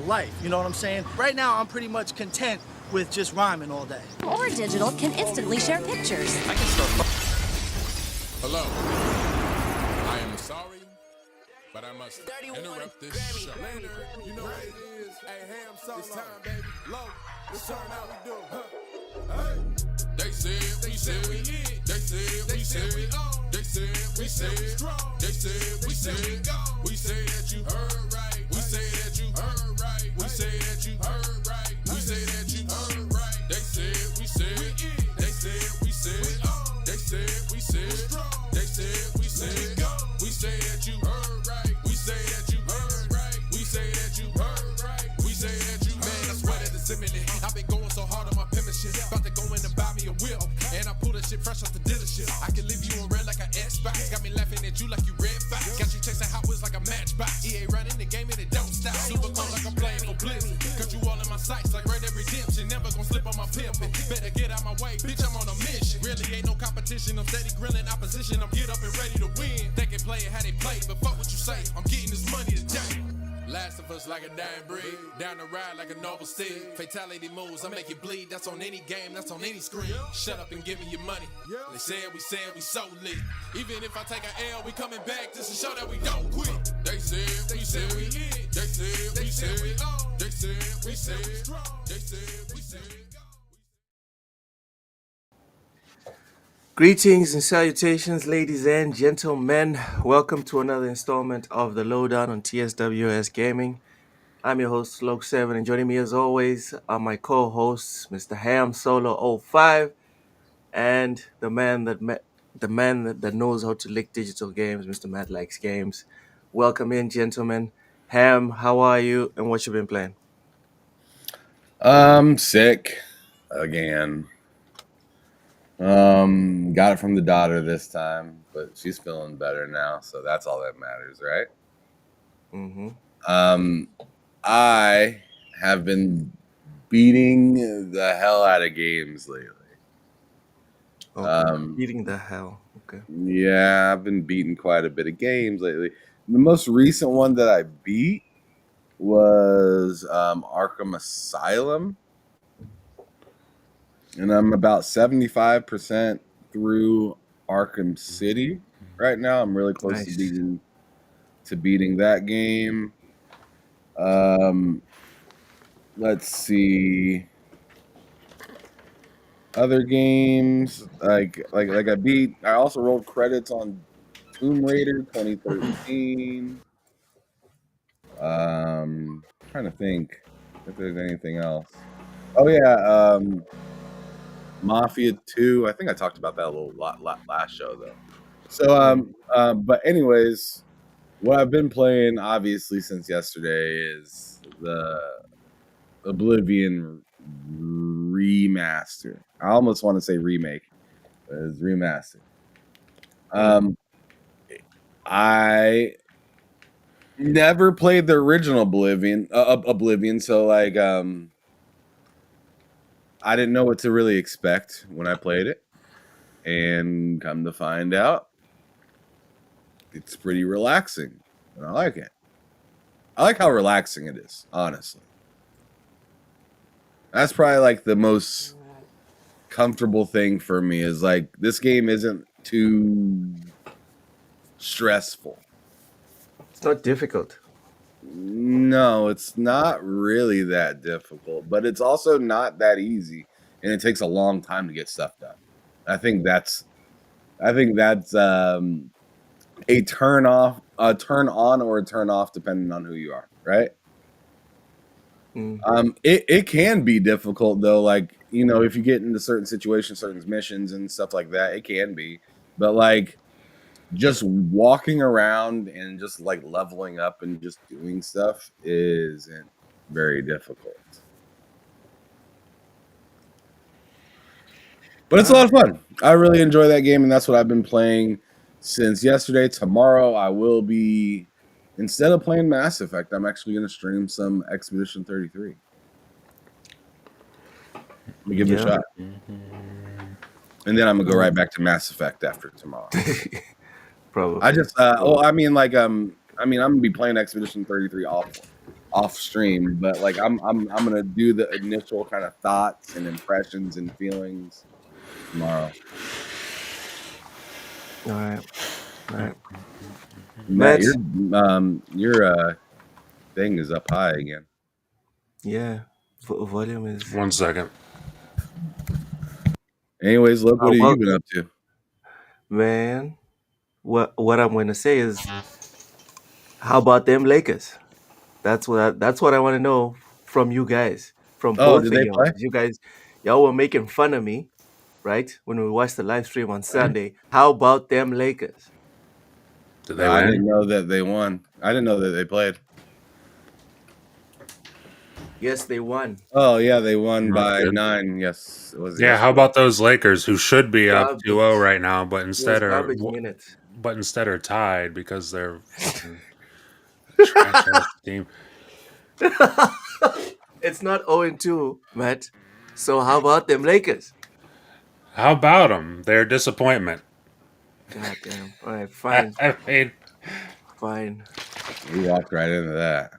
life. You know what I'm saying? Right now, I'm pretty much content with just rhyming all day. Or digital can instantly share pictures. I can start. Hello. I am sorry, but I must interrupt this show. You know what it is. Hey, Ham Solo. It's time, baby. Low. It's time how we do. Hey. They said we said we hit. They said we said we on. They said we said we strong. They said we said we go. We say that you heard right. We say that you heard right. We say that you heard right. We say that you heard right. They said we said we in. They said we said we on. They said we said strong. They said we said go. We say that you heard right. We say that you heard right. We say that you heard right. We say that you Man, I swear that it's imminent. I've been going so hard on my penmanship. About to go in and buy me a whip. And I pull that shit fresh off the dealership. I can leave you in red like an Xbox. Got me laughing at you like you red fox. Got you chasing Hot Wheels like a matchbox. EA running the game and it don't stop. Super cold like I'm playing for Blizzard. Got you all in my sights like Red Dead Redemption. Never gonna slip on my pimpin'. Better get out my way, bitch, I'm on a mission. Really ain't no competition. I'm steady grilling opposition. I'm get up and ready to win. They can play it how they play, but fuck what you say. I'm getting this money today. Last of us like a dying breed. Down the ride like a noble steed. Fatality moves, I make you bleed. That's on any game, that's on any screen. Shut up and give me your money. They said we so lit. Even if I take an L, we coming back just to show that we don't quit. They said we said we hit. They said we said we on. They said we said strong. They said we said go. Greetings and salutations, ladies and gentlemen. Welcome to another installment of the Lowdown on TSWS Gaming. I'm your host, Loke7, and joining me as always are my co-hosts, Mr. Ham Solo 05, and the man that knows how to lick digital games, Mr. Matt Likes Games. Welcome in, gentlemen. Ham, how are you, and what you been playing? Sick again. Got it from the daughter this time, but she's feeling better now, so that's all that matters, right? I have been beating the hell out of games lately. Beating the hell. Okay. Yeah, I've been beating quite a bit of games lately. The most recent one that I beat was Arkham Asylum. And I'm about 75% through Arkham City right now. I'm really close to beating that game. Let's see. Other games like I also rolled credits on Tomb Raider 2013. Trying to think if there's anything else. Oh yeah, Mafia 2. I think I talked about that a little lot last show though. So but anyways, what I've been playing obviously since yesterday is the Oblivion remaster. I almost want to say remake, but it's remaster. I never played the original Oblivion, so like I didn't know what to really expect when I played it, and come to find out, it's pretty relaxing, and I like it. I like how relaxing it is, honestly. That's probably like the most comfortable thing for me is like this game isn't too stressful. It's not difficult. No, it's not really that difficult, but it's also not that easy, and it takes a long time to get stuff done. I think that's a turn on or a turn off depending on who you are, right? It can be difficult though, like, you know, if you get into certain situations, certain missions and stuff like that, it can be. But like just walking around and just like leveling up and just doing stuff isn't very difficult. But it's a lot of fun. I really enjoy that game, and that's what I've been playing since yesterday. Tomorrow I will be, instead of playing Mass Effect, I'm actually going to stream some Expedition 33. Let me give it a shot. And then I'm going to go right back to Mass Effect after tomorrow. Probably. I just, I'm going to be playing Expedition 33 off stream, but like I'm gonna do the initial kind of thoughts and impressions and feelings tomorrow. All right. All right. Matt, Matt. your thing is up high again. Yeah. Volume is. 1 second. Anyways, look, what have you been welcome. up to? Man, what I'm going to say is, how about them Lakers? That's what I want to know from you guys, from Oh, both did of they y'all. play? 'Cause you guys, y'all were making fun of me, right? When we watched the live stream on Sunday. How about them Lakers? Did they I win? didn't know that they won. I didn't know that they played. Yes, they won. Oh yeah, they won That's by good. 9. Yes, it was. Yeah, how about those Lakers who should be up Garbage. 2-0 right now, but It was instead garbage minutes. are tied because they're fucking trash ass team. It's not 0-2, Matt. So how about them Lakers? How about them? They're a disappointment. God damn. All right, fine. I mean, Fine. We walked right into that.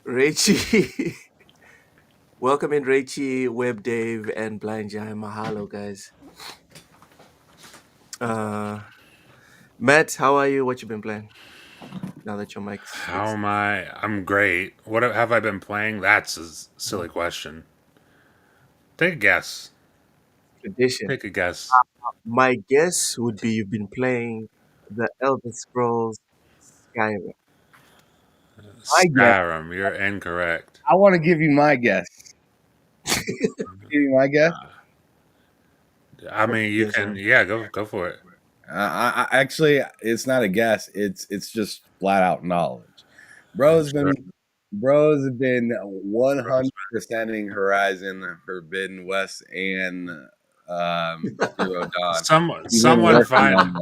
Raichi. Welcome in, Raichi, Web Dave, and Blind Jai. Mahalo, guys. Matt, how are you? What you been playing? Now that your mic's how fixed. am I? I'm great. What have I been playing? That's a silly question. Take a guess. Tradition. Take a guess. My guess would be you've been playing the Elder Scrolls Skyrim. My guess. Skyrim, you're incorrect. I want to give you my guess. Give you my guess. I mean, you Yes, can. sir. Yeah, go for it. I actually, it's not a guess. It's just flat out knowledge. Bro's been 100%ing Horizon Forbidden West and Zero Dawn. Someone find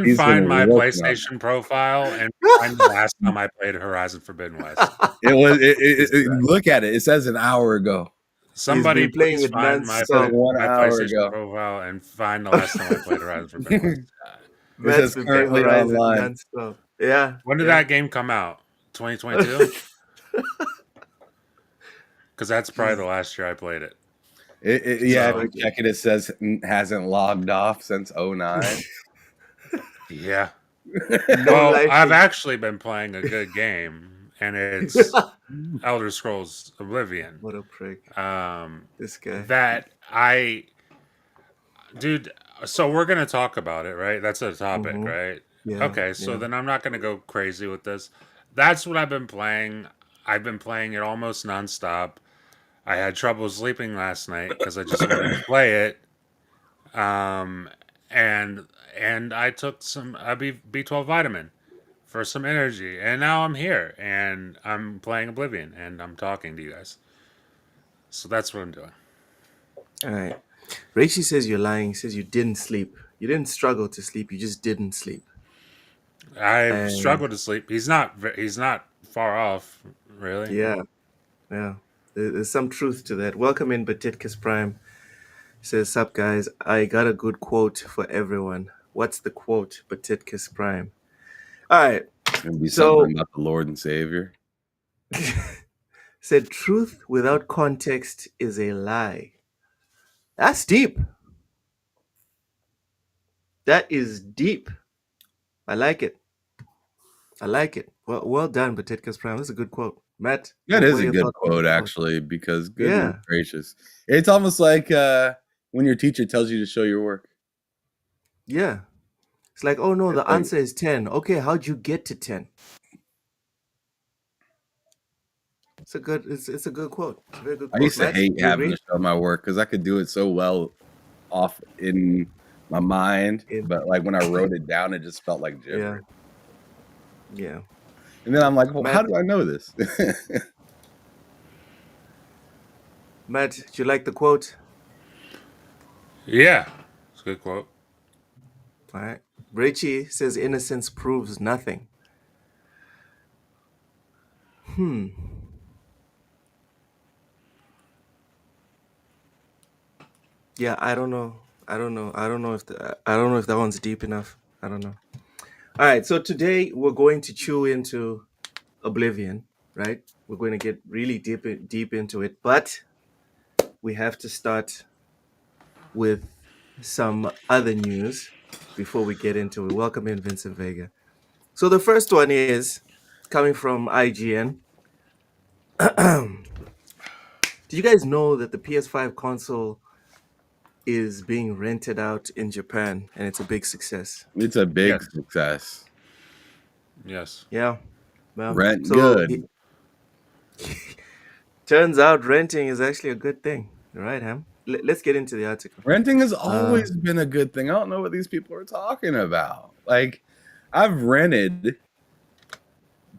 He's been my working on PlayStation profile and find the last time I played Horizon Forbidden West. It was. Look at it. It says an hour ago. Somebody been playing please it find my non-stop. 1 hour PlayStation ago. profile and find the last time I played Horizon Forbidden West. It says been playing currently Horizon online. non-stop. Yeah. When did that game come out? 2022? Because that's probably the last year I played it. Yeah, if you check it, it says hasn't logged off since 09. Yeah. No life I've is- actually been playing a good game, and it's Elder Scrolls Oblivion. What a prick. This guy. Dude, so we're going to talk about it, right? That's a topic, Mhm. right? Yeah, Okay, so yeah. then I'm not going to go crazy with this. That's what I've been playing. I've been playing it almost nonstop. I had trouble sleeping last night because I just wanted to play it. And I took some B12 vitamin for some energy, and now I'm here and I'm playing Oblivion and I'm talking to you guys. So that's what I'm doing. All right. Raichi says you're lying. He says you didn't sleep. You didn't struggle to sleep. You just didn't sleep. I've struggled to sleep. He's not far off, really. Yeah. Yeah. There's some truth to that. Welcome in, Batitkas Prime. He says, sup, guys. I got a good quote for everyone. What's the quote, Batitkas Prime? All right. It's gonna be So- something about the Lord and Savior. Said, truth without context is a lie. That's deep. That is deep. I like it. I like it. Well done, Batitkas Prime. That's a good quote. Matt? That what is are a your good thoughts on quote, that actually, because goodness Yeah. gracious, it's almost like when your teacher tells you to show your work. Yeah. It's like, oh no, the It's like- answer is 10. Okay, how'd you get to 10? It's a good quote. It's a very good I quote. used to Matt, hate you having agree? to show my work because I could do it so well off in my mind, but like when I wrote it down, it just felt like Yeah. gibberish. Yeah. And then I'm like, well, how Matt- do I know this? Matt, do you like the quote? Yeah, it's a good quote. All right. Richie says innocence proves nothing. Yeah, I don't know. I don't know if that one's deep enough. I don't know. All right, so today we're going to chew into Oblivion, right? We're going to get really deep into it, but we have to start with some other news before we get into it. Welcome in, Vincent Vega. So the first one is coming from IGN. Do you guys know that the PS5 console is being rented out in Japan and it's a big success? It's a big Yes. success. Yes. Yeah. Well, Rent so good. it turns out renting is actually a good thing. All right, Ham. Let's get into the article. Renting has always been a good thing. I don't know what these people are talking about. Like, I've rented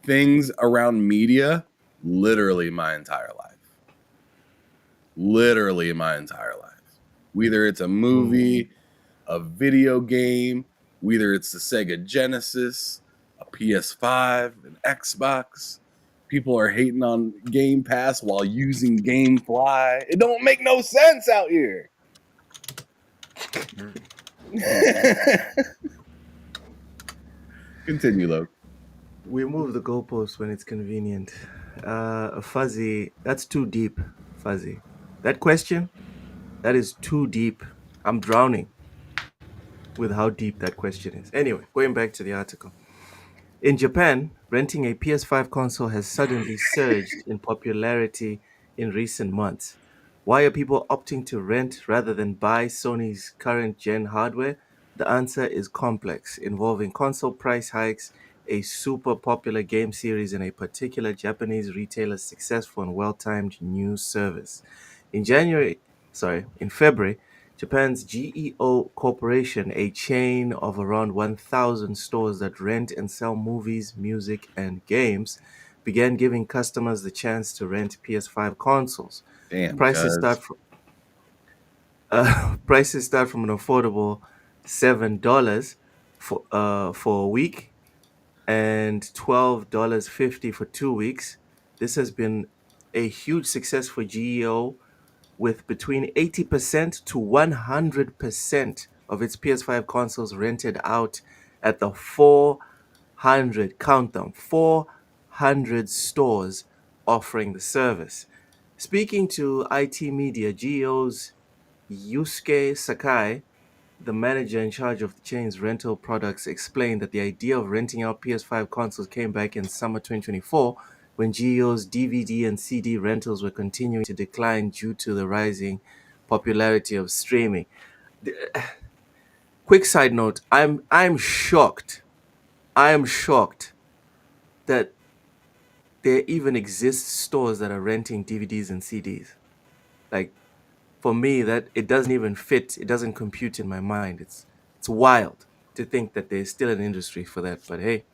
things around media literally my entire life. Literally my entire life. Whether it's a movie, a video game, whether it's the Sega Genesis, a PS5, an Xbox. People are hating on Game Pass while using GameFly. It don't make no sense out here. Continue, Loke. We move the goalposts when it's convenient. Fuzzy, that's too deep, Fuzzy. That question, that is too deep. I'm drowning with how deep that question is. Anyway, going back to the article. In Japan, renting a PS5 console has suddenly surged in popularity in recent months. Why are people opting to rent rather than buy Sony's current gen hardware? The answer is complex, involving console price hikes, a super popular game series, and a particular Japanese retailer's successful and well timed new service. In in February, Japan's GEO Corporation, a chain of around 1,000 stores that rent and sell movies, music, and games, began giving customers the chance to rent PS5 consoles. Damn, Prices cuz. start from prices start from an affordable $7 for a week and $12.50 for 2 weeks. This has been a huge success for GEO, with between 80% to 100% of its PS5 consoles rented out at the 400, count them, 400 stores offering the service. Speaking to IT Media, GEO's Yusuke Sakai, the manager in charge of the chain's rental products, explained that the idea of renting out PS5 consoles came back in summer 2024 when GEO's DVD and CD rentals were continuing to decline due to the rising popularity of streaming. Quick side note, I'm shocked. I am shocked that there even exists stores that are renting DVDs and CDs. Like, for me, that it doesn't even fit, it doesn't compute in my mind. It's wild to think that there's still an industry for that, but hey,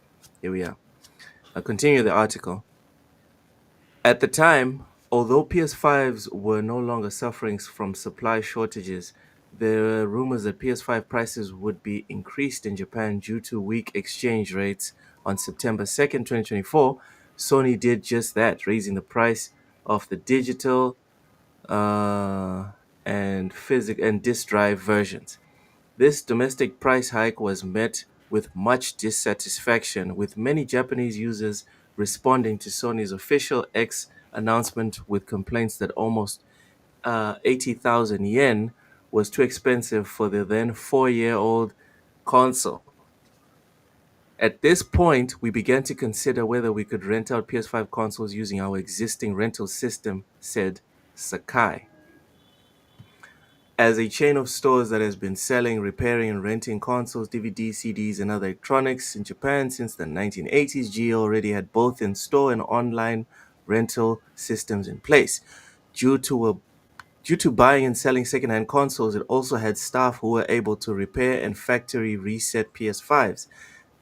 here we are. I'll continue the article. At the time, although PS5s were no longer suffering from supply shortages, there were rumors that PS5 prices would be increased in Japan due to weak exchange rates. On September 2nd, 2024, Sony did just that, raising the price of the digital uh, and disk drive versions. This domestic price hike was met with much dissatisfaction, with many Japanese users responding to Sony's official X announcement with complaints that almost 80,000 yen was too expensive for the then 4-year-old console. At this point, we began to consider whether we could rent out PS5 consoles using our existing rental system, said Sakai. As a chain of stores that has been selling, repairing, and renting consoles, DVDs, CDs, and other electronics in Japan since the 1980s, GEO already had both in-store and online rental systems in place. Due to buying and selling secondhand consoles, it also had staff who were able to repair and factory reset PS5s.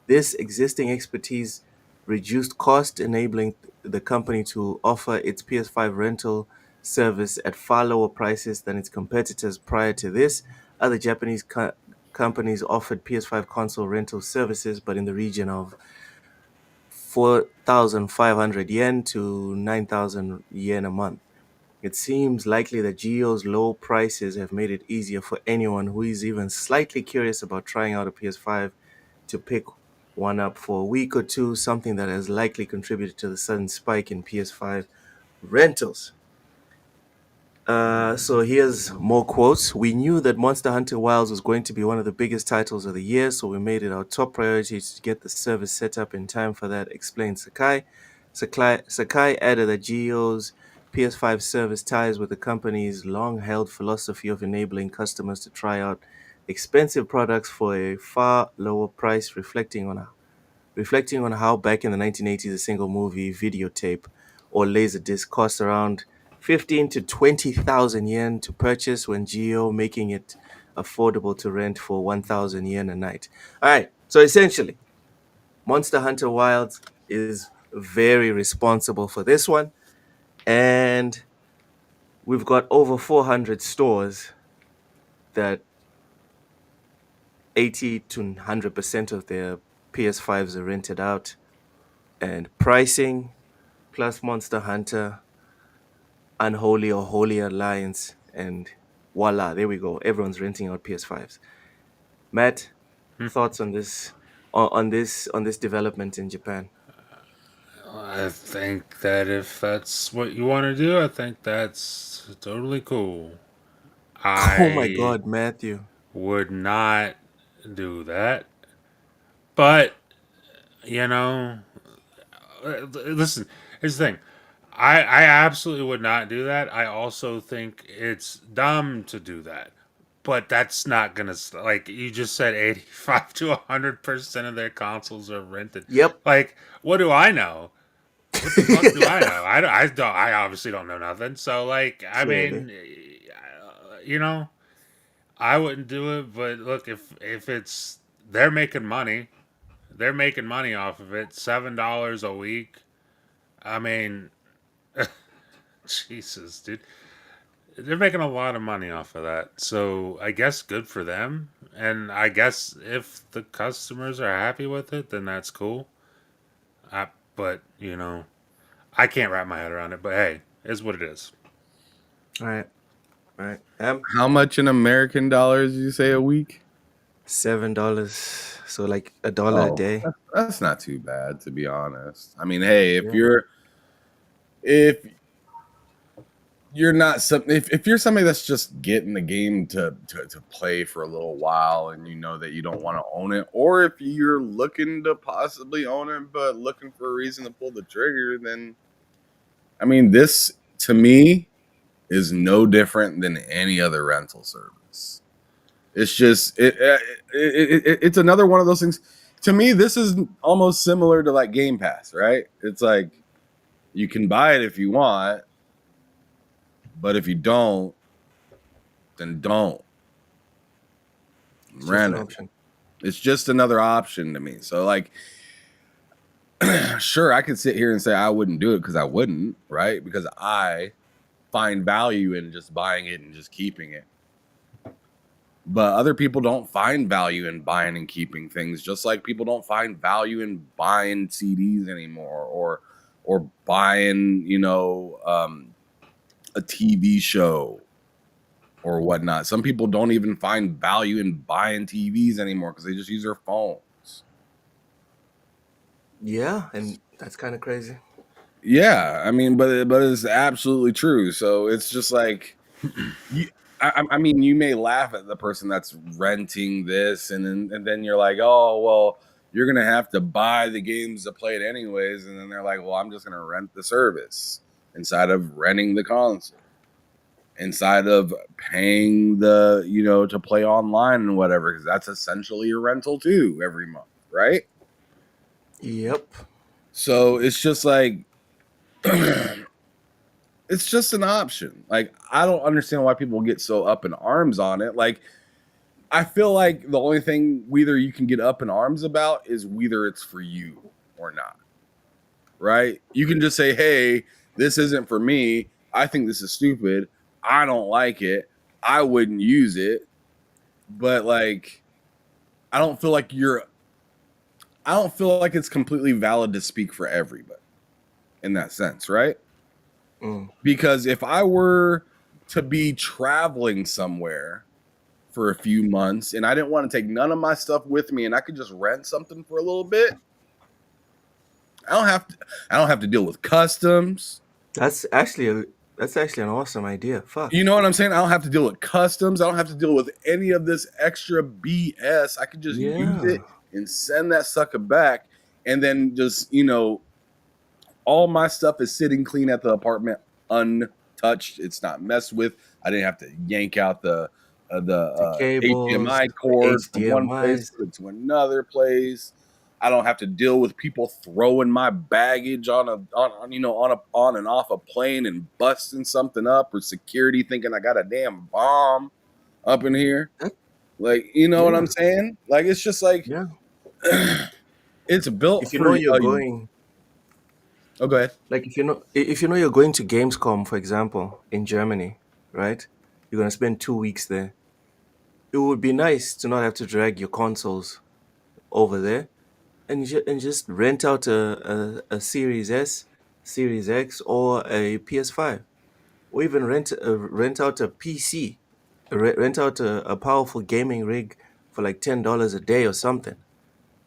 This existing expertise reduced cost, enabling the company to offer its PS5 rental service at far lower prices than its competitors. Prior to this, other Japanese companies offered PS5 console rental services, but in the region of 4,500 yen to 9,000 yen a month. It seems likely that GEO's low prices have made it easier for anyone who is even slightly curious about trying out a PS5 to pick one up for a week or two, something that has likely contributed to the sudden spike in PS5 rentals. So here's more quotes. We knew that Monster Hunter Wilds was going to be one of the biggest titles of the year, so we made it our top priority to get the service set up in time for that, explained Sakai. Sakai added that GEO's PS5 service ties with the company's long-held philosophy of enabling customers to try out expensive products for a far lower price, reflecting on how back in the 1980s a single movie videotape or laserdisc cost around 15 to 20,000 yen to purchase when Geo making it affordable to rent for 1,000 yen a night. All right, so essentially, Monster Hunter Wilds is very responsible for this one, and we've got over 400 stores that 80 to 100% of their PS5s are rented out, and pricing plus Monster Hunter, Unholy or Holy Alliance, and voila, there we go. Everyone's renting out PS5s. Matt, thoughts on this on this development in Japan? I think that if that's what you want to do, I think that's totally cool. Oh my I God, Matthew. would not do that. But, you know, listen, here's the thing. I absolutely would not do that. I also think it's dumb to do that. But that's not gonna like you just said. 85 to 100% of their consoles are rented. Yep. Like, what do I know? What the fuck do I know? I obviously don't know nothing. So like, I Clearly. mean, you know, I wouldn't do it. But look, if it's they're making money off of it. $7 a week. I mean, Jesus, dude. They're making a lot of money off of that. So I guess good for them. And I guess if the customers are happy with it, then that's cool. But, you know, I can't wrap my head around it. But hey, it's what it is. All right. All right. How much in American dollars did you say a week? $7. So like $1 a day. That's not too bad, to be honest. I mean, hey, Yeah. if you're not if you're somebody that's just getting the game to play for a little while and you know that you don't want to own it, or if you're looking to possibly own it but looking for a reason to pull the trigger, then I mean, this to me is no different than any other rental service. It's just it's another one of those things. To me, this is almost similar to like Game Pass, right? It's like you can buy it if you want, but if you don't, then don't It's just rent an it. option. It's just another option to me. So like, sure, I could sit here and say I wouldn't do it because I wouldn't, right? Because I find value in just buying it and just keeping it. But other people don't find value in buying and keeping things, just like people don't find value in buying CDs anymore, or buying, you know, a TV show or whatnot. Some people don't even find value in buying TVs anymore because they just use their phones. Yeah, and that's kind of crazy. Yeah, I mean, but it's absolutely true. So it's just like, I mean, you may laugh at the person that's renting this, and then you're like, oh well, you're gonna have to buy the games to play it anyways, and then they're like, well, I'm just gonna rent the service inside of renting the console, inside of paying the, you know, to play online and whatever, because that's essentially a rental too every month, right? Yep. So it's just like it's just an option. Like, I don't understand why people get so up in arms on it. Like, I feel like the only thing whether you can get up in arms about is whether it's for you or not, right? You can just say, hey, this isn't for me. I think this is stupid. I don't like it. I wouldn't use it. But like, I don't feel like it's completely valid to speak for everybody in that sense, right? Because if I were to be traveling somewhere for a few months and I didn't want to take none of my stuff with me and I could just rent something for a little bit, I don't have to deal with customs. That's actually an awesome idea. Fuck. You know what I'm saying? I don't have to deal with customs. I don't have to deal with any of this extra BS. I could just use Yeah. it and send that sucker back. And then just, all my stuff is sitting clean at the apartment, untouched. It's not messed with. I didn't have to yank out the cables, HDMI cord from one place HDMIs. to another place. I don't have to deal with people throwing my baggage on and off a plane and busting something up, or security thinking I got a damn bomb up in here. Like, you know what I'm saying? Like, it's just like, Yeah. it's built If you for know you're going, Oh, go ahead. like if you know you're going to Gamescom, for example, in Germany, right? You're gonna spend 2 weeks there. It would be nice to not have to drag your consoles over there, and just rent out a Series S, Series X, or a PS5, or even rent out a PC, rent out a powerful gaming rig for like $10 a day or something.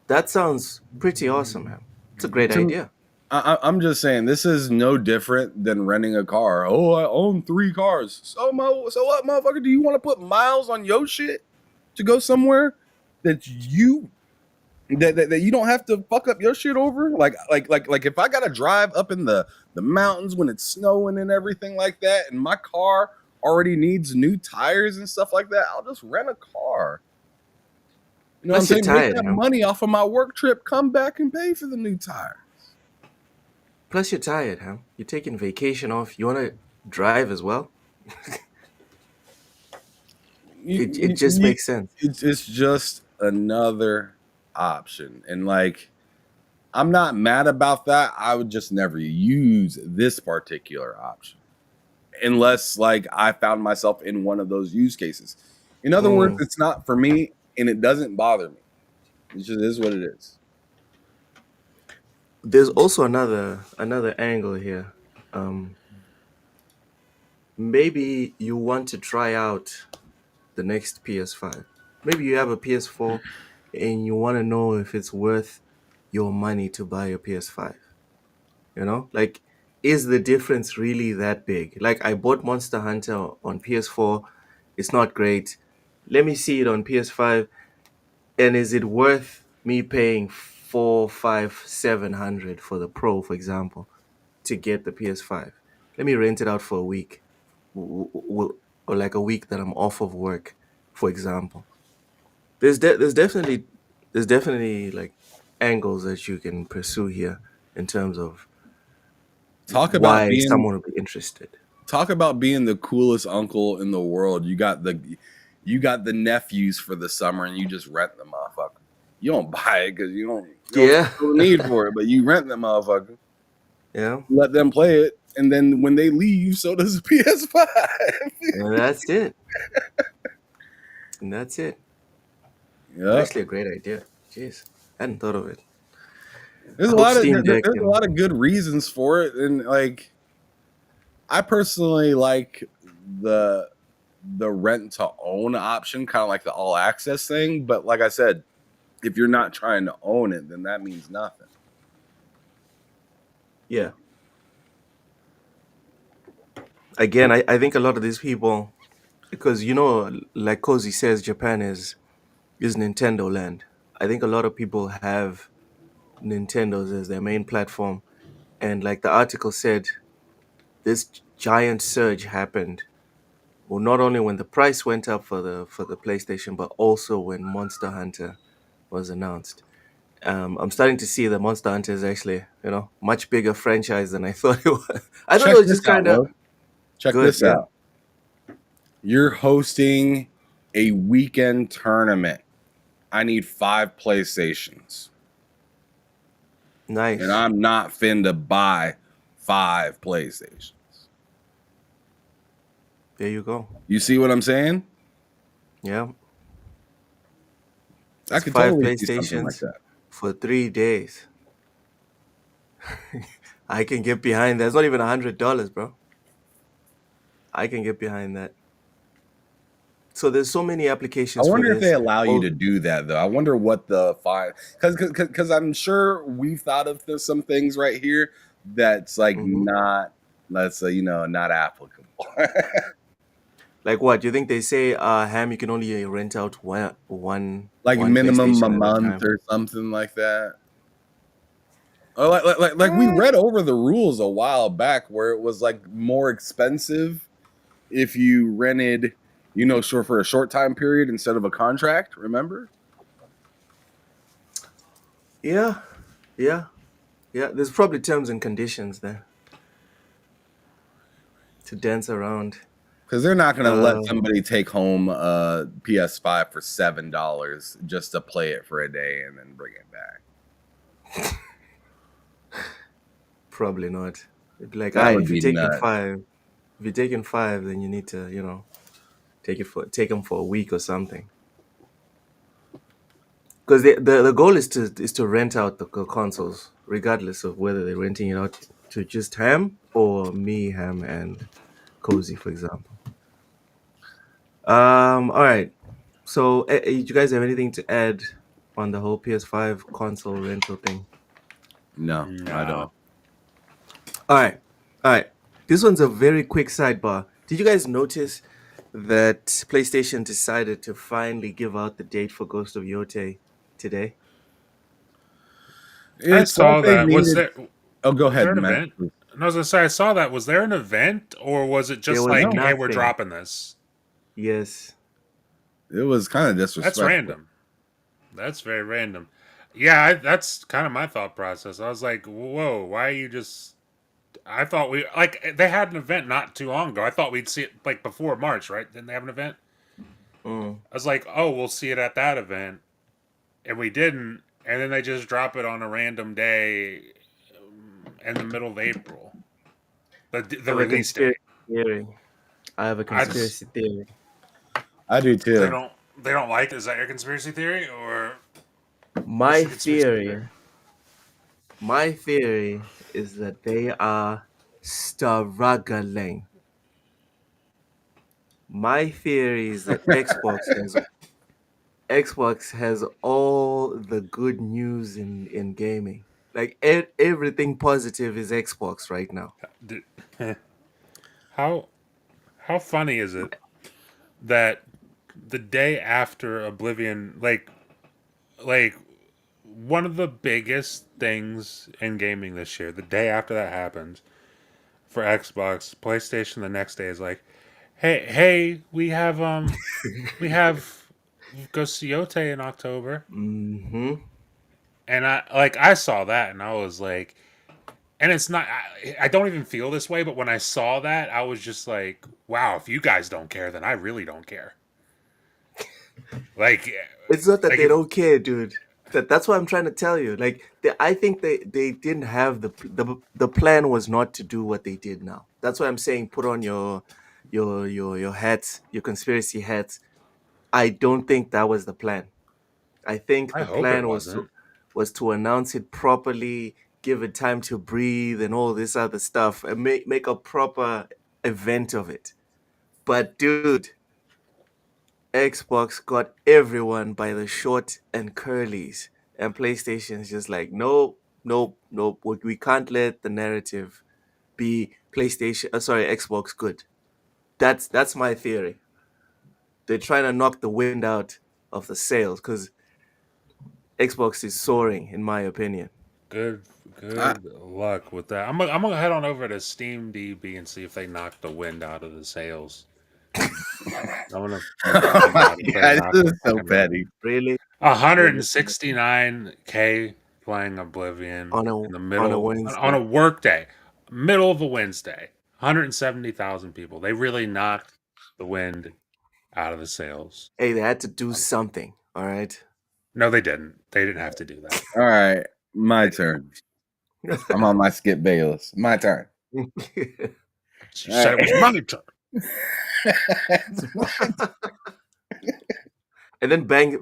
That sounds pretty awesome, man. It's a great To- idea. I'm just saying, this is no different than renting a car. Oh, I own 3 cars. So what, motherfucker? Do you want to put miles on your shit to go somewhere that you don't have to fuck up your shit over? Like if I gotta drive up in the mountains when it's snowing and everything like that, and my car already needs new tires and stuff like that, I'll just rent a car. You know what I'm Plus you're saying? Make tired, that man. money off of my work trip, come back and pay for the new tire. Plus you're tired, huh? You're taking vacation off. You wanna drive as well? It just makes sense. It's just another option. And like, I'm not mad about that. I would just never use this particular option unless like I found myself in one of those use cases. In other words, it's not for me and it doesn't bother me. It just is what it is. There's also another angle here. Maybe you want to try out the next PS5. Maybe you have a PS4 and you want to know if it's worth your money to buy a PS5. You know, like, is the difference really that big? Like, I bought Monster Hunter on PS4, it's not great. Let me see it on PS5, and is it worth me paying 4, 5, 700 for the Pro, for example, to get the PS5? Let me rent it out for a week, or like a week that I'm off of work, for example. There's definitely like angles that you can pursue here in terms of Talk about why being someone would be interested. the coolest uncle in the world. You got the nephews for the summer and you just rent the motherfucker. You don't buy it because you don't Yeah. no need for it, but you rent the motherfucker. Yeah, Let them play it, and then when they leave, so does the PS5. and that's it. And that's it. Yeah, Actually, a great idea. Jeez, I hadn't thought of it. there's I a hope lot of Steam Deck there's a can- lot of good reasons for it, and like I personally like the rent to own option, kind of like the all access thing. But like I said, if you're not trying to own it, then that means nothing. Yeah. Again, I think a lot of these people, because like Cozy says, Japan is Nintendo land. I think a lot of people have Nintendos as their main platform, and like the article said, this giant surge happened. Well, not only when the price went up for the PlayStation, but also when Monster Hunter was announced. I'm starting to see that Monster Hunter is actually, much bigger franchise than I thought it was. I thought Check it was this just out, kind of Lo. Check good. this Yeah. out. You're hosting a weekend tournament. I need 5 PlayStations. Nice. And I'm not finna buy 5 PlayStations. There you go. You see what I'm saying? Yeah. I That's could 5 totally see something like PlayStations that. for 3 days. I can get behind that. It's not even $100, bro. I can get behind that. So there's so many I applications for wonder if they this. allow you Well, to do that though. I wonder what the fine, because I'm sure we've thought of some things right here that's like mhm. not, let's say, not applicable. Like what? Do you think they say, Ham, you can only rent out one Like minimum a PlayStation at a month time? or something like that. Or like we read over the rules a while back where it was like more expensive if you rented, for a short time period instead of a contract. Remember? Yeah, yeah, yeah. There's probably terms and conditions there to dance around. Because they're not going to let Uh, somebody take home a PS5 for $7 just to play it for a day and then bring it back. Probably not. It'd be like, That all right, would if you're be taking nuts. five, if you're taking five, then you need to, take them for a week or something. Because the goal is to rent out the consoles, regardless of whether they're renting it out to just Ham or me, Ham, and Cozy, for example. All right. So, you guys have anything to add on the whole PS5 console rental thing? No, I don't. No. All right. All right. This one's a very quick sidebar. Did you guys notice that PlayStation decided to finally give out the date for Ghost of Yotei today? I It's saw like they that. Was needed. there Oh, go was there ahead, an Matt. event? No, I was gonna say I saw that. Was there an event, or was it There just was like, hey, we're nothing. dropping this? Yes. It was kind of That's disrespectful. random. That's very random. Yeah, that's kind of my thought process. I was like, whoa, why are you just? I thought we like they had an event not too long ago. I thought we'd see it like before March, right? Didn't they have an event? Mm. I was like, oh, we'll see it at that event, and we didn't. And then they just drop it on a random day in the middle of April. The I have a release date. conspiracy theory. I have a I just conspiracy theory. I do they too. don't like. Is that your conspiracy theory or what's My your conspiracy theory? theory, my theory is that they are struggling. My theory is that Xbox has all the good news in gaming. Like everything positive is Xbox right now. Did- How how funny is it that the day after Oblivion, like one of the biggest things in gaming this year, the day after that happened for Xbox, PlayStation the next day is like, hey, we have Ghost of Yotei in October. Mm-hmm. And I saw that and I was like, and it's not, I don't even feel this way, but when I saw that, I was just like, wow, if you guys don't care, then I really don't care. Like, It's not that like they if, don't care, dude. That's what I'm trying to tell you. Like, I think they didn't have the plan was not to do what they did now. That's why I'm saying put on your hats, your conspiracy hats. I don't think that was the plan. I think I the hope it plan was wasn't. to announce it properly, give it time to breathe, and all this other stuff, and make a proper event of it. But dude, Xbox got everyone by the short and curlies, and PlayStation's just like, nope, nope, nope. We can't let the narrative be Xbox good. That's my theory. They're trying to knock the wind out of the sails because Xbox is soaring, in my opinion. Good I, good luck with that. I'm gonna head on over to Steam DB and see if they knock the wind out of the sails. I'm gonna oh find my out if they god, knock this the is so fucking petty. Really, really 169K playing Oblivion on in the a middle on Wednesday. a work day, middle of a Wednesday. 170,000 people. They really knocked the wind out of the sails. Hey, they had to do something. All right. No, they didn't. They didn't have to do that. All right, my turn. I'm on my Skip Bayless. My turn. You All said it was right. my turn. It's my turn. And then bang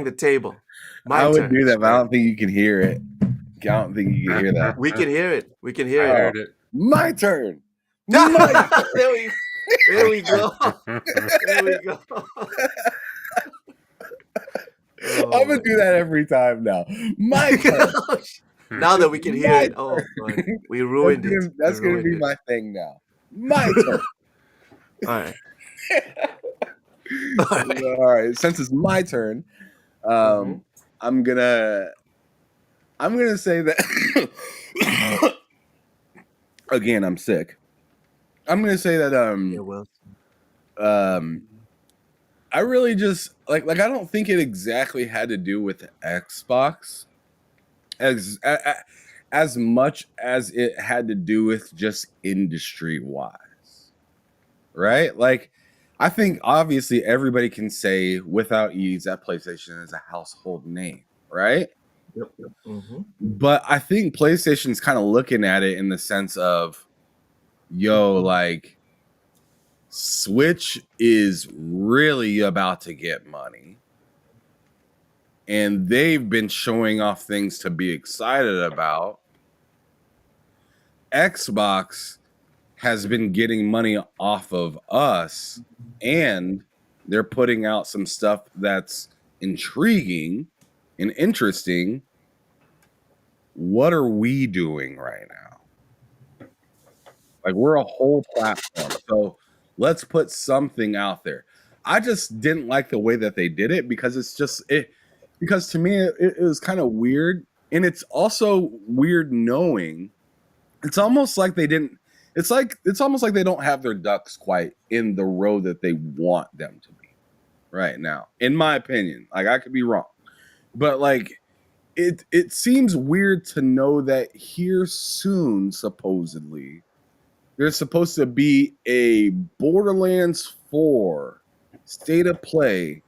the table. I My would turn. do that, but I don't think you can hear it. I don't think you can hear that. We can hear it. We can I hear it. heard it. My turn. No, My turn. there we There we go. There we go. I'm gonna do that every time now. My turn. Now that we can hear My it, oh, turn. God. We ruined it. That's We gonna be ruined it. my thing now. My turn. All right. All right. Since it's my turn, I'm gonna say that again. I'm sick. I'm gonna say that Yeah, well. I really just like I don't think it exactly had to do with Xbox as much as it had to do with just industry wise, right? Like, I think obviously everybody can say without ease that PlayStation is a household name, right? Yep. Mm-hmm. But I think PlayStation's kind of looking at it in the sense of, yo, like, Switch is really about to get money. And they've been showing off things to be excited about. Xbox has been getting money off of us, and they're putting out some stuff that's intriguing and interesting. What are we doing right now? Like, we're a whole platform. So let's put something out there. I just didn't like the way that they did it because it's just it. Because to me, it was kind of weird, and it's also weird knowing it's almost like they didn't. It's almost like they don't have their ducks quite in the row that they want them to be right now, in my opinion. Like, I could be wrong, but like it seems weird to know that here soon, supposedly, there's supposed to be a Borderlands 4 state of play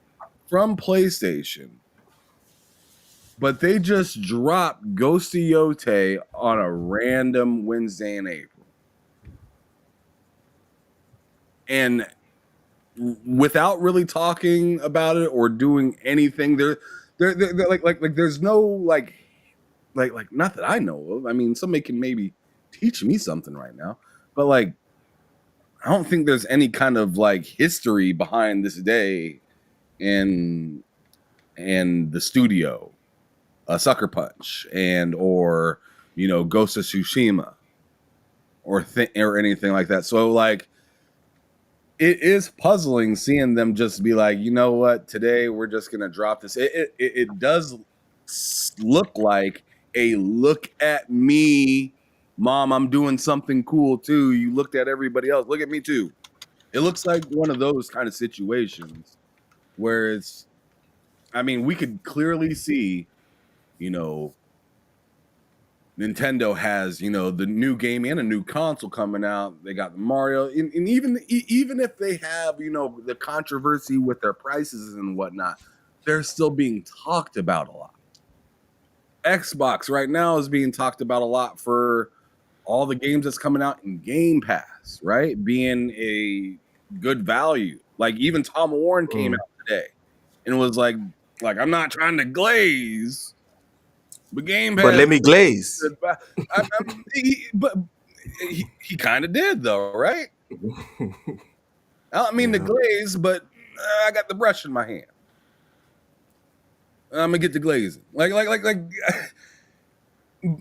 from PlayStation, but they just dropped Ghost of Yote on a random Wednesday in April. And without really talking about it or doing anything, they're like there's no like not that I know of. I mean, somebody can maybe teach me something right now, but like I don't think there's any kind of like history behind this day and the studio, Sucker Punch, and or Ghost of Tsushima or anything like that. So like it is puzzling seeing them just be like, you know what, today we're just gonna drop this. It does look like a look at me, mom, I'm doing something cool too. You looked at everybody else, look at me too. It looks like one of those kind of situations where it's, I mean, we could clearly see, Nintendo has, the new game and a new console coming out. They got the Mario, and even if they have, the controversy with their prices and whatnot, they're still being talked about a lot. Xbox right now is being talked about a lot for all the games that's coming out in Game Pass, right? Being a good value. Like even Tom Warren came out today and was like I'm not trying to glaze. But Game Pass, but let me glaze. But he kind of did though, right? I don't mean to glaze, but I got the brush in my hand. I'm gonna get the glazing, like.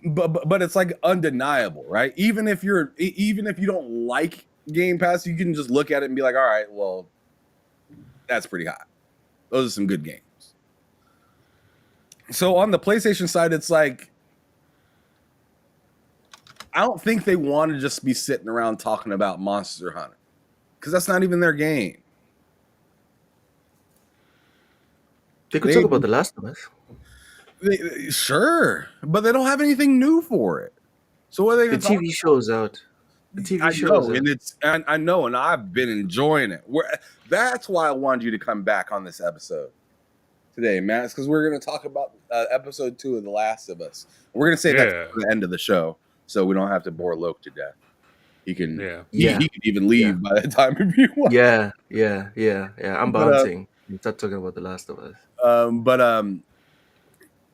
But it's like undeniable, right? Even if you don't like Game Pass, you can just look at it and be like, all right, well, that's pretty hot. Those are some good games. So on the PlayStation side, it's like, I don't think they want to just be sitting around talking about Monster Hunter because that's not even their game. They could talk about The Last of Us. Sure, but they don't have anything new for it. So what are they? The TV show's out. The TV show's out. I know, and I've been enjoying it. That's why I wanted you to come back on this episode today, Matt. It's because we're going to talk about episode 2 of The Last of Us. We're going to say that for the end of the show, so we don't have to bore Loke to death. He can, he can even leave by that time if you want. Yeah. I'm bouncing. Start talking about The Last of Us.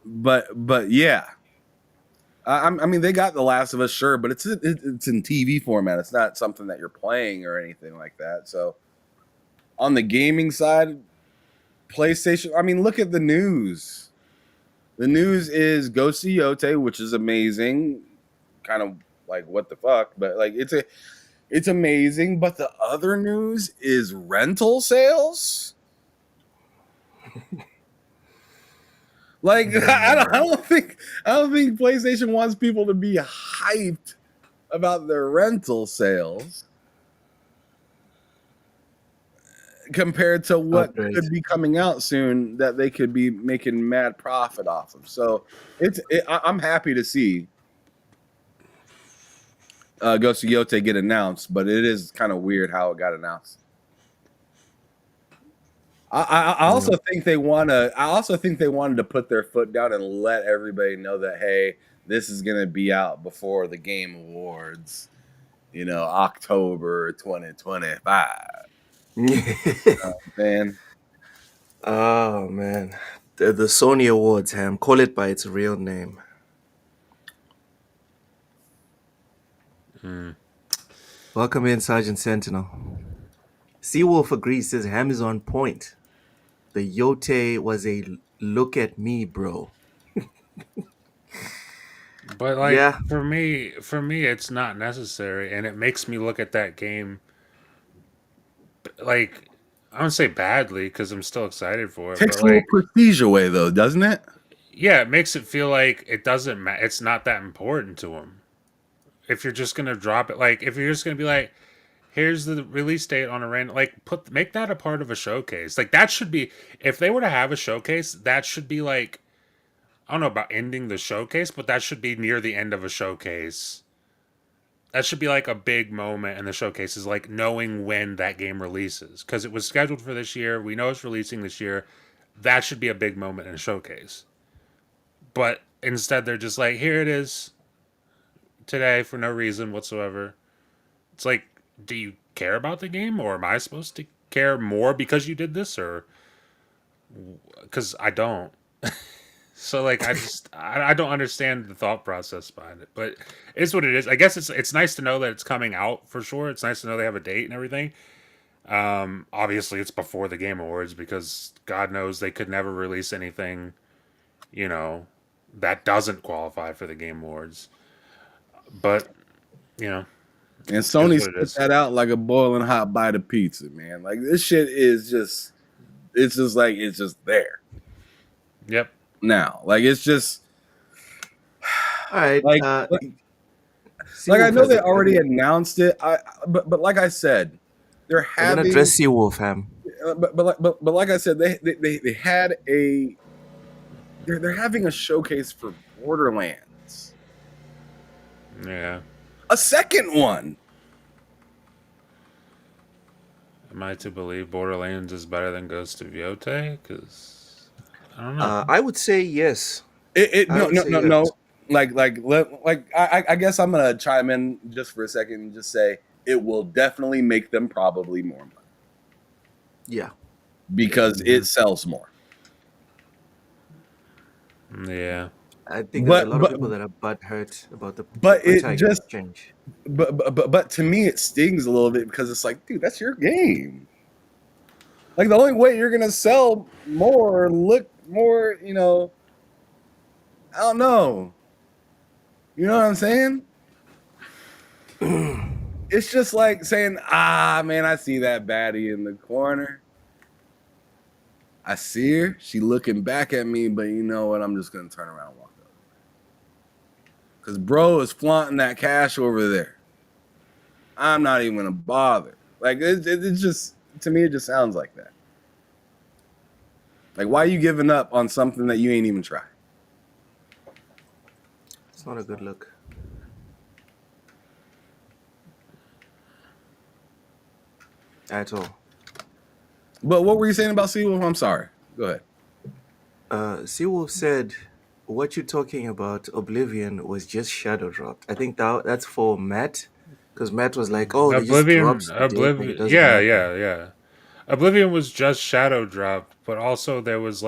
But yeah, I mean, they got The Last of Us, sure, but it's in TV format. It's not something that you're playing or anything like that. So, on the gaming side, PlayStation. I mean, look at the news. The news is Ghost of Yote, which is amazing. Kind of like what the fuck, but like it's amazing. But the other news is rental sales. Like I don't think PlayStation wants people to be hyped about their rental sales compared to what could be coming out soon that they could be making mad profit off of. So I'm happy to see Ghost of Yote get announced, but it is kind of weird how it got announced. I also think they want to. I also think they wanted to put their foot down and let everybody know that, hey, this is going to be out before the Game Awards. October 2025. Man. Oh man, the Sony Awards, Ham. Call it by its real name. Welcome in, Sergeant Sentinel. Seawolf agrees, says Ham is on point. The Yote was a look at me, bro. But like Yeah. for me, it's not necessary, and it makes me look at that game like I don't say badly because I'm still excited for it. Takes but a little like, prestige away, though, doesn't it? yeah, it makes it feel like it doesn't matter. It's not that important to him. If you're just gonna drop it, like if you're just gonna be like, here's the release date on a random, like make that a part of a showcase. Like that should be, if they were to have a showcase, that should be like, I don't know about ending the showcase, but that should be near the end of a showcase. That should be like a big moment in the showcase, is like knowing when that game releases, because it was scheduled for this year. We know it's releasing this year. That should be a big moment in a showcase. But instead, they're just like, here it is today for no reason whatsoever. It's like, do you care about the game, or am I supposed to care more because you did this, or because I don't? So like I don't understand the thought process behind it, but it's what it is. I guess it's nice to know that it's coming out for sure. It's nice to know they have a date and everything. Obviously it's before the Game Awards, because God knows they could never release anything, that doesn't qualify for the Game Awards. But and Sony spit that out like a boiling hot bite of pizza, man. Like this shit is just, it's just there. Yep. Now, like it's just, all right. Like I know they already announced it. But like I said, they're having. I'm gonna address Seawolf, Ham. But like I said, they had a. They're having a showcase for Borderlands. Yeah. A second one. Am I to believe Borderlands is better than Ghost of Yote? Because I don't know. I would say yes. No. I guess I'm gonna chime in just for a second and just say it will definitely make them probably more money. Yeah. Because it sells more. Yeah. I think there's a lot of people that are butthurt about the change. But to me it stings a little bit, because it's like, dude, that's your game. Like the only way you're gonna sell more, look more, I don't know. You know what I'm saying? It's just like saying, man, I see that baddie in the corner. I see her. She looking back at me, but you know what? I'm just gonna turn around and walk over. Because bro is flaunting that cash over there. I'm not even gonna bother. Like it's just, to me, it just sounds like that. Like, why are you giving up on something that you ain't even tried? It's not a good look. At all. But what were you saying about Seawolf? I'm sorry. Go ahead. Seawolf said, what you're talking about, Oblivion, was just shadow dropped. I think that's for Matt. Because Matt was like, oh, Oblivion. Yeah. Oblivion was just shadow dropped, but also there was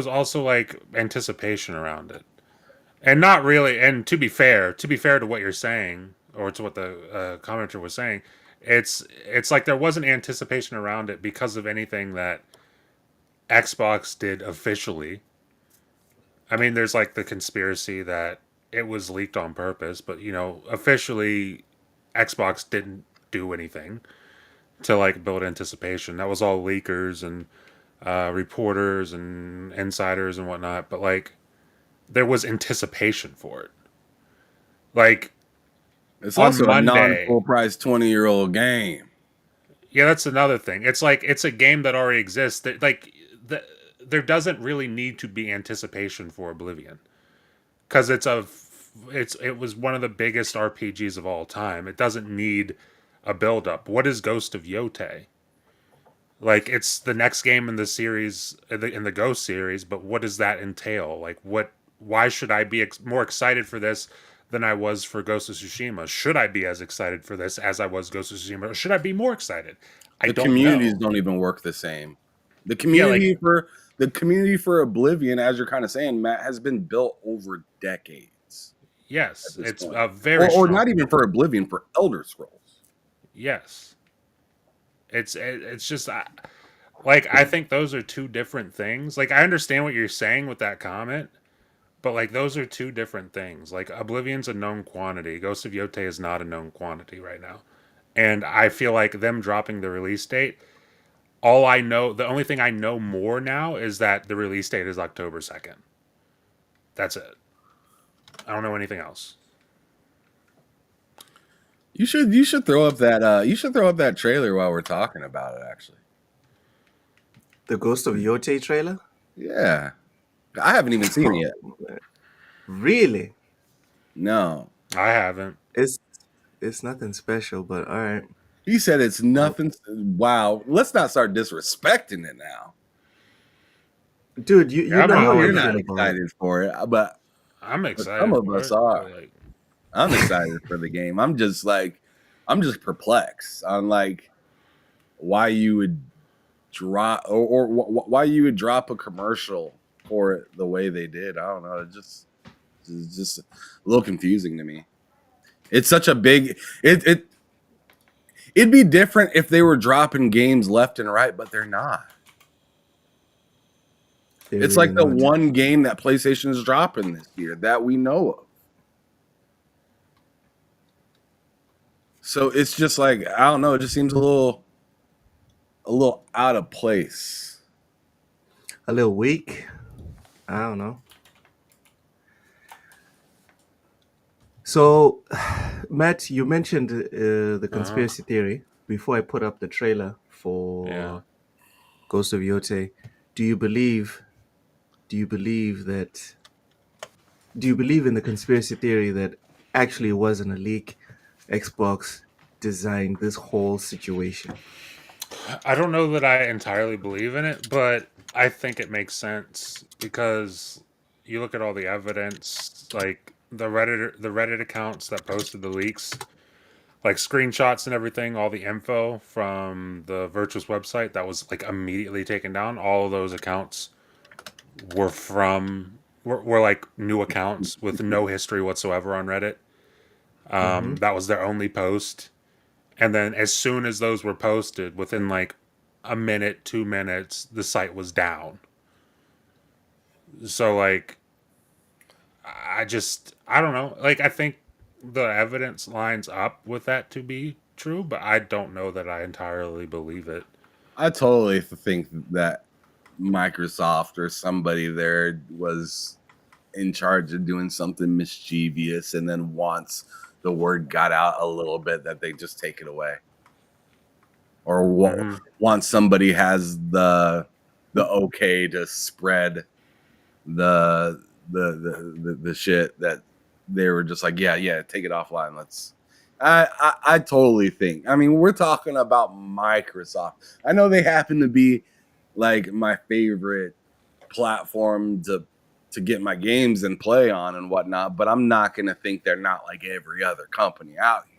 also like anticipation around it. And not really. And to be fair to what you're saying, or to what the commenter was saying, it's like there wasn't anticipation around it because of anything that Xbox did officially. I mean, there's like the conspiracy that it was leaked on purpose, but officially, Xbox didn't do anything to like build anticipation. That was all leakers and reporters and insiders and whatnot. But like, there was anticipation for it. Like It's on also a Monday, non-full price 20-year-old game. yeah, that's another thing. It's like it's a game that already exists. There doesn't really need to be anticipation for Oblivion because it was one of the biggest RPGs of all time. It doesn't need a build up. What is Ghost of Yotei? Like it's the next game in the series in the Ghost series, but what does that entail? Like what? Why should I be more excited for this than I was for Ghost of Tsushima? Should I be as excited for this as I was Ghost of Tsushima, or should I be more excited? I The don't communities know. don't even work the same. The Yeah, like community for Oblivion, as you're kind of saying, Matt, has been built over decades. yes, At this it's point. a very Or strong not even for Oblivion, for Elder Scrolls. yes. It's just like I think those are two different things. Like I understand what you're saying with that comment, but like those are two different things. Like Oblivion's a known quantity. Ghost of Yotei is not a known quantity right now. And I feel like them dropping the release date, the only thing I know more now is that the release date is October 2nd. That's it. I don't know anything else. You should throw up that trailer while we're talking about it. Actually, The Ghost of Yotei trailer? yeah, I haven't even seen it yet. Really? No, I haven't. It's nothing special, but all right. he said it's nothing. Wow, let's not start disrespecting it now. Dude, you Yeah, know I how know I you're feel not about it. excited for it, but I'm excited. some of for us it, are. but, like, I'm excited for the game. I'm just perplexed on like why you would drop or why you would drop a commercial for it the way they did. I don't know. It's just a little confusing to me. It's such a big it'd be different if they were dropping games left and right, but they're not. They're It's really like the not. one game that PlayStation is dropping this year that we know of. So it's just like, I don't know, it just seems a little out of place. A little weak. I don't know. So, Matt, you mentioned the conspiracy theory before I put up the trailer for Yeah. Ghost of Yotei. Do you believe that? Do you believe in the conspiracy theory that actually it wasn't a leak? Xbox designed this whole situation. I don't know that I entirely believe in it, but I think it makes sense because you look at all the evidence, like the Reddit accounts that posted the leaks, like screenshots and everything, all the info from the Virtuous website that was like immediately taken down. All of those accounts were like new accounts with no history whatsoever on Reddit. Mm-hmm. That was their only post. And then as soon as those were posted, within like a minute, 2 minutes, the site was down. So like I don't know. Like I think the evidence lines up with that to be true, but I don't know that I entirely believe it. I totally think that Microsoft or somebody there was in charge of doing something mischievous, and then once the word got out a little bit, that they just take it away. Or once somebody has the okay to spread the shit, that they were just like, yeah, take it offline. I totally think. I mean, we're talking about Microsoft. I know they happen to be like my favorite platform to get my games and play on and whatnot, but I'm not gonna think they're not like every other company out here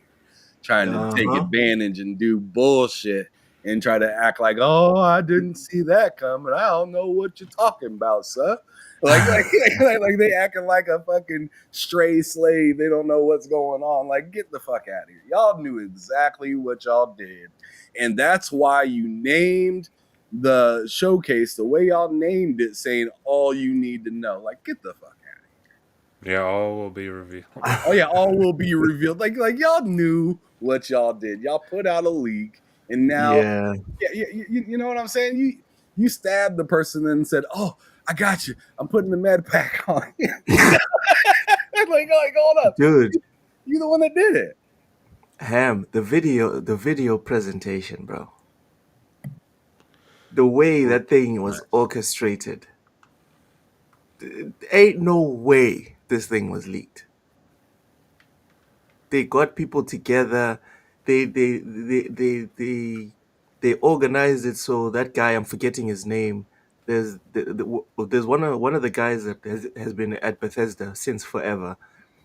trying to take advantage and do bullshit and try to act like, oh, I didn't see that coming. I don't know what you're talking about, sir. like they acting like a fucking stray slave. They don't know what's going on. Like, get the fuck out of here. Y'all knew exactly what y'all did, and that's why you named the showcase the way y'all named it, saying all you need to know. Like, get the fuck out. Yeah, all will be revealed. Oh yeah, all will be revealed. Like y'all knew what y'all did. Y'all put out a leak, and now, Yeah. you know what I'm saying. You stabbed the person and said, "Oh, I got you. I'm putting the med pack on." like hold up, Dude, you the one that did it. Ham, the video presentation, bro. The way that thing was orchestrated. Ain't no way this thing was leaked. They got people together. They organized it so that guy, I'm forgetting his name. There's one of the guys that has been at Bethesda since forever.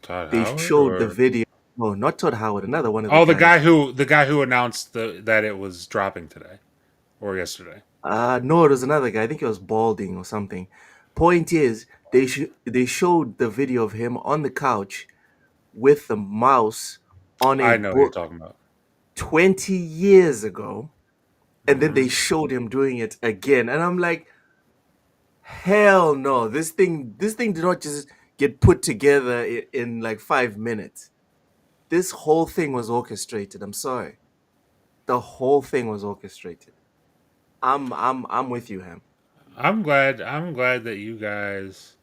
Todd They Howard, showed the or video. No, not Todd Howard. Another one of the the guys. guy who announced that it was dropping today or yesterday. No, it was another guy. I think it was Balding or something. Point is, they showed the video of him on the couch with the mouse on a I know what you're book talking about. 20 years ago, and then Mhm. they showed him doing it again, and I'm like, hell no! This thing did not just get put together in like 5 minutes. This whole thing was orchestrated. I'm sorry, the whole thing was orchestrated. I'm with you, Ham. I'm glad that you guys.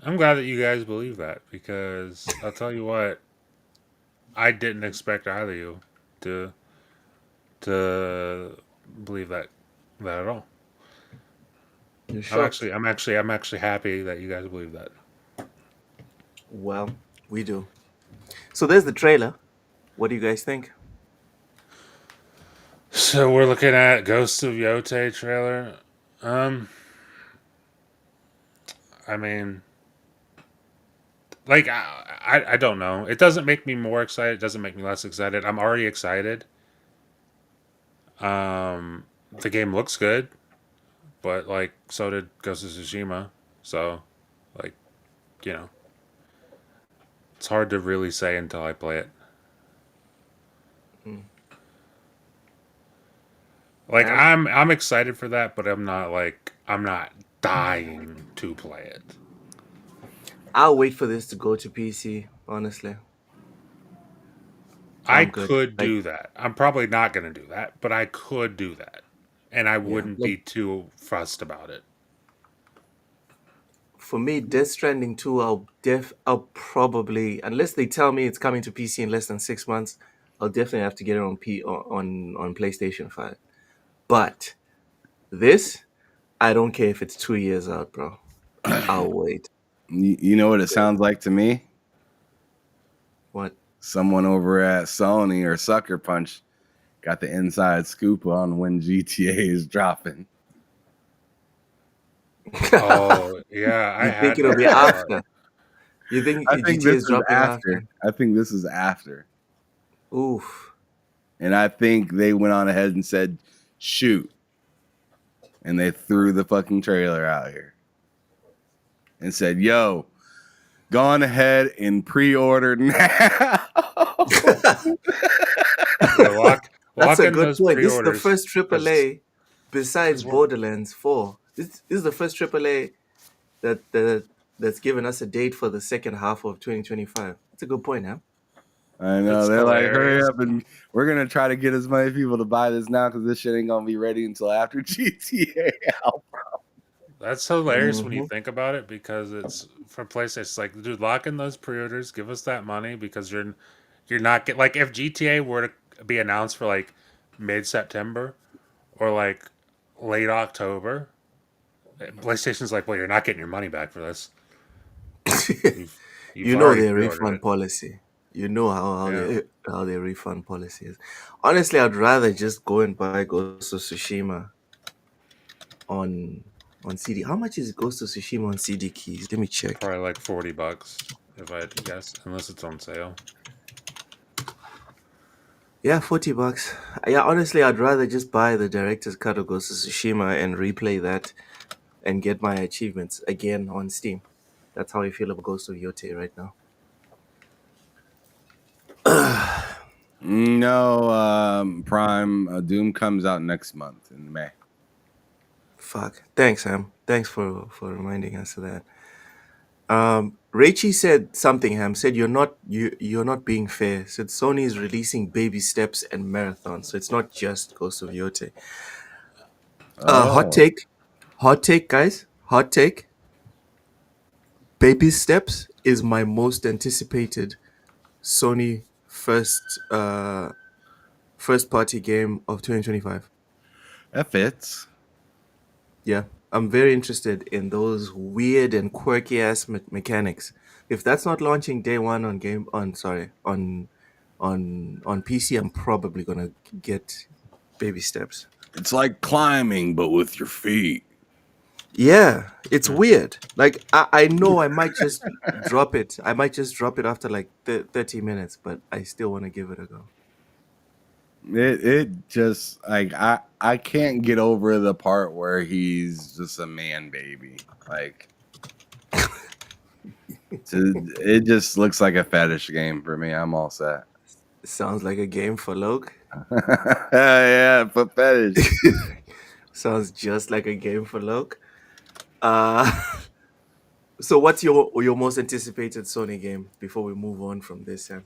I'm glad that you guys believe that, because I'll tell you what, I didn't expect either of you to to believe that at all. You're shocked. I'm actually happy that you guys believe that. Well, we do. So there's the trailer. What do you guys think? So we're looking at Ghost of Yote trailer. Um, I mean, like I don't know. It doesn't make me more excited. It doesn't make me less excited. I'm already excited. The game looks good, but like so did Ghost of Tsushima. So, like, you know, it's hard to really say until I play it. Mm. Like Ham? I'm excited for that, but I'm not dying to play it. I'll wait for this to go to PC, honestly. I I'm good. could Like, do that. I'm probably not going to do that, but I could do that. And I yeah. wouldn't Like, be too fussed about it. for me, Death Stranding 2, I'll probably, unless they tell me it's coming to PC in less than 6 months, I'll definitely have to get it on PlayStation 5. But this, I don't care if it's 2 years out, bro. I'll wait. You know what it sounds like to me? What? Someone over at Sony or Sucker Punch got the inside scoop on when GTA is dropping. Oh, yeah, I You think had it'll that be thought. after? You think I think GTA this is is dropping after? after. I think this is after. Oof. And I think they went on ahead and said, shoot. And they threw the fucking trailer out here and said, yo, go on ahead and pre-order now. Yeah, lock That's a in good those point. This is the pre-orders, first AAA besides because Borderlands 4. This is the first AAA that's given us a date for the second half of 2025. That's a good point, huh? I know. it's They're like, hurry hilarious. up, and we're going to try to get as many people to buy this now because this shit ain't going to be ready until after GTA out. That's hilarious when you Mm-hmm. think about it, because it's for PlayStation. It's like, dude, lock in those pre-orders, give us that money, because you're not get like, if GTA were to be announced for like mid-September or like late October, PlayStation's like, well, you're not getting your money back for this. You've You know already their pre-ordered refund it. policy. You know Yeah. how their refund policy is. Honestly, I'd rather just go and buy Ghost of Tsushima on CD. How much is Ghost of Tsushima on CD keys? Let me check. Probably like $40 if I had to guess, unless it's on sale. Yeah, $40. Yeah, honestly, I'd rather just buy the director's cut of Ghost of Tsushima and replay that and get my achievements again on Steam. That's how I feel about Ghost of Yote right now. No, Prime Doom comes out next month in May. Fuck. Thanks, Ham. Thanks for reminding us of that. Raichi said something, Ham. Said you're not being fair. Said Sony is releasing Baby Steps and Marathon, so it's not just Ghost of Yote. Hot take. Hot take, guys. Hot take. Baby Steps is my most anticipated Sony first party game of 2025. That fits. Yeah, I'm very interested in those weird and quirky ass mechanics. If that's not launching day one on PC, I'm probably gonna get Baby Steps. It's like climbing, but with your feet. Yeah, it's weird. Like I know I might just drop it. I might just drop it after like 30 minutes, but I still want to give it a go. It just like I can't get over the part where he's just a man baby. Like it just looks like a fetish game for me. I'm all set. Sounds like a game for Loke. Yeah, for fetish. Sounds just like a game for Loke. So what's your most anticipated Sony game before we move on from this, Sam?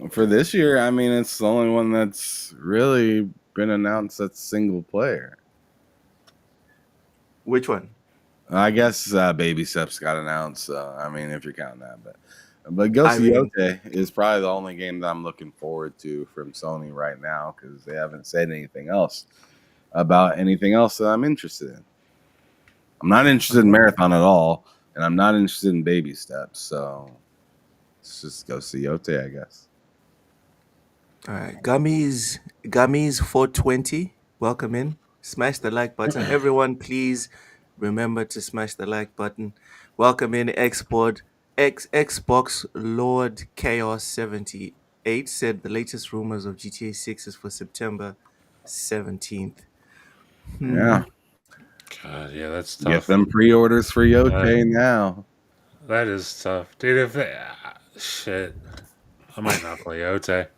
For this year, I mean, it's the only one that's really been announced that's single player. Which one? I guess Baby Steps got announced. I mean, if you're counting that, but Ghost of Yote is probably the only game that I'm looking forward to from Sony right now because they haven't said anything else about anything else that I'm interested in. I'm not interested in Marathon at all, and I'm not interested in Baby Steps. So let's just Ghost of Yote, I guess. All right, Gummies 420, welcome in. Smash the like button, everyone. Please remember to smash the like button. Welcome in Xbox Lord Chaos 78 said the latest rumors of GTA 6 is for September 17th. Yeah. God, yeah, that's tough. Get them pre-orders for Yote now. That is tough, dude. If they, shit, I might not play Yote.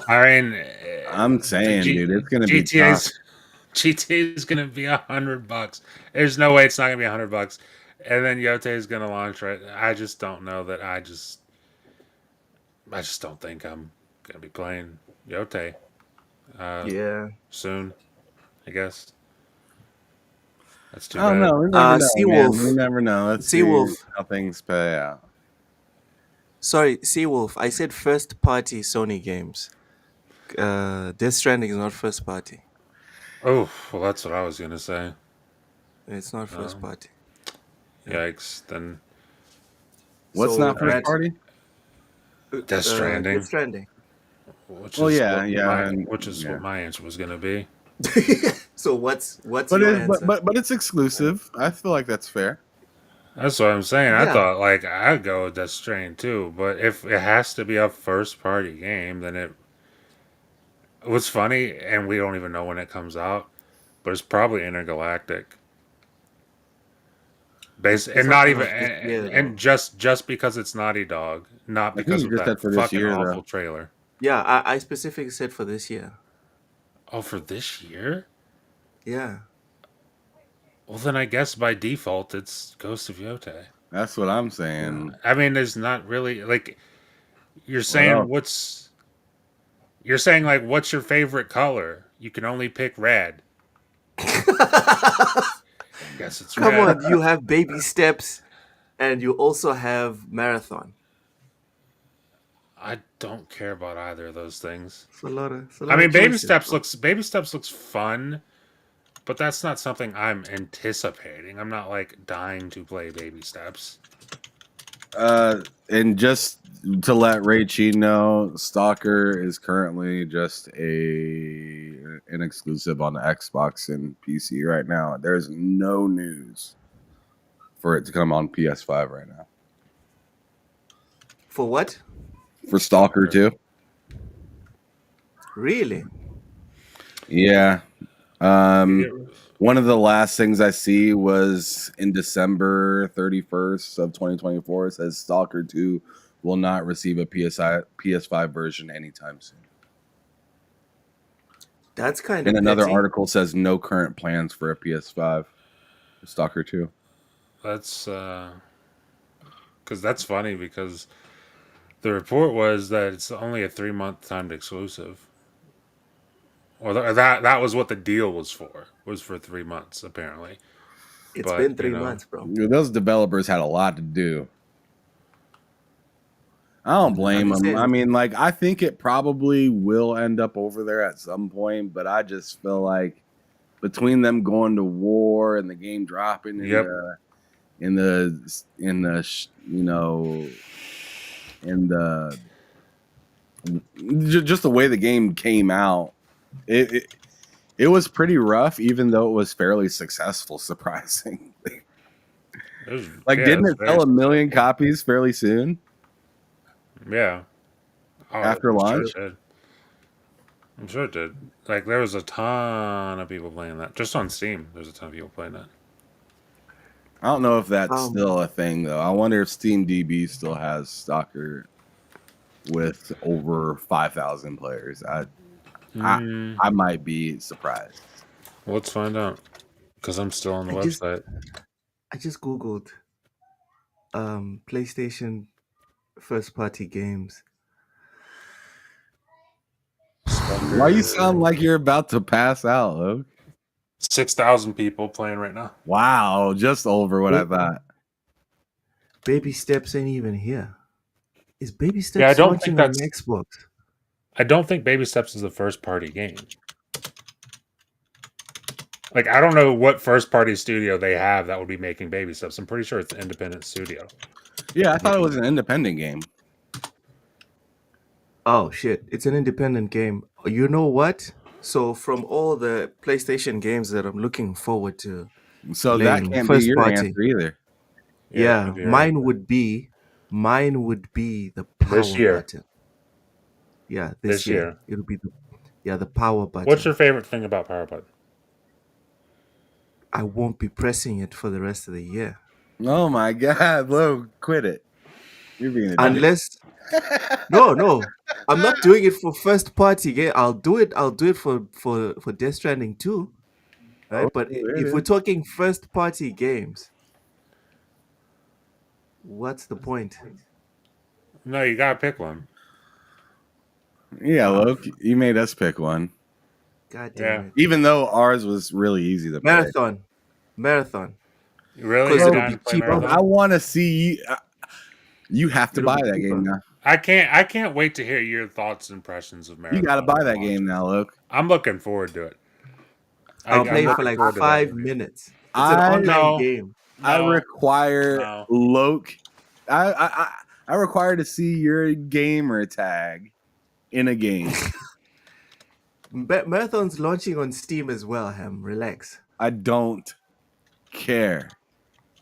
I mean, I'm saying, dude, it's gonna be tough. GTA is gonna be $100. There's no way it's not gonna be $100. And then Yote is gonna launch right. I just don't know that. I just don't think I'm gonna be playing Yote. Yeah. Soon, I guess. That's too I don't bad. know. We never know. Seawolf. Man. We never know. Let's Seawolf. see how things play out. Sorry, Seawolf. I said first party Sony games. Death Stranding is not first party. Oh, well, that's what I was gonna say. It's not first party. Yikes! Then What's not first party? Death Stranding. Death Stranding. Which Well, is yeah, what my answer was gonna be. So what's But your answer? but it's exclusive. I feel like that's fair. That's what I'm saying. I Yeah. thought like I'd go with Death Stranding too, but if it has to be a first party game, then it. What's funny, and we don't even know when it comes out, but it's probably Intergalactic. And not even, and just because it's Naughty Dog, not because of you just that said for this fucking year, awful though. trailer. Yeah, I specifically said for this year. Oh, for this year? Yeah. Well, then I guess by default it's Ghost of Yote. That's what I'm saying. I mean, there's not really like you're saying you're saying like what's your favorite color? You can only pick red. I guess it's Come red. on, you have Baby Steps, and you also have Marathon. I don't care about either of those things. It's a lot of Baby choices, Steps bro. looks fun, but that's not something I'm anticipating. I'm not like dying to play Baby Steps. And just to let Raichi know, Stalker is currently just an exclusive on the Xbox and PC right now. There's no news for it to come on PS5 right now. For what? For Stalker 2. Really? Yeah. One of the last things I see was in December 31st of 2024. It says Stalker 2 will not receive a PS5 version anytime soon. That's kind of. And another petty. article says no current plans for a PS5. Stalker 2. That's because that's funny because the report was that it's only a 3-month timed exclusive. Or that was what the deal was for 3 months apparently. It's But, been 3 months, bro. Those developers had a lot to do. I don't blame them. I mean, like, I think it probably will end up over there at some point, but I just feel like between them going to war and the game dropping in the just the way the game came out, it was pretty rough, even though it was fairly successful, surprisingly. Didn't it sell 1 million copies fairly soon? Yeah. After launch? I'm sure it did. Like, there was a ton of people playing that. Just on Steam, there's a ton of people playing that. I don't know if that's still a thing, though. I wonder if SteamDB still has Stalker with over 5,000 players. I might be surprised. Well, let's find out. Because I'm still on the website. I just Googled PlayStation first-party games. Why you sound like you're about to pass out, Luke? 6,000 people playing right now. Wow, just over what I thought. Baby Steps ain't even here. Is Baby Steps launching on Xbox? I don't think Baby Steps is a first-party game. Like, I don't know what first-party studio they have that would be making Baby Steps. I'm pretty sure it's an independent studio. Yeah, I thought it was an independent game. Oh, shit. It's an independent game. You know what? So from all the PlayStation games that I'm looking forward to, so that can't be your answer either. Yeah, mine would be the power button. Yeah, this year. It'll be the power button. What's your favorite thing about power button? I won't be pressing it for the rest of the year. Oh my God, Lo, quit it. You're being unless no, I'm not doing it for first party game. I'll do it for Death Stranding 2. Right? But if we're talking first party games, what's the point? No, you gotta pick one. Yeah, Loke, you made us pick one. God damn it. Even though ours was really easy to play. Marathon. Really? It'll be cheaper. I want to see you. You have to buy that game now. I can't wait to hear your thoughts and impressions of Marathon. You got to buy that game now, Luke. I'm looking forward to it. I'll play for like 5 minutes. It's an online game. I require Luke. I require to see your gamer tag in a game. Marathon's launching on Steam as well, Ham. Relax. I don't care.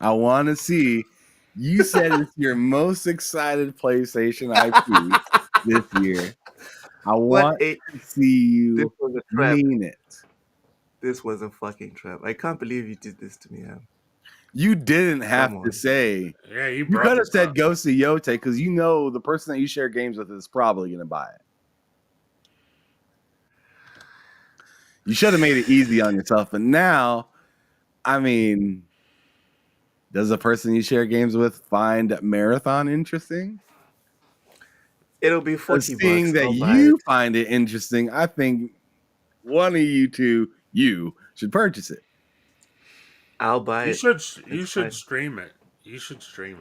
I want to see. You said it's your most excited PlayStation IP this year. I want to see you mean it. This was a fucking trap. I can't believe you did this to me, Ham. You didn't have to say. Yeah, you could have said Ghost of Yote because you know the person that you share games with is probably going to buy it. You should have made it easy on yourself. But now, I mean, does the person you share games with find Marathon interesting? It'll be $40. Seeing that you find it interesting, I think one of you two, should purchase it. I'll buy it. You should stream it. You should stream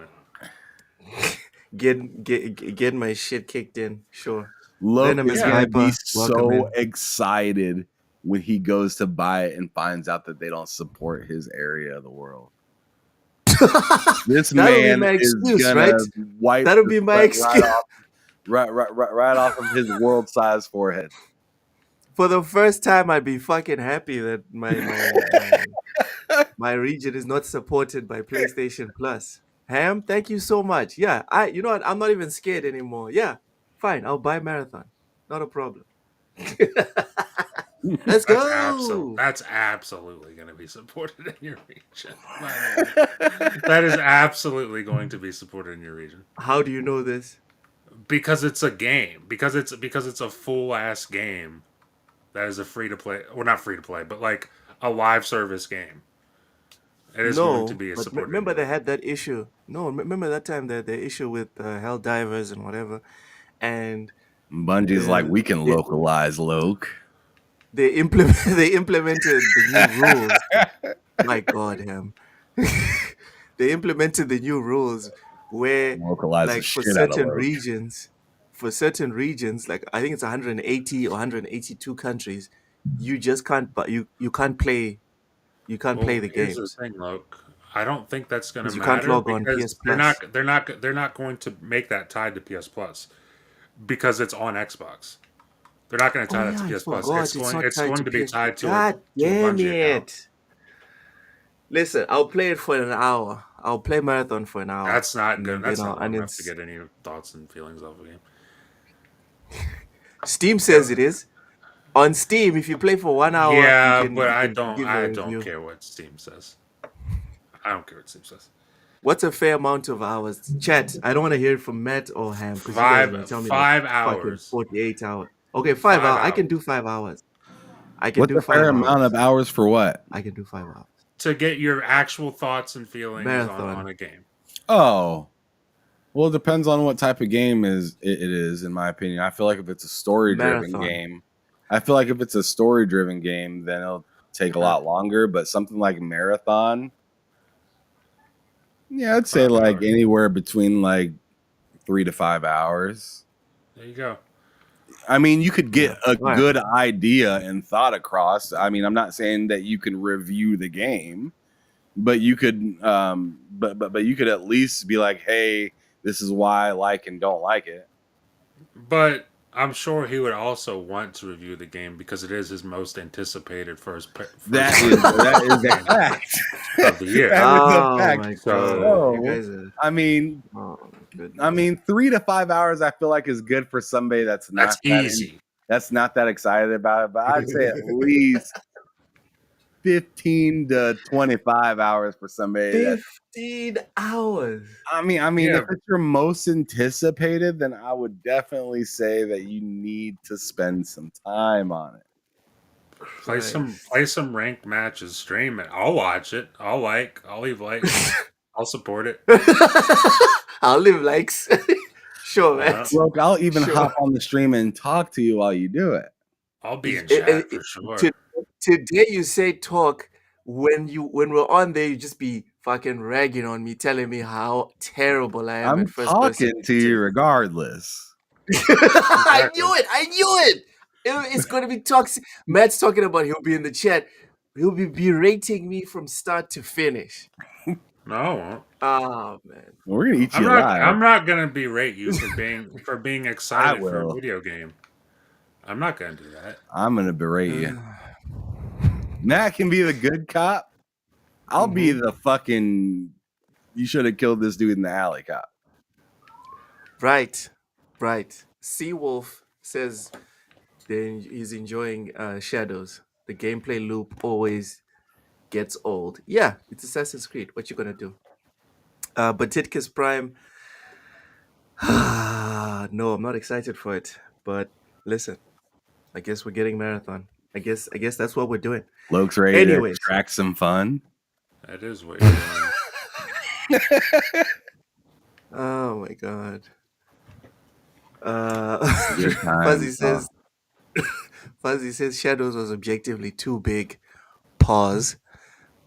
it. Get my shit kicked in. Sure. Logan is going to be so excited when he goes to buy it and finds out that they don't support his area of the world. This man is gonna wipe. That'll be my excuse. Right off of his world-sized forehead. For the first time, I'd be fucking happy that my region is not supported by PlayStation Plus. Ham, thank you so much. Yeah, you know what? I'm not even scared anymore. Yeah, fine. I'll buy Marathon. Not a problem. Let's go. That's absolutely going to be supported in your region. By the way, that is absolutely going to be supported in your region How do you know this? because it's a game. Because it's a full ass game that is a free to play. Well, not free to play, but like a live service game. It is going to No, be but supported in remember your they region. had that issue. No, remember that time that the issue with Hell Divers and whatever, and Bungie's like, uh, we can they, localize Loke. they implement they implemented the new rules. My God, him. They implemented the new rules where, Localize the like, shit out of Loke. for certain regions, like I think it's 180 or 182 countries, you just can't. But you can't play. You can't play Well, the here's the games thing, Luke. I don't think that's going to because you can't matter log on PS because they're Plus. not they're not they're not going to make that tied to PS Plus because it's on Xbox. They're not going to Oh tie that yeah, to I PS Plus. forgot. It's not It's tied going to to be PS. tied to a God damn Bungie account. it! Listen, I'll play it for an hour. I'll play marathon for an hour, That's not good. and then That's not long and enough to it's get any thoughts and feelings off a game. Steam says it is. On Steam, if you play for 1 hour, Yeah, but you I can don't. give a I don't review. care what Steam says. I don't care what Steam says. What's a fair amount of hours? Chat. I don't want to hear it from Matt or Ham because you guys are gonna tell me like Five fucking hours. 48 hours. Okay, 5 5 hours. I can hours do 5 hours. I can What's do a fair 5 hours. amount of hours for what? I can do 5 hours. to get your actual thoughts and feelings Marathon. on a game. Oh, well, it depends on what type of game it is, in my opinion. I feel like if it's a story-driven Marathon. game, then it'll take a lot longer. But something like Marathon, yeah, I'd say 5 like hours. anywhere between like 3 to 5 hours. There you go. I mean, you could get a Right. good idea and thought across. I mean, I'm not saying that you can review the game, but you could, but you could at least be like, hey, this is why I like and don't like it. But I'm sure he would also want to review the game because it is his most anticipated first That is a fact of the year. That is a Oh fact. my So- God. You guys are. I mean, Oh my goodness. 3 to 5 hours, I feel like is good for somebody that's not That's easy. that's not that excited about it. But I'd say at least 15 to 25 hours for somebody that 15 hours. I mean, Yeah. if it's your most anticipated, then I would definitely say that you need to spend some time on it. Play some ranked matches, stream it. I'll watch it. I'll leave likes. I'll support it. I'll leave likes. Sure, man. Look, I'll even Sure. hop on the stream and talk to you while you do it. I'll be in It- chat it- for sure. Today you say talk when we're on there, you just be fucking ragging on me, telling me how terrible I am I'm at first person. talking to you regardless. I knew it. It's going to be toxic. Matt's talking about he'll be in the chat. He'll be berating me from start to finish. No, I won't. Oh man. We're gonna eat I'm you not. alive. I'm not gonna berate you for being excited for will. a video game. I'm not gonna do that. I'm gonna berate you. Matt can be the good cop. I'll be the fucking. You should have killed this dude in the alley cop. Right. Seawolf says he's enjoying Shadows. The gameplay loop always gets old. Yeah, it's Assassin's Creed. What you gonna do? But Titkus Prime. No, I'm not excited for it. But listen, I guess we're getting Marathon. I guess that's what we're doing. Loke's ready to Anyways. extract some fun. That is what you're doing. Oh my God. Good times, Fuzzy says Shadows was objectively too big. Pause.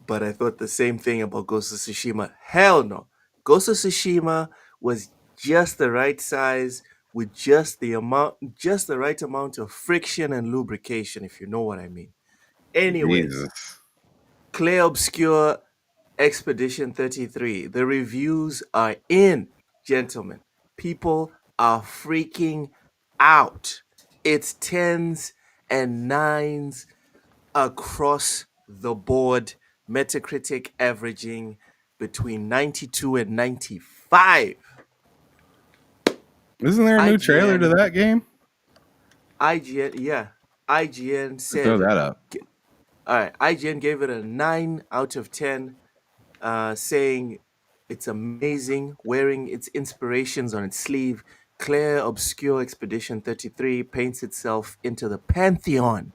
But I thought the same thing about Ghost of Tsushima. Hell no. Ghost of Tsushima was just the right size with just the right amount of friction and lubrication, if you know what I mean. Anyways, Jesus. Clay Obscure Expedition 33. The reviews are in, gentlemen. People are freaking out. It's 10s and 9s across the board. Metacritic averaging between 92 and 95. Isn't there a new trailer to IGN. that game? IGN, yeah. IGN Throw said, that up. all right, IGN gave it a 9 out of 10, saying it's amazing, wearing its inspirations on its sleeve. Claire Obscure Expedition 33 paints itself into the pantheon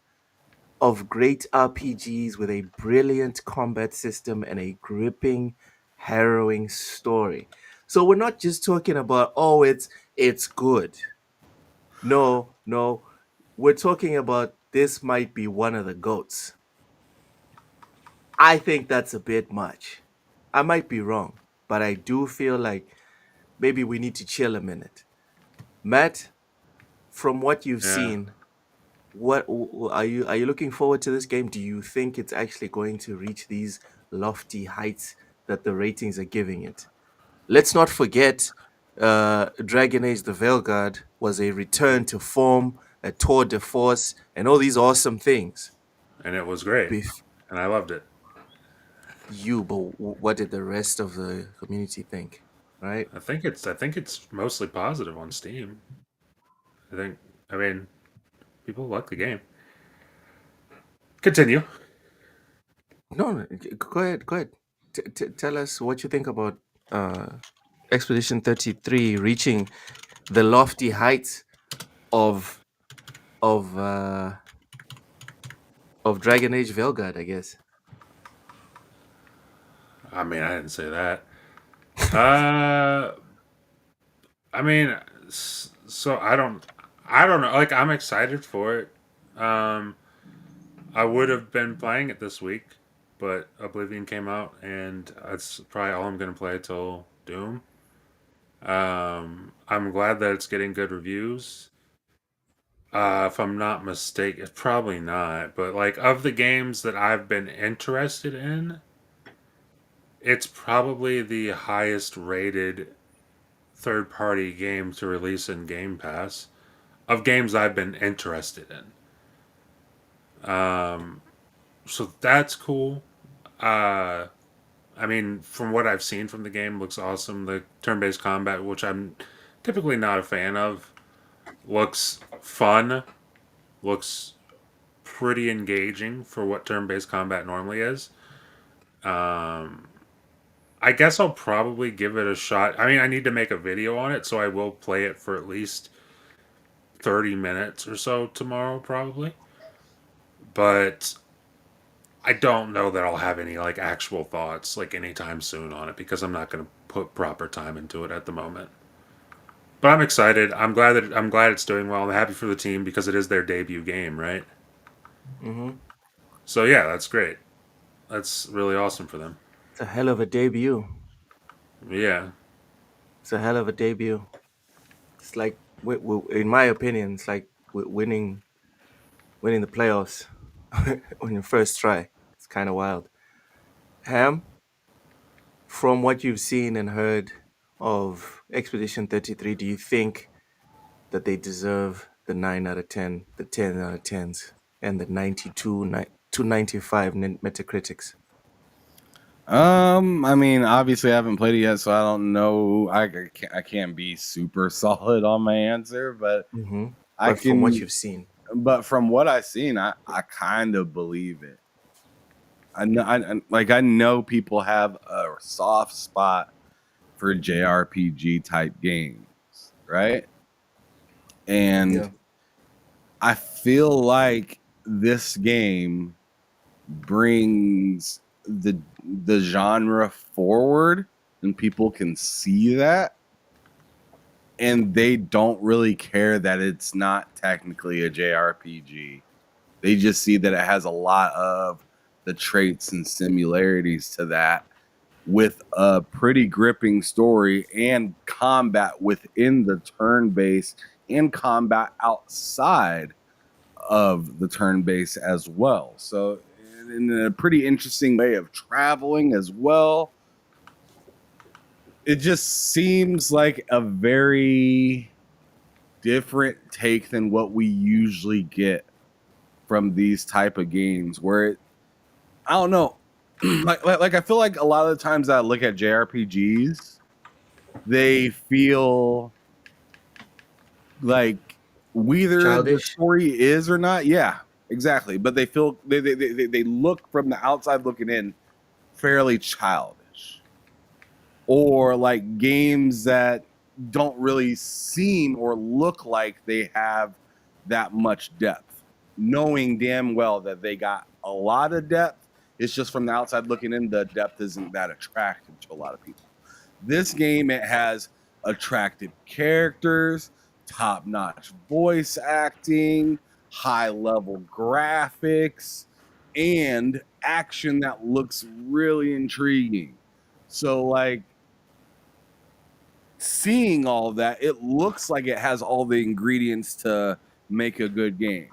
of great RPGs with a brilliant combat system and a gripping, harrowing story. So we're not just talking about, oh, it's good. No, we're talking about this might be one of the goats. I think that's a bit much. I might be wrong, but I do feel like maybe we need to chill a minute. Matt, from what you've Yeah. seen, are you looking forward to this game? Do you think it's actually going to reach these lofty heights that the ratings are giving it? Let's not forget, Dragon Age: The Veilguard was a return to form, a tour de force, and all these awesome things. And it was great. Bef- And I loved it. but what did the rest of the community think? Right? I think it's mostly positive on Steam. I mean, people like the game. Continue. No, go ahead, go ahead. Tell us what you think about uh, Expedition 33 reaching the lofty heights of of uh, of Dragon Age Veilguard, I guess. I mean, I didn't say that. Uh, I mean, so I don't know. Like, I'm excited for it. I would have been playing it this week, but Oblivion came out, and that's probably all I'm gonna play till Doom. I'm glad that it's getting good reviews. If I'm not mistaken, probably not. But like, of the games that I've been interested in, it's probably the highest rated third party game to release in Game Pass of games I've been interested in. So that's cool. Uh, I mean, from what I've seen from the game, looks awesome. The turn based combat, which I'm typically not a fan of, looks fun. Looks pretty engaging for what turn based combat normally is. Um, I guess I'll probably give it a shot. I mean, I need to make a video on it, so I will play it for at least 30 minutes or so tomorrow, probably. But I don't know that I'll have any like actual thoughts like anytime soon on it because I'm not going to put proper time into it at the moment. But I'm excited. I'm glad it's doing well. I'm happy for the team because it is their debut game, right? Mm-hmm. So yeah, that's great. That's really awesome for them. It's a hell of a debut. Yeah. It's a hell of a debut. It's like, in my opinion, it's like winning the playoffs on your first try. It's kind of wild. Ham, from what you've seen and heard of Expedition 33, do you think that they deserve the 9 out of 10, the 10 out of 10s, and the 295 Metacritics? I mean, obviously I haven't played it yet, so I don't know. I can't be super solid on my answer, but Mm-hmm. I But from what can. you've seen, But from what I've seen, I kind of believe it. I know people have a soft spot for JRPG type games, right? And yeah, I feel like this game brings the genre forward, and people can see that, and they don't really care that it's not technically a JRPG. They just see that it has a lot of the traits and similarities to that, with a pretty gripping story and combat within the turn base and combat outside of the turn base as well. So in a pretty interesting way of traveling as well. It just seems like a very different take than what we usually get from these type of games, where I don't know, like I feel like a lot of the times that I look at JRPGs, they feel like whether the childish. story is or not, yeah, exactly. But they feel they look from the outside looking in fairly childish, or like games that don't really seem or look like they have that much depth, knowing damn well that they got a lot of depth. It's just from the outside looking in, the depth isn't that attractive to a lot of people. This game, it has attractive characters, top-notch voice acting, high-level graphics, and action that looks really intriguing. So, like, seeing all that, it looks like it has all the ingredients to make a good game.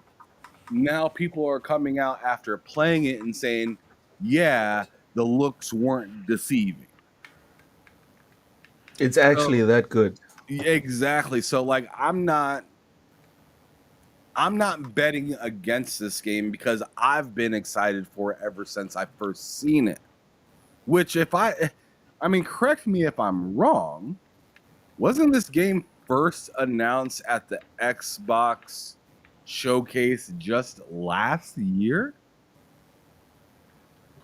Now people are coming out after playing it and saying, yeah, the looks weren't deceiving. It's actually that good. Exactly. So like I'm not betting against this game because I've been excited for it ever since I first seen it. Which I mean, correct me if I'm wrong, wasn't this game first announced at the Xbox showcase just last year?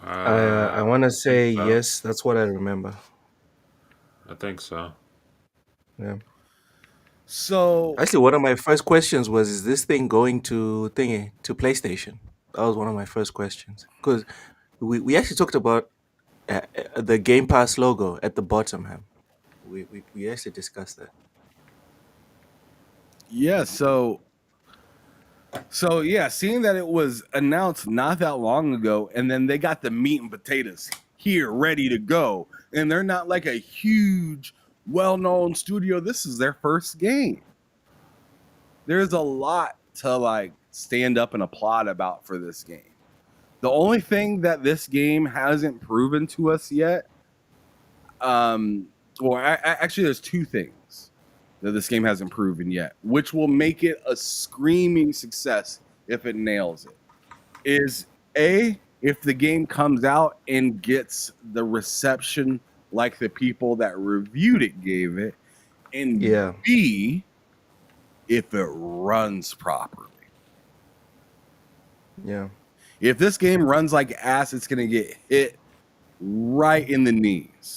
I want to say so. yes. That's what I remember. I think so. Yeah. So Actually, one of my first questions was, "Is this thing going to PlayStation?" That was one of my first questions because we actually talked about the Game Pass logo at the bottom. Ham. We actually discussed that. yeah, so yeah, seeing that it was announced not that long ago, and then they got the meat and potatoes here ready to go, and they're not like a huge, well-known studio. This is their first game. There's a lot to like stand up and applaud about for this game. The only thing that this game hasn't proven to us yet, actually, there's two things that this game hasn't proven yet, which will make it a screaming success if it nails it, is A, if the game comes out and gets the reception like the people that reviewed it gave it, and Yeah. B, if it runs properly. Yeah. If this game runs like ass, it's going to get hit right in the knees.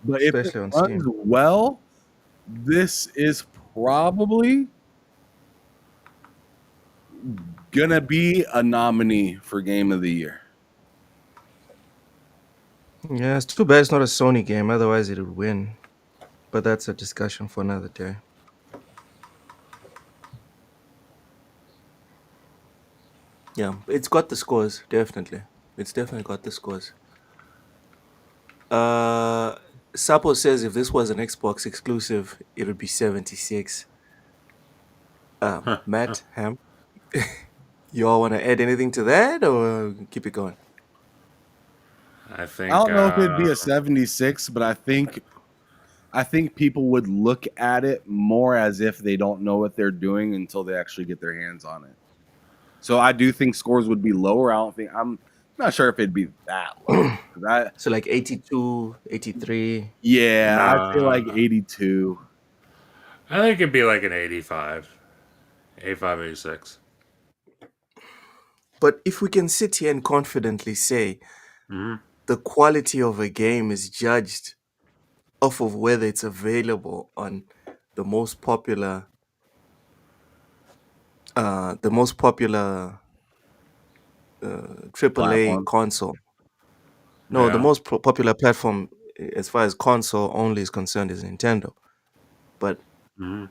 But if it Especially on runs Steam. well, this is probably gonna be a nominee for Game of the Year. Yeah, it's too bad it's not a Sony game. Otherwise, it would win. But that's a discussion for another day. Yeah, it's got the scores, definitely. It's definitely got the scores. Sapo says if this was an Xbox exclusive, it would be 76. Matt, Ham, you all want to add anything to that or keep it going? I think. I don't know if it'd be a 76, but I think people would look at it more as if they don't know what they're doing until they actually get their hands on it. So I do think scores would be lower. I'm not sure if it'd be that low. So like 82, 83. Yeah, I'd say like 82. I think it'd be like an 85. 85, 86. But if we can sit here and confidently say Mhm. the quality of a game is judged off of whether it's available on the most popular AAA Platform. console. No, the Yeah. most popular platform as far as console only is concerned is Nintendo. But Mhm.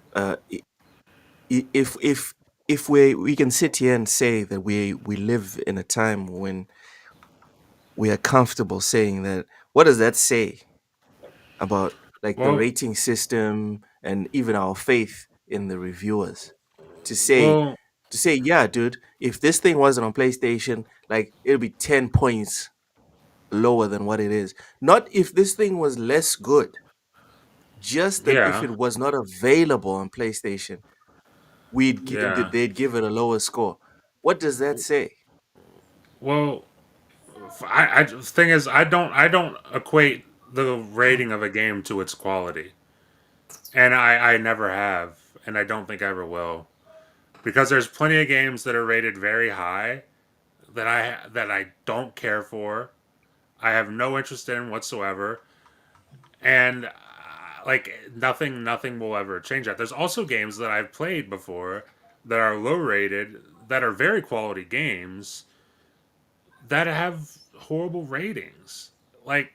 If we can sit here and say that we live in a time when we are comfortable saying that, what does that say about like the Well, rating system and even our faith in the reviewers? To say well, yeah, dude, if this thing wasn't on PlayStation, like it'll be 10 points lower than what it is. Not if this thing was less good, just that if yeah, it was not available on PlayStation, yeah. they'd give it a lower score. What does that say? Well, thing is, I don't equate the rating of a game to its quality, and I never have, and I don't think I ever will. because there's plenty of games that are rated very high that I don't care for. I have no interest in whatsoever, and like nothing will ever change that. There's also games that I've played before that are low rated that are very quality games that have horrible ratings. Like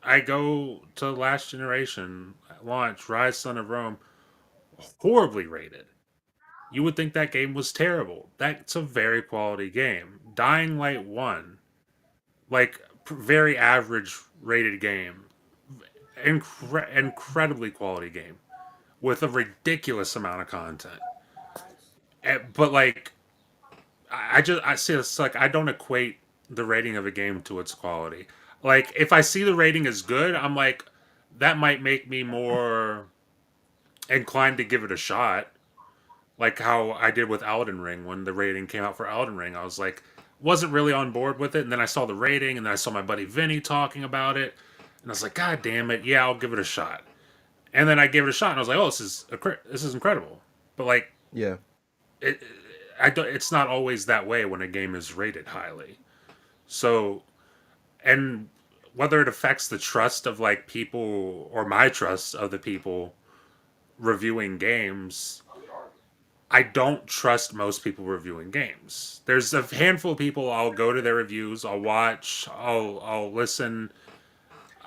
I go to Last Generation launch, Rise Son of Rome, horribly rated. You would think that game was terrible. That's a very quality game. Dying Light 1, like very average rated game, incredibly quality game with a ridiculous amount of content. But like, I see it's like I don't equate the rating of a game to its quality. Like if I see the rating is good, I'm like, that might make me more inclined to give it a shot. Like how I did with Elden Ring when the rating came out for Elden Ring. I was like, wasn't really on board with it, and then I saw the rating, and then I saw my buddy Vinny talking about it, and I was like, God damn it, yeah, I'll give it a shot. And then I gave it a shot, and I was like, oh, this is incredible. But like, Yeah. it, I don't, it's not always that way when a game is rated highly. So, and whether it affects the trust of like people or my trust of the people reviewing games, I don't trust most people reviewing games. There's a handful of people I'll go to their reviews, I'll watch, I'll listen.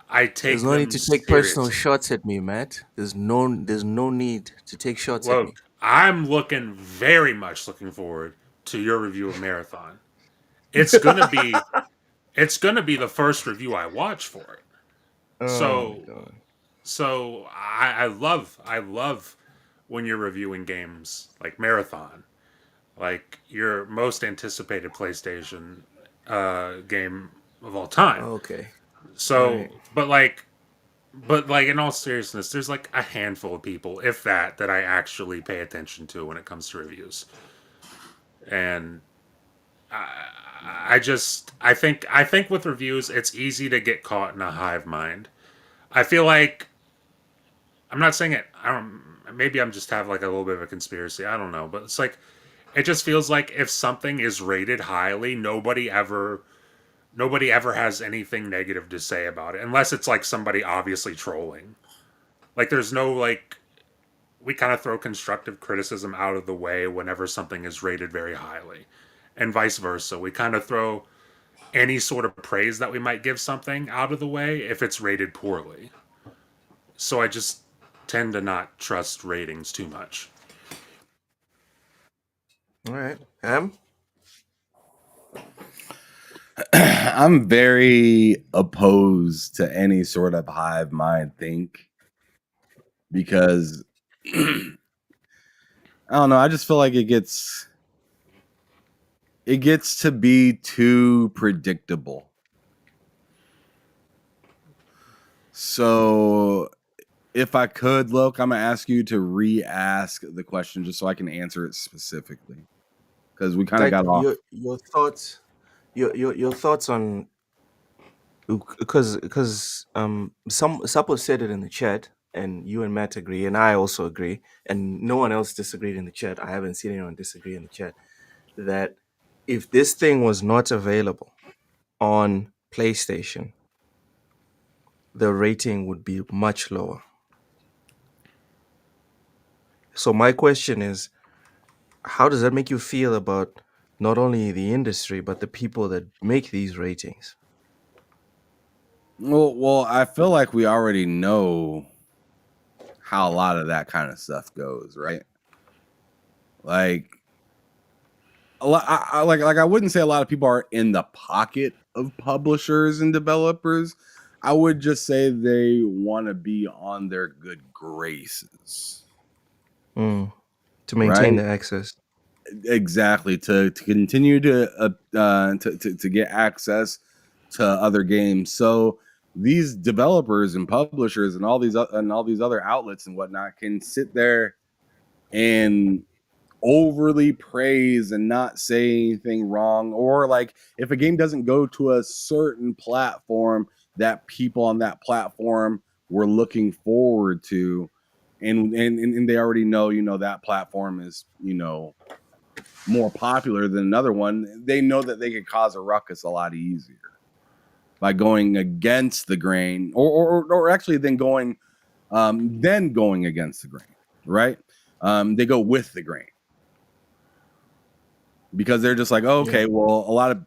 I take There's no need them to take personal seriously. shots at me, Matt. There's no need to take shots at me. Look, I'm very much looking forward to your review of Marathon. It's gonna be the first review I watch for it. Oh my So god. I love when you're reviewing games like Marathon, like your most anticipated PlayStation game of all time. Okay. All So, right. but like in all seriousness, there's like a handful of people, if that, that I actually pay attention to when it comes to reviews, and I think with reviews, it's easy to get caught in a hive mind. I feel like I'm not saying it. I don't. Maybe I'm just have like a little bit of a conspiracy. I don't know, but it's like it just feels like if something is rated highly, nobody ever has anything negative to say about it, unless it's like somebody obviously trolling. Like there's no like we kind of throw constructive criticism out of the way whenever something is rated very highly, and vice versa. We kind of throw any sort of praise that we might give something out of the way if it's rated poorly. So I just tend to not trust ratings too much. All right. I'm very opposed to any sort of hive mind think because I don't know. I just feel like it gets to be too predictable. So if I could, Loke, I'm gonna ask you to re-ask the question just so I can answer it specifically because we kind of Like got off. your thoughts your thoughts on because Sapo said it in the chat and you and Matt agree and I also agree and no one else disagreed in the chat. I haven't seen anyone disagree in the chat that if this thing was not available on PlayStation, the rating would be much lower. So my question is, how does that make you feel about not only the industry but the people that make these ratings? Well, I feel like we already know how a lot of that kind of stuff goes, right? Like a lot, I wouldn't say a lot of people are in the pocket of publishers and developers. I would just say they want to be on their good graces, To maintain right? the access. Exactly, to continue to get access to other games. So these developers and publishers and all these other outlets and whatnot can sit there and overly praise and not say anything wrong, or like if a game doesn't go to a certain platform that people on that platform were looking forward to, and they already know, that platform is, more popular than another one, they know that they could cause a ruckus a lot easier by going against the grain, or actually then going against the grain, right? They go with the grain because they're just like, oh, okay, well, a lot of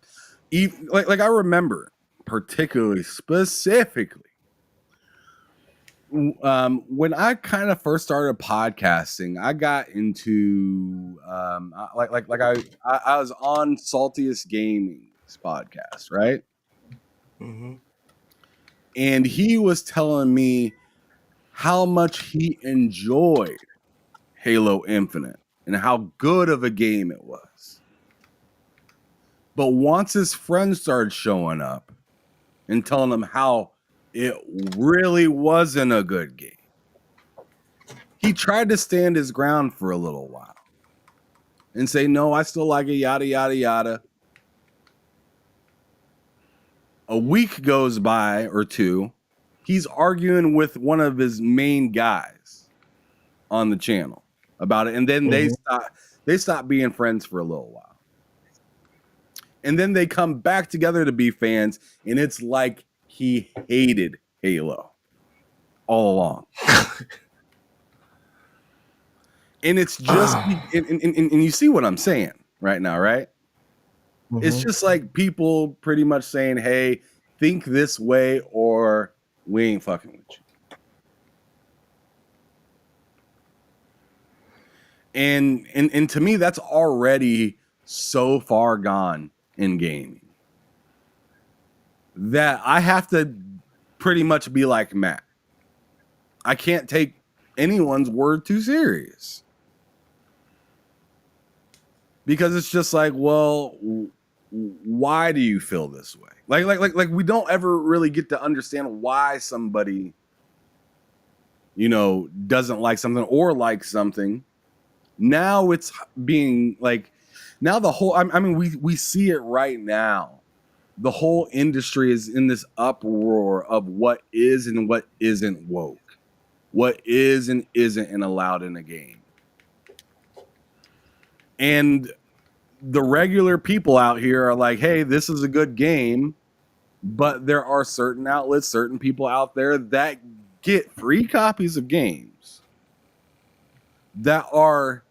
like I remember particularly specifically when I kind of first started podcasting, I got into I was on Saltiest Gaming's podcast, right? Mm-hmm. And he was telling me how much he enjoyed Halo Infinite and how good of a game it was. But once his friends started showing up and telling him how it really wasn't a good game, he tried to stand his ground for a little while and say, no, I still like it, yada, yada, yada. A week goes by or two. He's arguing with one of his main guys on the channel about it. And then they stop being friends for a little while. And then they come back together to be fans. And it's like he hated Halo all along. And it's just, and you see what I'm saying right now, right? Mm-hmm. It's just like people pretty much saying, hey, think this way or we ain't fucking with you. And to me, that's already so far gone in gaming that I have to pretty much be like Matt. I can't take anyone's word too serious. Because it's just like, well, why do you feel this way? Like we don't ever really get to understand why somebody, doesn't like something or like something. Now it's being like, now the whole, I mean, we see it right now. The whole industry is in this uproar of what is and what isn't woke, what is and isn't allowed in a game. And the regular people out here are like, hey, this is a good game, but there are certain outlets, certain people out there that get free copies of games that are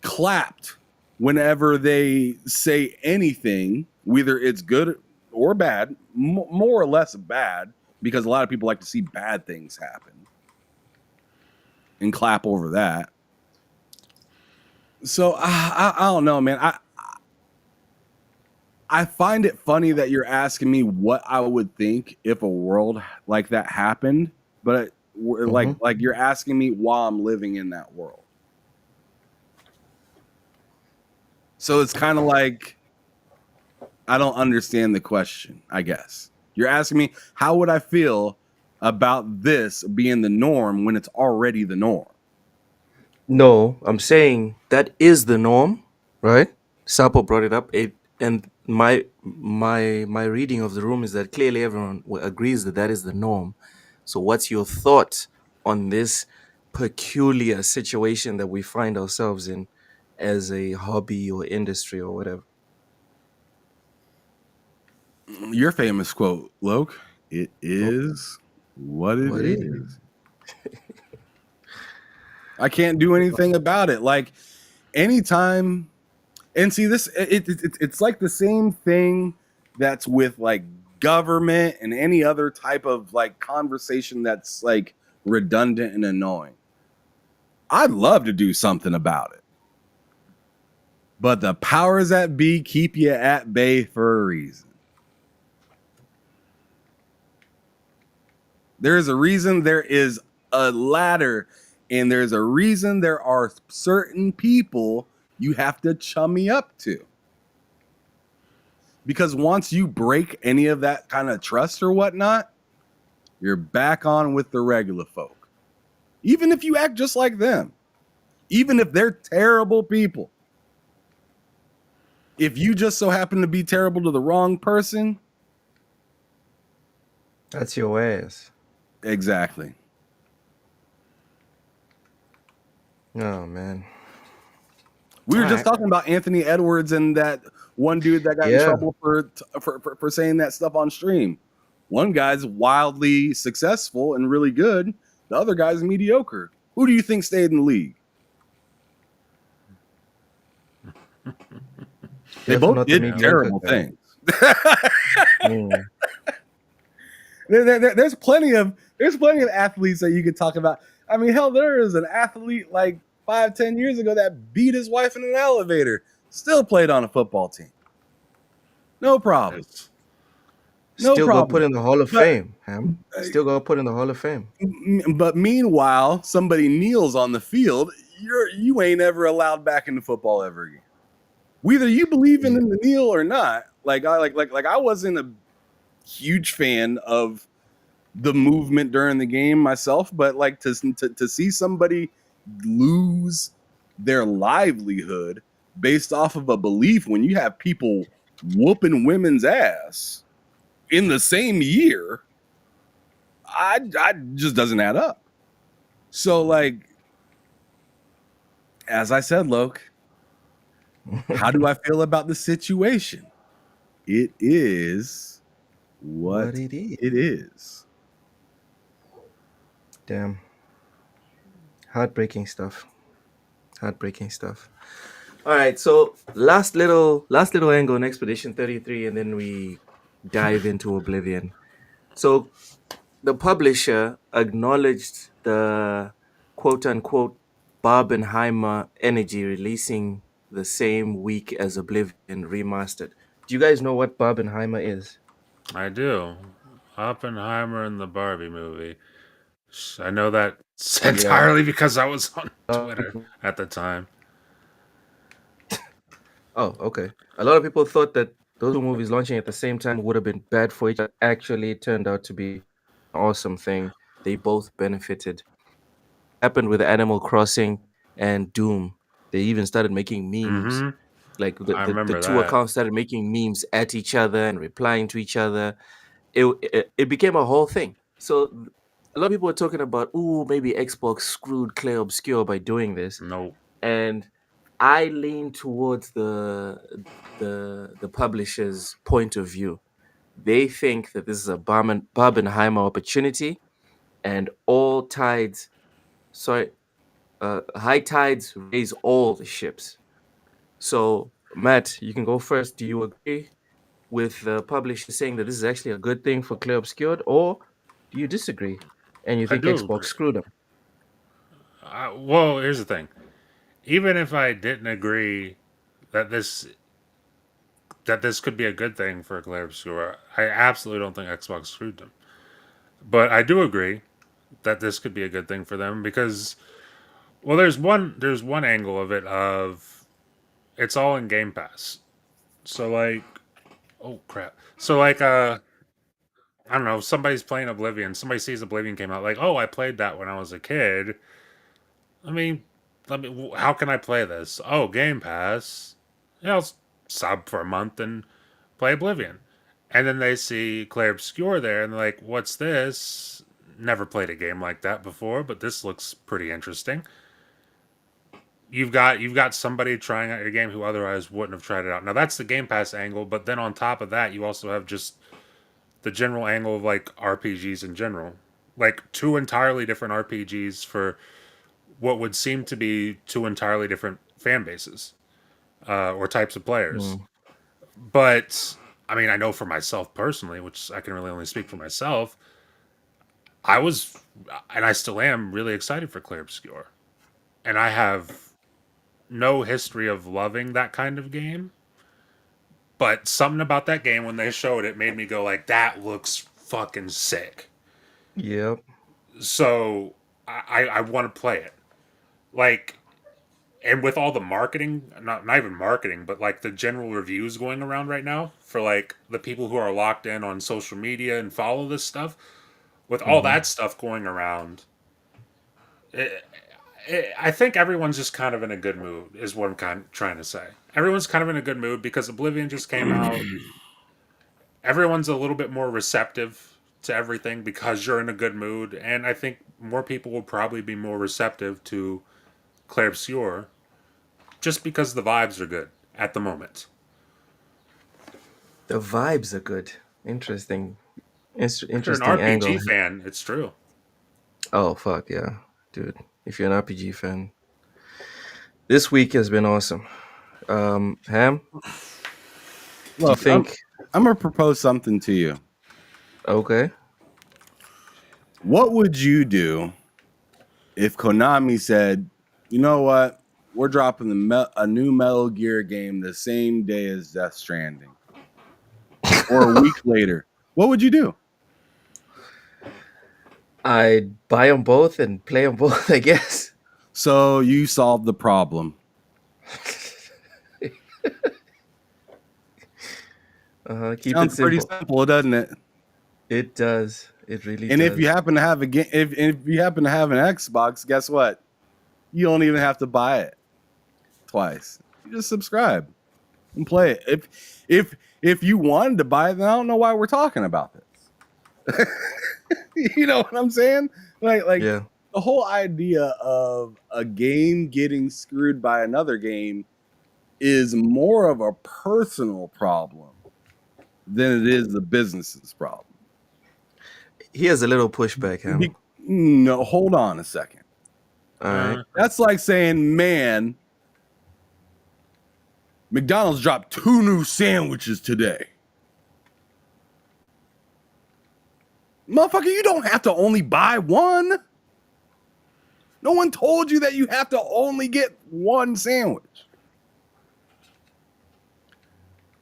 clapped whenever they say anything, whether it's good or bad, more or less bad, because a lot of people like to see bad things happen and clap over that. So I don't know, man. I find it funny that you're asking me what I would think if a world like that happened, but like you're asking me while I'm living in that world. So it's kind of like I don't understand the question, I guess. You're asking me how would I feel about this being the norm when it's already the norm? No, I'm saying that is the norm, right? Sapo brought it up. And my reading of the room is that clearly everyone agrees that that is the norm. So what's your thought on this peculiar situation that we find ourselves in as a hobby or industry or whatever? Your famous quote, Loke, it is what it is. I can't do anything about it. Like anytime, and see this, it's like the same thing that's with like government and any other type of like conversation that's like redundant and annoying. I'd love to do something about it, but the powers that be keep you at bay for a reason. There is a reason there is a ladder, and there's a reason there are certain people you have to chummy up to. Because once you break any of that kind of trust or whatnot, you're back on with the regular folk. Even if you act just like them, even if they're terrible people. If you just so happen to be terrible to the wrong person, that's your ass. We were All just right. talking about Anthony Edwards and that one dude that got in Yeah. trouble for saying that stuff on stream. One guy's wildly successful and really good. The other guy's mediocre. Who do you think stayed in the league? They Definitely both not the did mediocre terrible guy. things. Mm. There's plenty of athletes that you could talk about. I mean, hell, there is an athlete like 5-10 years ago that beat his wife in an elevator. Still played on a football team. No problem. It's- No Still got problem. put in the Hall of But- Fame, Ham. Still got put in the Hall of Fame. But meanwhile, somebody kneels on the field. You ain't ever allowed back into football ever again. Whether you believe in the kneel or not, I wasn't a huge fan of the movement during the game myself, but like to see somebody lose their livelihood based off of a belief when you have people whooping women's ass in the same year, I just doesn't add up. So like, as I said, Loke, how do I feel about the situation? It is what it is. it is. Damn. Heartbreaking stuff. Heartbreaking stuff. All right, so last little angle on Expedition 33, and then we dive into Oblivion. So the publisher acknowledged the quote unquote Barbenheimer energy releasing the same week as Oblivion remastered. Do you guys know what Barbenheimer is? I do. Oppenheimer and the Barbie movie. I know that entirely because I was on Twitter at the time. Oh, okay. A lot of people thought that those two movies launching at the same time would have been bad for each other. Actually, it turned out to be an awesome thing. They both benefited. Happened with Animal Crossing and Doom. They even started making memes. hmm Like I the remember two that. accounts started making memes at each other and replying to each other. It became a whole thing. So a lot of people were talking about, ooh, maybe Xbox screwed Clay Obscure by doing this. Nope. And I lean towards the publisher's point of view. They think that this is a Barbenheimer opportunity, and all tides, high tides raise all the ships. So, Matt, you can go first. Do you agree with the publisher saying that this is actually a good thing for Clear Obscured, or do you disagree and you I think do Xbox agree. screwed them? Well, here's the thing. Even if I didn't agree that this could be a good thing for Claire Obscura, I absolutely don't think Xbox screwed them. But I do agree that this could be a good thing for them because, well, there's one angle of it of it's all in Game Pass. So like, oh crap. So like, I don't know. Somebody's playing Oblivion. Somebody sees Oblivion came out. Like, oh, I played that when I was a kid. I mean, how can I play this? Oh, Game Pass. Yeah, I'll sub for a month and play Oblivion. And then they see Clair Obscure there, and they're like, "What's this? Never played a game like that before, but this looks pretty interesting." You've got somebody trying out your game who otherwise wouldn't have tried it out. Now that's the Game Pass angle, but then on top of that, you also have just the general angle of like RPGs in general, like two entirely different RPGs for what would seem to be two entirely different fan bases or types of players. But I mean, I know for myself personally, which I can really only speak for myself, I was, and I still am, really excited for Clair Obscure. And I have no history of loving that kind of game. But something about that game when they showed it made me go like, that looks fucking sick. Yep. So I want to play it. Like, and with all the marketing, not even marketing, but like the general reviews going around right now for like the people who are locked in on social media and follow this stuff, with all that stuff going around, I think everyone's just kind of in a good mood, is what I'm trying to say. Everyone's kind of in a good mood because Oblivion just came out. Everyone's a little bit more receptive to everything because you're in a good mood, and I think more people will probably be more receptive to Clair Obscure just because the vibes are good at the moment. The vibes are good. Interesting. If you're an Interesting angle. RPG fan, it's true. Oh fuck yeah, dude! If you're an RPG fan, this week has been awesome. Ham, do you Look, think? I'm gonna propose something to you. Okay. What would you do if Konami said, "You know what? We're dropping a new Metal Gear game the same day as Death Stranding, or a week later"? What would you do? I'd buy them both and play them both, I guess. So you solved the problem. Keep Sounds it pretty simple. simple, doesn't it? It does. It really And does. if you happen to have a game, if you happen to have an Xbox, guess what? You don't even have to buy it twice. You just subscribe and play it. If you wanted to buy it, then I don't know why we're talking about this. You know what I'm saying? Like Yeah. the whole idea of a game getting screwed by another game is more of a personal problem than it is the business's problem. Here's a little pushback, Ham. No, hold on a second. All right. That's like saying, man, McDonald's dropped 2 new sandwiches today. Motherfucker, you don't have to only buy one. No one told you that you have to only get one sandwich.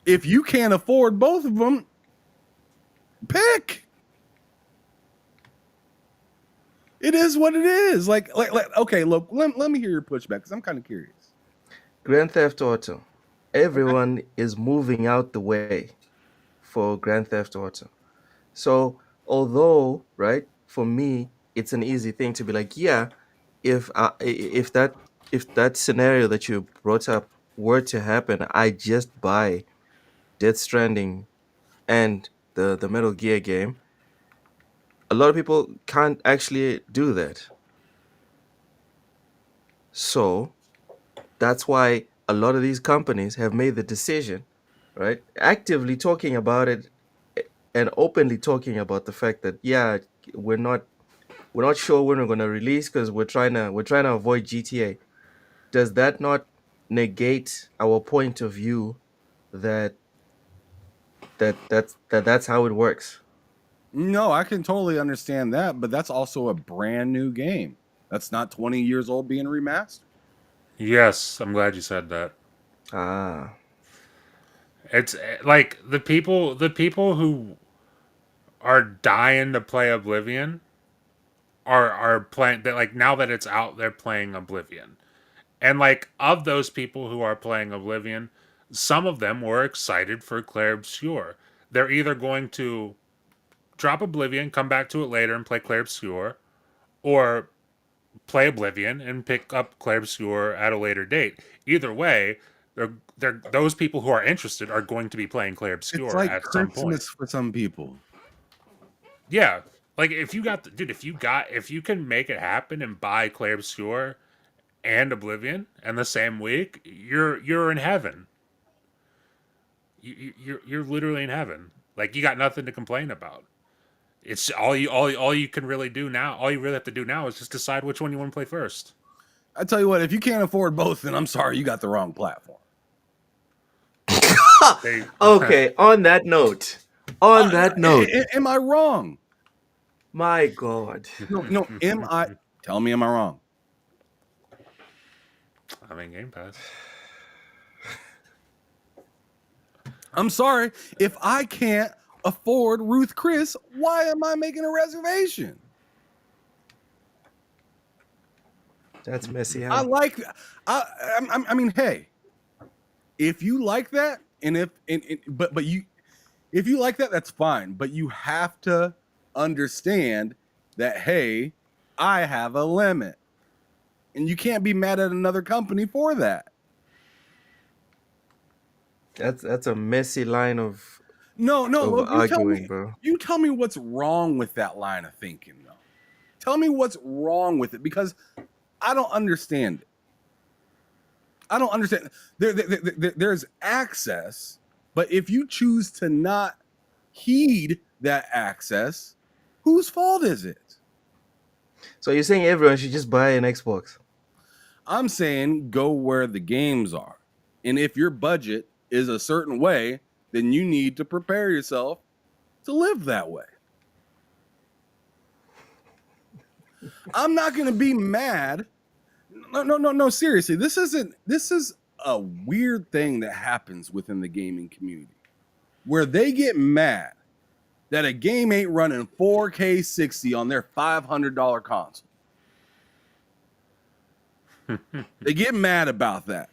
If you can't afford both of them, pick. It is what it is. Like okay, look, let me hear your pushback because I'm kind of curious. Grand Theft Auto. Everyone is moving out the way for Grand Theft Auto. So, although, right, for me, it's an easy thing to be like, yeah, if that scenario that you brought up were to happen, I just buy Death Stranding and the Metal Gear game. A lot of people can't actually do that. So, that's why a lot of these companies have made the decision, right? Actively talking about it and openly talking about the fact that yeah, we're not sure when we're going to release because we're trying to avoid GTA. Does that not negate our point of view that that's how it works? No, I can totally understand that, but that's also a brand new game. That's not 20 years old being remastered. Yes, I'm glad you said that. Ah, It's like the people who are dying to play Oblivion are playing that, like, now that it's out, they're playing Oblivion. And like, of those people who are playing Oblivion, some of them were excited for Clair Obscur. They're either going to drop Oblivion, come back to it later and play Clair Obscur, or play Oblivion and pick up Clair Obscur at a later date. Either way, they're those people who are interested are going to be playing Clair Obscur It's like at some point. Christmas for some people. Yeah, like if you can make it happen and buy Clair Obscur and Oblivion in the same week, you're in heaven. You're literally in heaven. Like, you got nothing to complain about. It's all you can really do now. All you really have to do now is just decide which one you want to play first. I tell you what, if you can't afford both, then I'm sorry, you got the wrong platform. okay. On that note, Am I wrong? my God, No, tell me, am I wrong? I mean, Game Pass. I'm sorry, if I can't afford Ruth Chris, why am I making a reservation? that's messy. I like, I mean, hey, if you like that, but if you like that, that's fine. But you have to understand that, hey, I have a limit, and you can't be mad at another company for that. That's a messy line of No, look, arguing, bro. You tell me what's wrong with that line of thinking, though. Tell me what's wrong with it, because I don't understand it. I don't understand. There's access, but if you choose to not heed that access, whose fault is it? So you're saying everyone should just buy an Xbox? I'm saying go where the games are. And if your budget is a certain way, then you need to prepare yourself to live that way. I'm not going to be mad. No, seriously. This is a weird thing that happens within the gaming community where they get mad that a game ain't running 4K 60 on their $500 console. They get mad about that.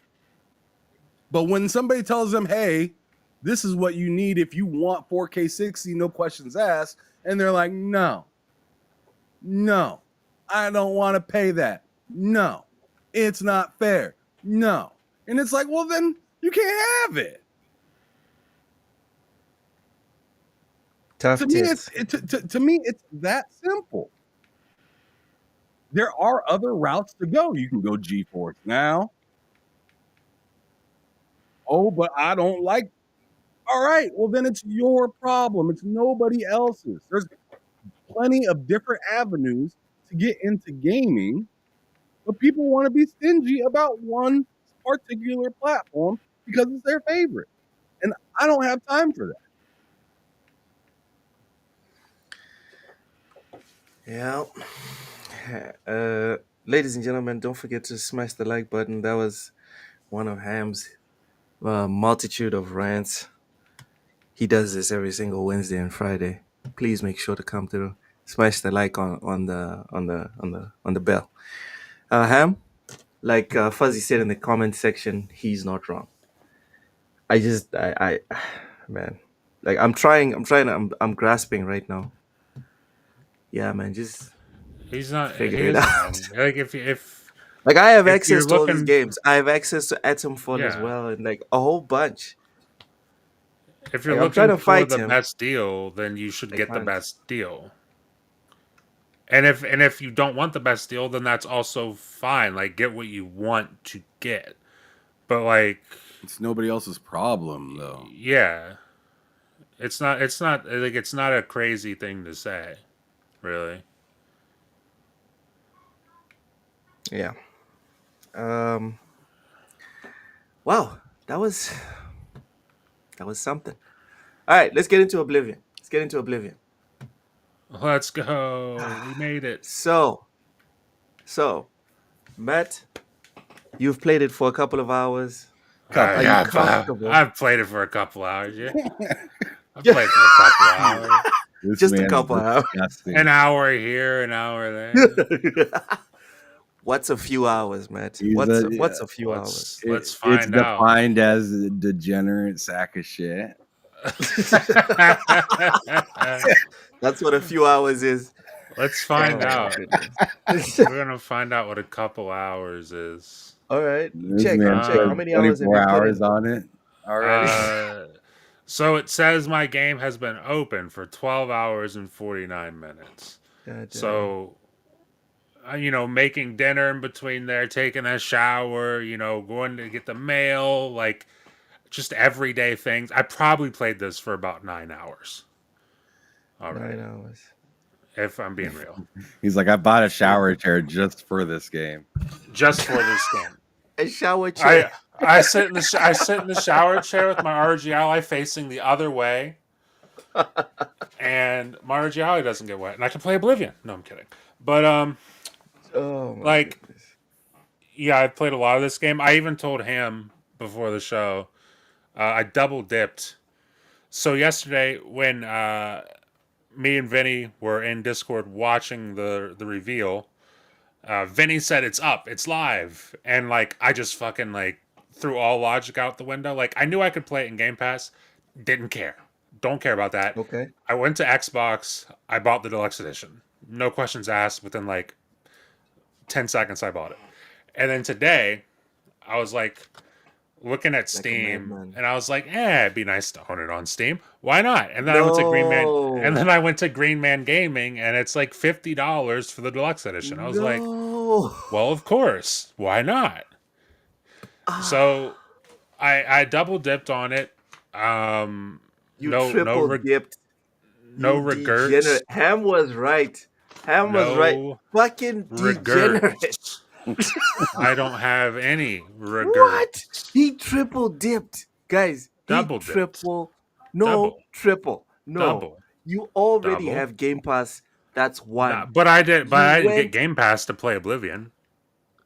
But when somebody tells them, hey, this is what you need if you want 4K 60, no questions asked, and they're like, no, I don't want to pay that. No, it's not fair. No. And it's like, well, then you can't have it. Tough To me, tits. to me, it's that simple. There are other routes to go. You can go GeForce Now. Oh, but I don't like. All right, well then it's your problem. It's nobody else's. There's plenty of different avenues to get into gaming, but people want to be stingy about one particular platform because it's their favorite, and I don't have time for that. Yeah. Ladies and gentlemen, don't forget to smash the like button. That was one of Ham's multitude of rants. He does this every single Wednesday and Friday. Please make sure to come through. Smash the like on the bell. Ham, like Fuzzy said in the comment section, he's not wrong. I man, like I'm grasping right now. Yeah, man, just He's not. figure He it isn't out. wrong. Like if Like I have if access you're to all these looking, games. I have access to Atomfall as yeah, well, and like a whole bunch. if you're Like I'm trying looking to for fight the him. best deal, then you should I get the can't. best deal. And if you don't want the best deal, then that's also fine. Like get what you want to get. But like, It's nobody else's problem, though. yeah, it's not a crazy thing to say, really. Yeah. Um. Wow. That was something. All right. Let's get into Oblivion. Let's go. We made it. So, Matt, you've played it for a couple of hours. Are you comfortable? I've played it for a couple hours. Yeah, I've played for a couple hours. This Just a man couple is hours. disgusting. An hour here, an hour there. What's a few hours, Matt? He's What's a few hours? Let's It's find out. defined as a degenerate sack of shit. That's what a few hours is. Let's find Oh, out. goodness. We're gonna find out what a couple hours is. All right. This Check. man Check. How put many hours have 24 you put hours in on it already. So it says my game has been open for 12 hours and 49 minutes. God damn. So, making dinner in between there, taking a shower, going to get the mail, like just everyday things. I probably played this for about 9 hours. All right. 9 hours. If I'm being real. He's like, I bought a shower chair just for this game. Just for this game. A shower chair. I sit in the shower chair with my RGLI facing the other way, and my RGLI doesn't get wet, and I can play Oblivion. No, I'm kidding. But Oh my like, goodness. yeah, I played a lot of this game. I even told him before the show. I double dipped. So yesterday, when me and Vinny were in Discord watching the reveal, Vinny said it's up, it's live, and like I just fucking like threw all logic out the window. Like I knew I could play it in Game Pass, didn't care, don't care about that. Okay. I went to Xbox, I bought the deluxe edition, no questions asked. Within like 10 seconds, I bought it, and then today, I was like looking at Steam, madman. and I was like, it'd be nice to own it on Steam. Why not? And then I went to Green Man, and then I went to Green Man Gaming, and it's like $50 for the deluxe edition. I was like, well, of course, why not? So I double dipped on it. You No triple dipped. no You regrets. degenerate. Ham was right. Ham was right. No Fucking degenerate. regrets. I don't have any What? regrets. He triple dipped. Guys, he Double dipped. triple. No, Double. triple. No. Double. You already Double. have Game Pass. That's Nah, one. but I didn't get went. Game Pass to play Oblivion.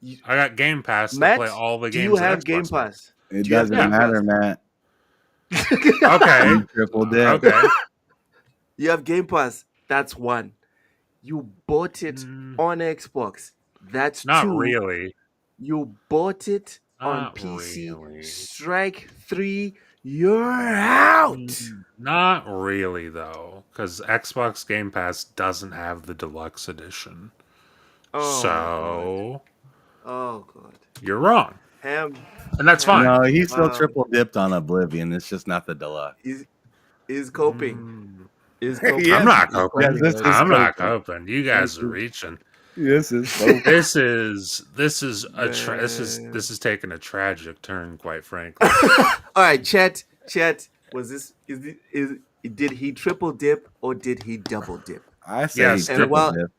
You, I got Game Pass to Matt, play all the do games you that have Xbox Game makes. Pass? It Do you have doesn't Game matter, Pass? Matt. Okay. You triple dip. Okay. You have Game Pass. That's one. You bought it on Xbox. That's Not two. really. You bought it on Not PC. really. Strike three. You're out. Not really though, because Xbox Game Pass doesn't have the deluxe edition. Oh god. You're wrong, Ham and that's fine. No, he still Um, triple dipped on Oblivion. It's just not the deluxe. is coping. Is coping. Yes. I'm not Is coping. Yes, this is I'm not coping. coping. You guys are reaching. Yes, it's This is this is taking a tragic turn, quite frankly. All right, chat. Was this did he triple dip or did he double dip? I say Yes, he and triple while- dipped.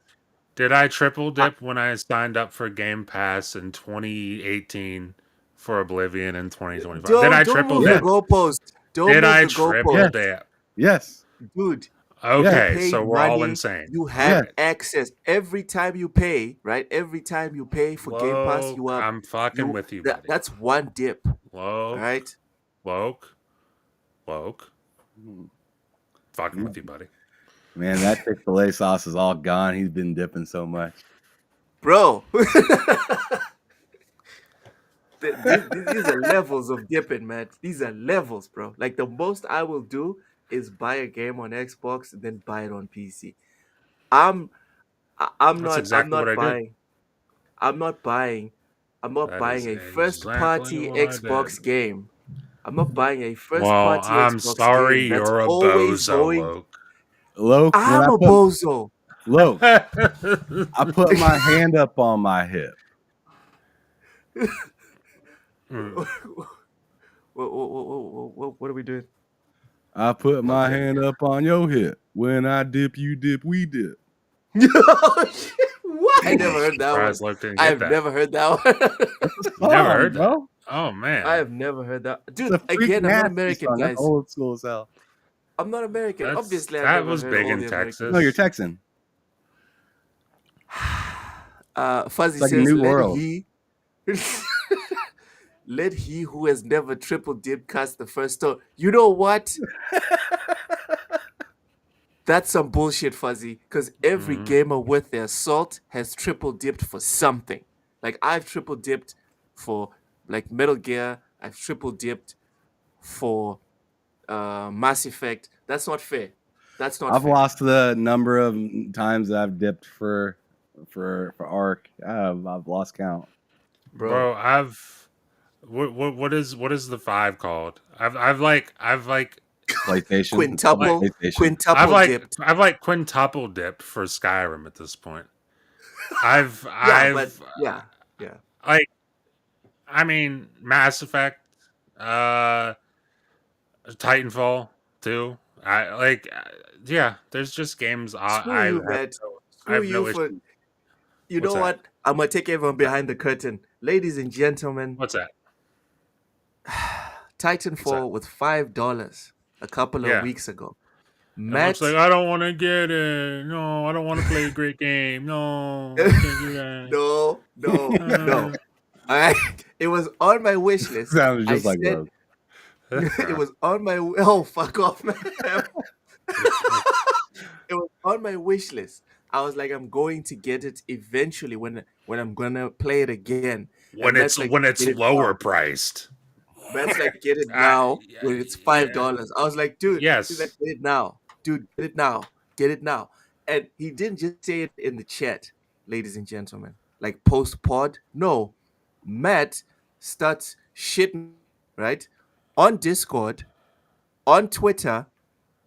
Did I triple dip when I signed up for Game Pass in 2018 for Oblivion in 2025? Did I triple move the dip? goalpost. Don't Did move I the triple goalpost. dip? Yes. Dude. Okay, pay so we're all money, insane. You have Yeah. access every time you pay, right? Every time you pay for Game Pass, you have. I'm fucking with you, buddy. That's one dip, Woke, right? woke. Fucking with you, buddy. Man, that Chick-fil-A sauce is all gone. He's been dipping so much. Bro. These are levels of dipping, man. These are levels, bro. Like the most I will do is buy a game on Xbox and then buy it on PC. I'm That's exactly what I did. buying. I'm not buying That buying is a first party exactly what I Xbox did. game. I'm not buying a first Well, party I'm Xbox sorry game that's you're a always bozo, going. Woke. Loke, I'm a bozo. Loke, I put my hand up on my hip. What are we doing? I put my hand up on your hip. When I dip, you dip, we dip. What? I never heard that Surprised one. Luke didn't get I've that. never heard that one. You never heard that? bro? Oh man. I have never heard that. It's Dude, a freak again, I'm not nasty American, song. That's guys. old school as hell. I'm not American. That's- Obviously, I've that never was heard big all in the Americans. Texas. No, you're Texan. Fuzzy It's like a says, new let world." he let he who has never triple dipped cast the first stone. You know what? That's some bullshit, Fuzzy. Because every gamer with their salt has triple dipped for something. Like I've triple dipped for like Metal Gear. I've triple dipped for Mass Effect. That's not fair. That's not I've fair. lost the number of times that I've dipped for Arc. I've lost count. Bro, I've what is the 5 called? I've PlayStation. Quintuple dipped. I've like quintuple dipped for Skyrim at this point. I've Yeah. like, I mean, Mass Effect, Titanfall too. Yeah. There's just games. Screw you, Matt. I have Screw no you for. issue. You What's know that? what? I'm gonna take everyone behind the curtain, ladies and gentlemen. What's that? Titanfall was $5 a couple of Yeah. weeks ago. Matt, Matt, like, I don't want to get it. No, I don't want to play a great game. No, I can't do that. no. All right, it was on my wish list. Sounds just I like said- Rogue. It was on my fuck off, man. It was on my wish list. I was like, I'm going to get it eventually when I'm gonna play it again. when And it's Matt's like, when it's "Get it lower now." priced. Matt's like, get it now when it's $5. I was like, dude, Yes. he's like, get it now. Dude, get it now. And he didn't just say it in the chat, ladies and gentlemen, like post pod. No, Matt starts shitting, right? On Discord, on Twitter,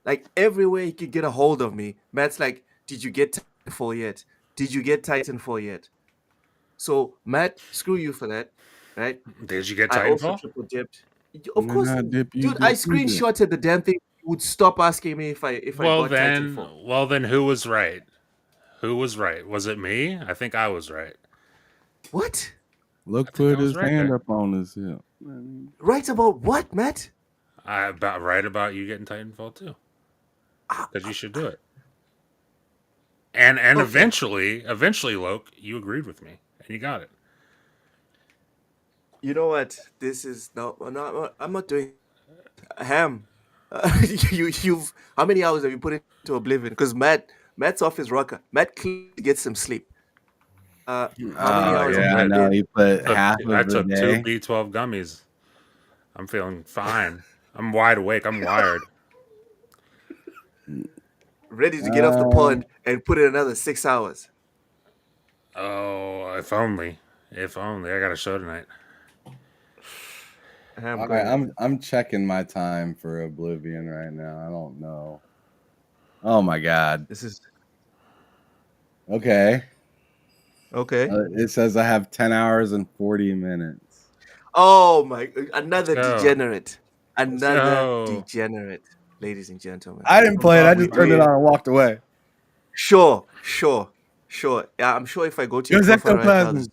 like everywhere he could get a hold of me. Matt's like, did you get Titanfall yet? Did you get Titanfall yet? So, Matt, screw you for that. right? Did you get I also Titanfall? triple dipped. Of course, Nah, dip, you dude. I dip, you dip. screenshotted the damn thing. You would stop asking me if I got Titanfall. Well then, who was right? Who was right? Was it me? I think I was right. What? Look, I think I put was his right hand there. up on his hip. Right about what, Matt? I about right about you getting Titanfall too, because you should do it. And Okay. eventually, Loke, you agreed with me, and you got it. You know what? This is no. I'm not doing Ham. You've how many hours have you put into Oblivion? Because Matt's off his rocker. Matt clearly gets some sleep. How many Oh hours have yeah, you I put know. in? He put half I of the took two day. B12 gummies. I'm feeling fine. I'm wide awake. I'm wired. Ready to get off the Um, pod and put in another 6 hours. Oh, if only. If only. I got a show tonight. Ham, all go right, ahead. I'm checking my time for Oblivion right now. I don't know. Oh my god. This is Okay. okay. It says I have 10 hours and 40 minutes. Oh my! Let's Another go. degenerate. Let's Another go. degenerate, ladies and gentlemen. I didn't play it. I We just turned it do. on and walked away. Sure. Yeah, I'm sure if I go to It your was profile right now, ectoplasm.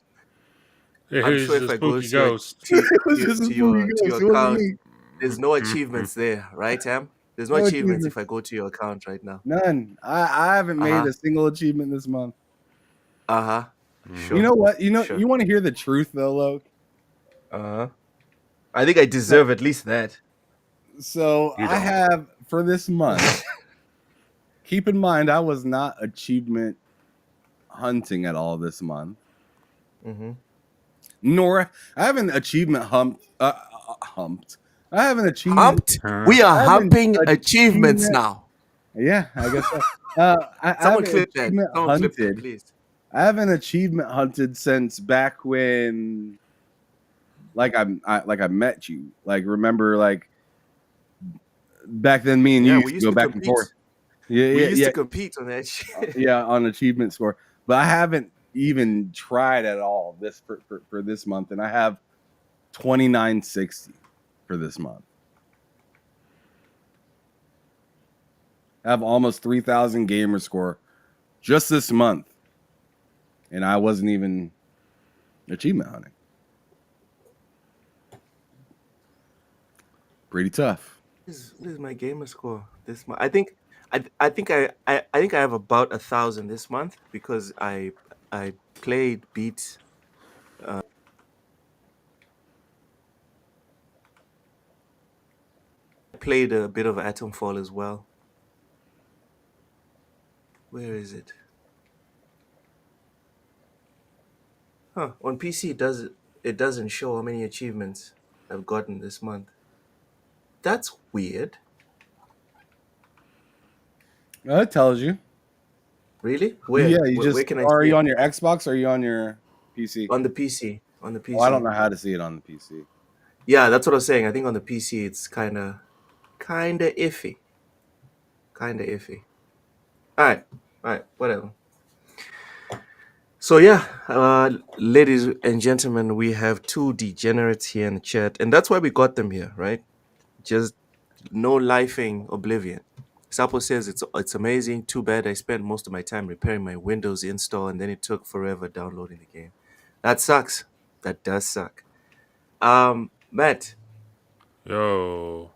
I'm Who's sure if the I go spooky to your ghost? It was just a spooky to ghost. your It wasn't account, me. there's no achievements there, right, Ham? There's no No achievements if achievements. I go to your account right now. None. I haven't Uh made huh. a single achievement this month. Uh huh. You Sure. know what? You Sure. want to hear the truth though, Loke? Uh huh. I think I deserve at least that. So You I don't. have for this month. Keep in mind, I was not achievement hunting at all this month. Mm-hmm. Nor I have an achievement humped. I have an achievement. Humped. Huh? We are I have an humping achievements achievement. now. Yeah, I guess so. I Someone have an clip that. achievement Someone clip that, hunted. please. I have an achievement hunted since back when, like I met you. Like remember, like back then, me and you Yeah, used we to used go to back and compete. forth. Yeah, We yeah, used yeah, to compete on that shit. yeah, on achievement score. But I haven't even tried at all this for this month, and I have 2960 for this month. I have almost 3,000 gamer score just this month, and I wasn't even achievement hunting. Pretty tough. This is my gamer score this month. I think I have about 1,000 this month because I beat played a bit of Atomfall as well. Where is it? Huh? On PC it doesn't show how many achievements I've gotten this month. That's weird. It tells you. Really? Yeah, you Where just can I are see you it? on your Xbox or are you on your PC? On the PC. On the Oh, I don't PC. know how to see it on the PC. Yeah, that's what I was saying. I think on the PC it's kinda iffy. Kinda iffy. Alright, whatever. So yeah, ladies and gentlemen, we have two degenerates here in the chat, and that's why we got them here, right? Just no lifing Oblivion. Sapo says it's amazing. Too bad I spent most of my time repairing my Windows install, and then it took forever downloading the game. That sucks. That does suck. Matt, Yo.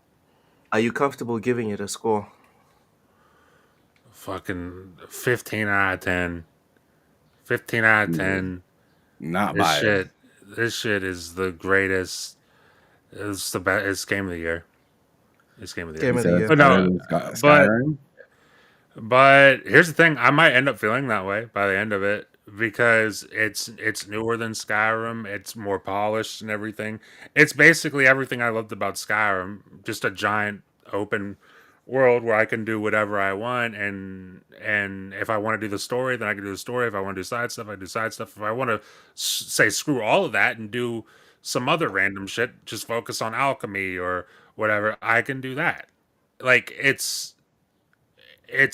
are you comfortable giving it a score? Fucking 15 out of 10. 15 out of 10. Not This biased. shit. This shit is the greatest. It's the best. It's game of the year. It's game of the year. Game You of said the it's year. But better no, than but Skyrim. But here's the thing: I might end up feeling that way by the end of it because it's newer than Skyrim. It's more polished and everything. It's basically everything I loved about Skyrim. Just a giant open world where I can do whatever I want, and if I want to do the story, then I can do the story. If I want to do side stuff, I do side stuff. If I want to say screw all of that and do some other random shit, just focus on alchemy or whatever, I can do that. Like it's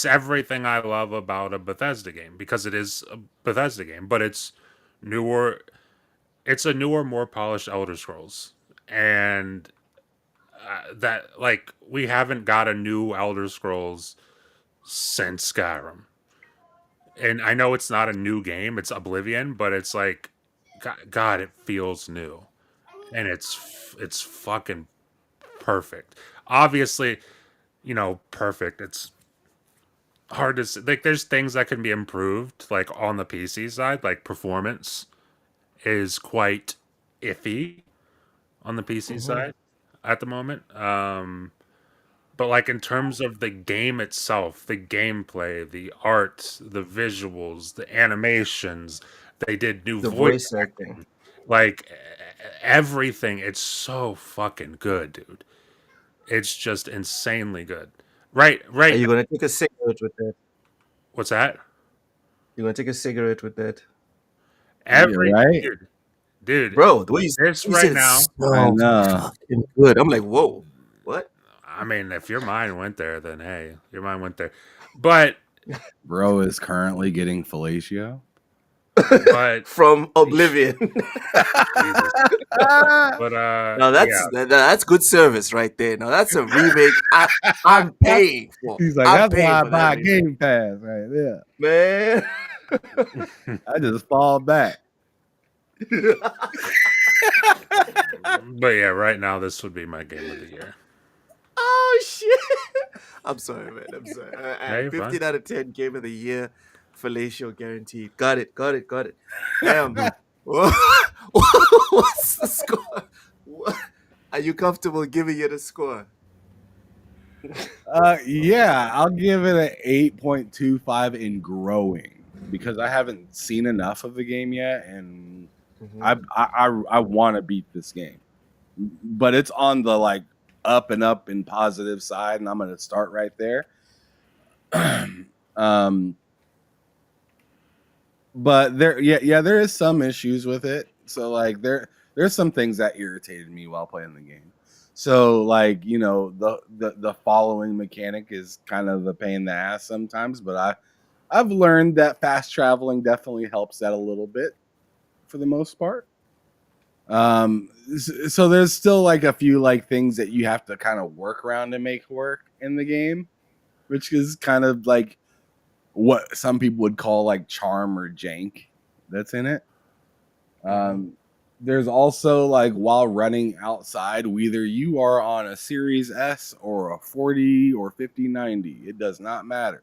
everything I love about a Bethesda game because it is a Bethesda game, but it's newer. it's a newer, more polished Elder Scrolls, and that like we haven't got a new Elder Scrolls since Skyrim. And I know it's not a new game; it's Oblivion, but it's like, God, it feels new, and it's fucking perfect. Obviously, perfect. It's hard to say. Like, there's things that can be improved, like on the PC side, like performance is quite iffy on the PC Mm-hmm. side at the moment. But like in terms of the game itself, the gameplay, the art, the visuals, the animations, they did new The voice voice acting. acting, like everything. It's so fucking good, dude. It's just insanely good. Right, Are right. you gonna take a cigarette with that? What's that? You gonna take a cigarette with that, Yeah, Every right. dude. bro? The way This you said right it's now. I so know. fucking good. I'm like, whoa, what? I mean, if your mind went there, then hey, your mind went there. But Bro is currently getting fellatio. but From Oblivion. Jesus. But Now yeah. that's good service right there. Now that's a remake I'm paying for. He's like, I'm that's why paying I for buy that remake. Game Pass right there. Man. I just fall back. But yeah, right now this would be my game of the year. Oh shit! I'm sorry, man. I'm sorry. Yeah, you're 15 fine. out of 10 game of the year, fellatio guaranteed. Got it. Damn. What's the score? What? Are you comfortable giving it a score? Yeah, I'll give it an 8.25 in growing because I haven't seen enough of the game yet, and I want to beat this game, but it's on the like up and positive side, and I'm gonna start right there. But there is some issues with it. So like there's some things that irritated me while playing the game. So like the following mechanic is kind of a pain in the ass sometimes, but I've learned that fast traveling definitely helps that a little bit for the most part. So there's still like a few like things that you have to kind of work around to make work in the game, which is kind of like what some people would call like charm or jank that's in it. There's also like while running outside, whether you are on a Series S or a 40 or 5090, it does not matter.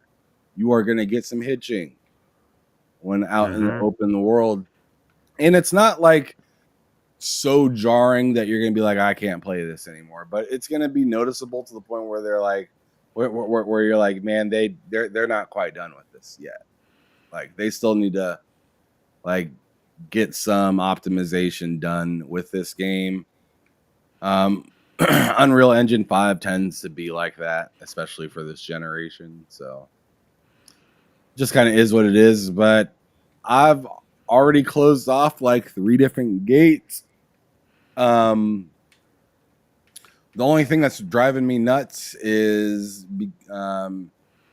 You are going to get some hitching when out in the open world. And it's not like so jarring that you're going to be like, I can't play this anymore, but it's going to be noticeable to the point where they're like, where you're like, man, they're not quite done with this yet. Like they still need to like get some optimization done with this game. Unreal Engine 5 tends to be like that, especially for this generation. So just kind of is what it is. But I've already closed off like 3 different gates. The only thing that's driving me nuts is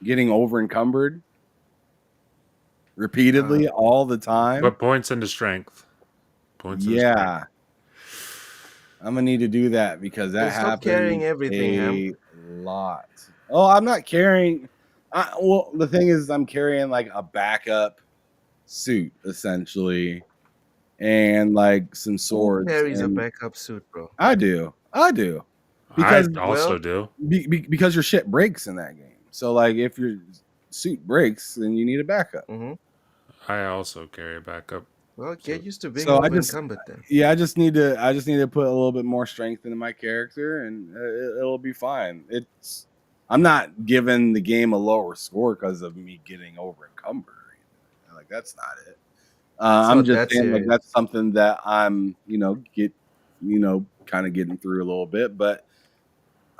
getting over encumbered repeatedly all the time. But points into strength. Points into Yeah. I'm gonna need to do that because that Stop happens carrying everything, a lot. Oh, I'm not carrying. Well, the thing is, I'm carrying like a backup suit essentially, and like some swords. Carries a and backup suit, bro. I do. Because Because I also do. because your shit breaks in that game. So like, if your suit breaks, then you need a backup. I also carry a backup. Well, get used to being So I over just- encumbered then. Yeah, I just need to put a little bit more strength into my character, and it'll be fine. I'm not giving the game a lower score because of me getting over encumbered. Like that's not it. I'm not just that saying like serious. that's something that I'm kind of getting through a little bit. But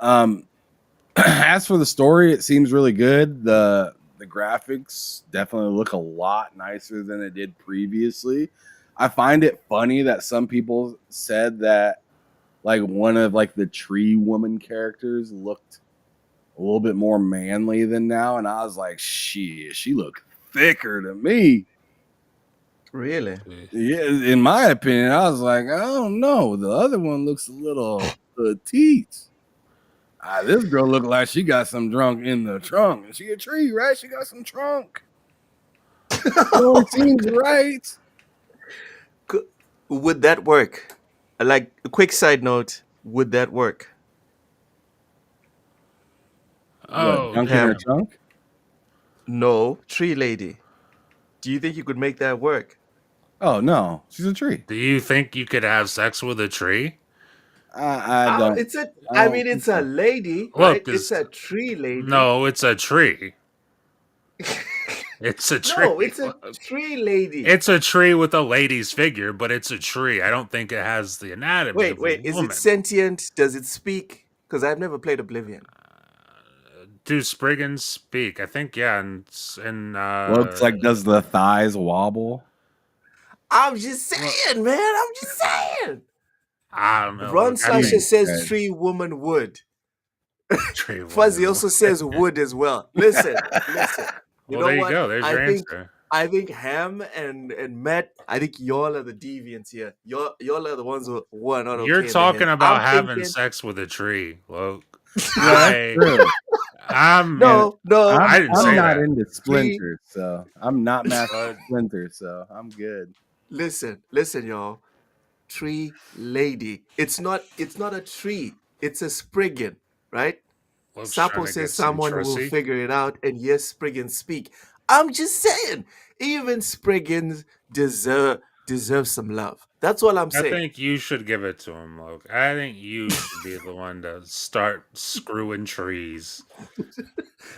as for the story, it seems really good. The graphics definitely look a lot nicer than it did previously. I find it funny that some people said that like one of like the tree woman characters looked a little bit more manly than now, and I was like, she looked thicker to me. Really? Yeah, in my opinion, I was like, I don't know. The other one looks a little petite. This girl looked like she got some drunk in the trunk. And she a tree, right? She got some trunk. It seems right. Would that work? Like a quick side note, would that work? Oh, Junk in her yeah. trunk? No, tree lady. Do you think you could make that work? Oh no, she's a tree. do you think you could have sex with a tree? I don't. It's a. I I don't mean, think it's a so. lady, Look, right? It's a tree lady. no, it's a tree. It's a tree. No, it's a tree lady. It's a tree with a lady's figure, but it's a tree. I don't think it has the anatomy of Wait. a Is woman. it sentient? Does it speak? Because I've never played Oblivion. Do Spriggans speak? I think yeah. And Looks like does the thighs wobble? I'm just saying, man. I'm just saying. I don't know. Ron Look, I Slasher think says okay. tree woman wood. tree Fuzzy woman- also says wood as well. Listen. You Well, know there you what? go. There's your answer. I think Ham and Matt, I think y'all are the deviants here. Y'all are the ones who are not okay. You're in the talking head. about I'm having thinking- sex with a tree. Look, True. No, I didn't I'm say not that. into splinters, so I'm not mastering splinters, so I'm good. Listen, y'all. Tree lady. It's not a tree. It's a Spriggan, right? Look's trying Sapo to says get some someone will trussy. figure it out, and yes, Spriggans speak. I'm just saying, even Spriggans deserve some love. That's all I'm I saying. think you should give it to him, Luke. I think you should be the one to start screwing trees.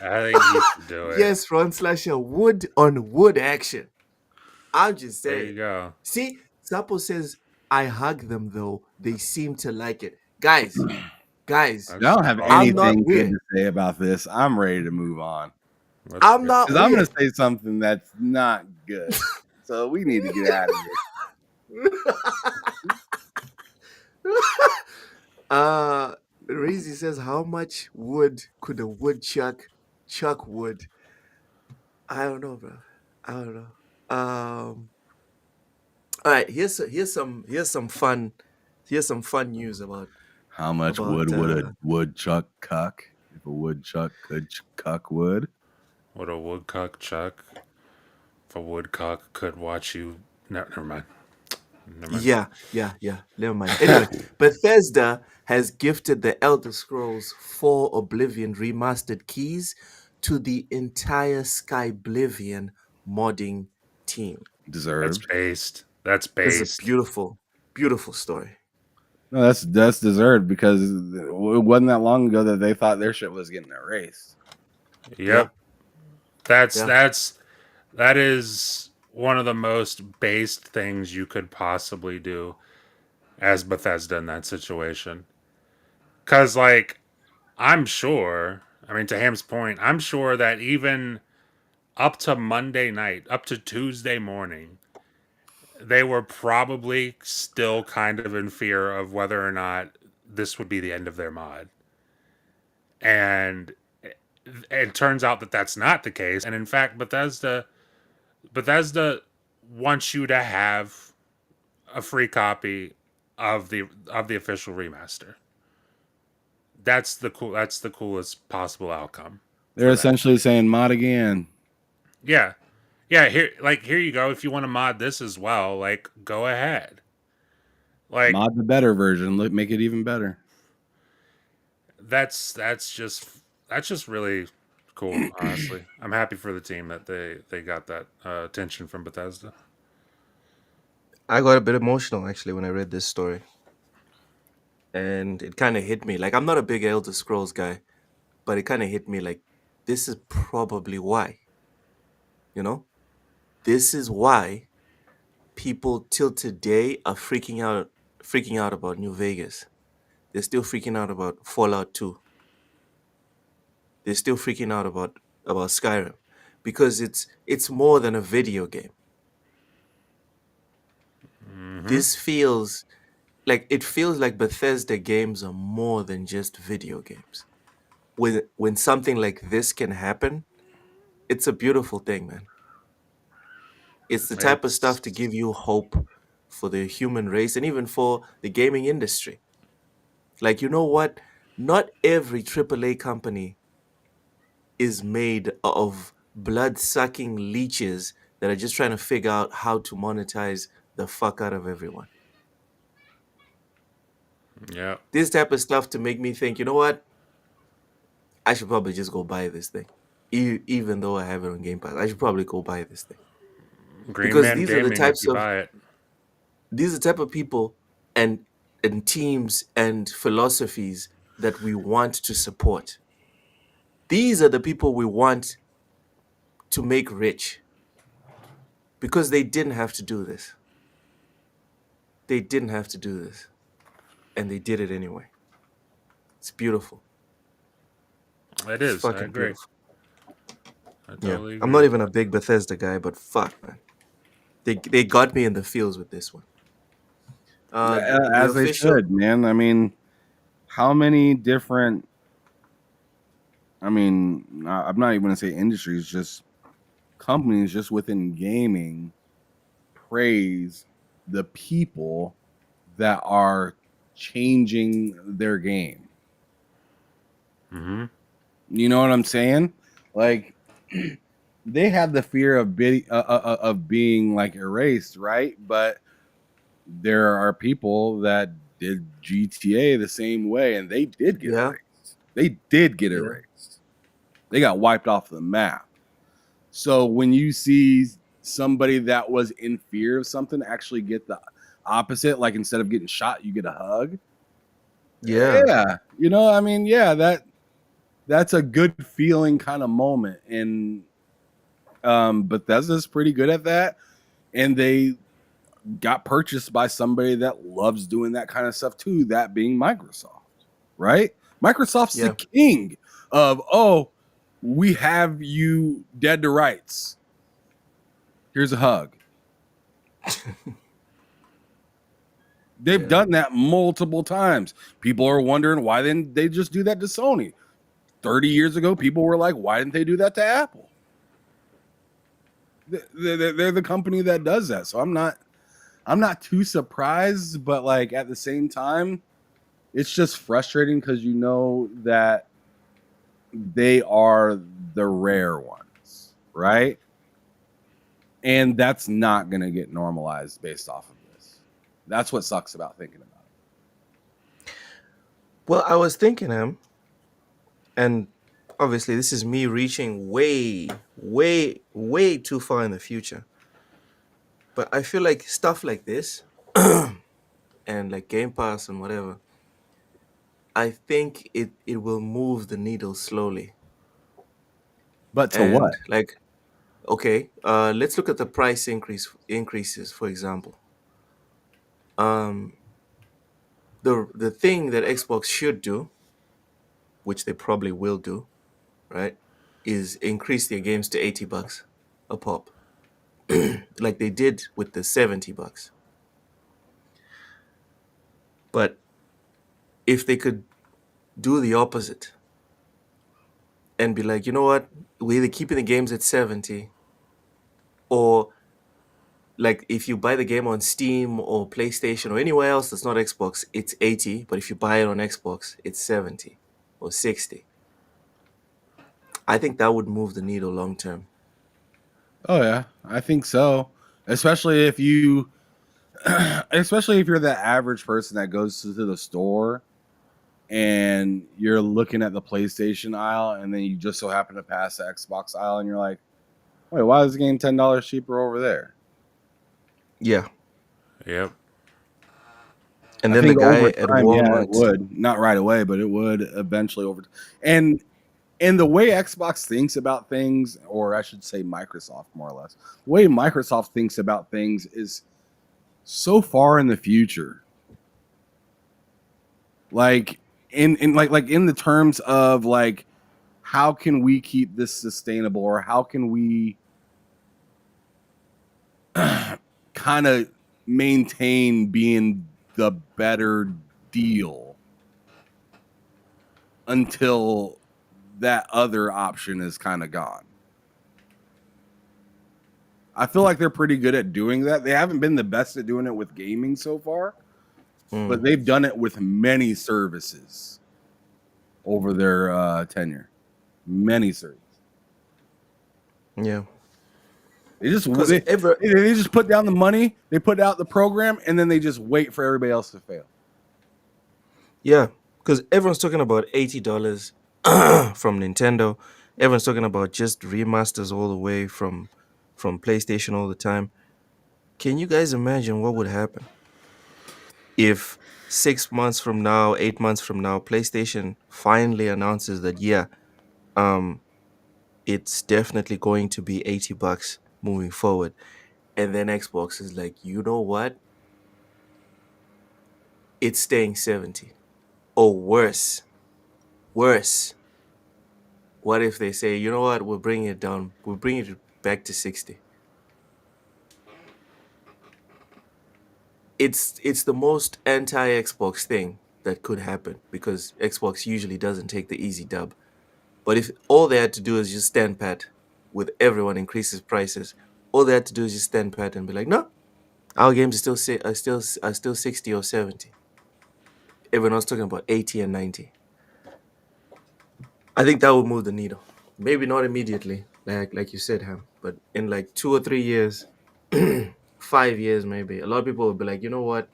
I think you should do it. Yes, Ron Slasher, wood on wood action. I'm just There you saying. go. See, Sapo says, I hug them though. They seem to like it. Guys, I don't have I'm not anything good weird. to say about this. I'm ready to move on. Let's I'm go. not Because I'm going weird. to say something that's not good. So we need to get out of here. Reezy says, how much wood could a woodchuck chuck wood? I don't know, bro. I don't know. All right, here's some fun news about How much wood would a woodchuck cuck if a woodchuck could cuck wood? Would a woodcock chuck? If a woodcock could watch you. No, never mind. Yeah. Never mind. Anyway, Bethesda has gifted the Elder Scrolls IV Oblivion remastered keys to the entire Skyblivion modding team. Deserved. That's It's based. a beautiful, beautiful story. No, that's deserved because it wasn't that long ago that they thought their shit was getting erased. Yep. Yeah. That is one of the most based things you could possibly do as Bethesda in that situation. Cause like I'm sure, I mean to Ham's point, I'm sure that even up to Monday night, up to Tuesday morning, they were probably still kind of in fear of whether or not this would be the end of their mod. And it turns out that that's not the case. And in fact, Bethesda wants you to have a free copy of the official remaster. That's the coolest possible outcome. They're essentially saying mod again. Yeah. Here you go. If you want to mod this as well, like go ahead. Like Mod the better version. Make it even better. that's just really cool. Honestly, I'm happy for the team that they got that attention from Bethesda. I got a bit emotional actually when I read this story. And it kind of hit me. Like, I'm not a big Elder Scrolls guy, but it kind of hit me like, this is probably why. You know? This is why people till today are freaking out about New Vegas. They're still freaking out about Fallout 2. They're still freaking out about Skyrim because it's more than a video game. This feels like Bethesda games are more than just video games. When something like this can happen, it's a beautiful thing, man. It's the type of stuff to give you hope for the human race and even for the gaming industry. Like, you know what? Not every AAA company is made of blood-sucking leeches that are just trying to figure out how to monetize the fuck out of everyone. Yeah. This type of stuff to make me think, you know what? I should probably just go buy this thing. Even though I have it on Game Pass, I should probably go buy this thing. Green Because Man these are the Gaming if types you of buy it. these are the type of people and teams and philosophies that we want to support. These are the people we want to make rich because they didn't have to do this. They didn't have to do this, and they did it anyway. It's beautiful. It It's is. I fucking agree. beautiful. I Yeah, totally agree. I'm not even a big Bethesda guy, but fuck, man, they got me in the feels with this one. The As they official, should, man. I mean, how many different? I mean, I'm not even going to say industries, just companies, just within gaming, praise the people that are changing their game. Mm-hmm. You know what I'm saying? Like, they had the fear of being like erased, right? But there are people that did GTA the same way, and they did get yeah, erased. They did get yeah, erased. They got wiped off the map. So when you see somebody that was in fear of something actually get the opposite, like instead of getting shot, you get a hug. yeah, Yeah, you know, I mean, yeah, that's a good feeling kind of moment, and Bethesda's pretty good at that, and they got purchased by somebody that loves doing that kind of stuff too, that being Microsoft, right? Microsoft's the yeah. king of, oh, we have you dead to rights. Here's a hug. They've Yeah. done that multiple times. People are wondering why didn't they just do that to Sony? 30 years ago, people were like, why didn't they do that to Apple? They're the company that does that. So I'm not too surprised, but like at the same time, it's just frustrating because you know that they are the rare ones, right? And that's not going to get normalized based off of this. That's what sucks about thinking about it. Well, I was thinking, and obviously this is me reaching way, way, way too far in the future. But I feel like stuff like this and like Game Pass and whatever, I think it will move the needle slowly. But to what? And like, okay, let's look at the price increases, for example. Um, the thing that Xbox should do, which they probably will do, right, is increase their games to $80 a pop, like they did with the $70. But if they could do the opposite and be like, you know what, we're either keeping the games at 70, or like if you buy the game on Steam or PlayStation or anywhere else that's not Xbox, it's 80, but if you buy it on Xbox, it's 70 or 60. I think that would move the needle long term. Oh yeah, I think so. Especially if you especially if you're the average person that goes to the store and you're looking at the PlayStation aisle and then you just so happen to pass the Xbox aisle and you're like, wait, why is the game $10 cheaper over there? Yeah. Yep. And I then the think guy over at time, yeah, it Walmart, would. Not right away, but it would eventually over. And the way Xbox thinks about things, or I should say Microsoft more or less, the way Microsoft thinks about things is so far in the future. Like in the terms of like, how can we keep this sustainable, or how can we kind of maintain being the better deal until that other option is kind of gone. I feel like they're pretty good at doing that. They haven't been the best at doing it with gaming so far, but they've done it with many services over their tenure. Many services. Yeah. They just put down the money, they put out the program, and then they just wait for everybody else to fail. Yeah, because everyone's talking about $80 from Nintendo. Everyone's talking about just remasters all the way from PlayStation all the time. Can you guys imagine what would happen if 6 months from now, 8 months from now, PlayStation finally announces that it's definitely going to be $80 moving forward, and then Xbox is like, you know what? It's staying 70. Or worse. What if they say, you know what, we're bringing it down, we're bringing it back to 60? It's the most anti-Xbox thing that could happen, because Xbox usually doesn't take the easy dub. But if all they had to do is just stand pat with everyone increases prices, all they had to do is just stand pat and be like, no, our games are still 60 or 70. Everyone else talking about 80 and 90. I think that would move the needle. Maybe not immediately, like you said, Ham, but in like 2 or 3 years, 5 years maybe, a lot of people will be like, you know what?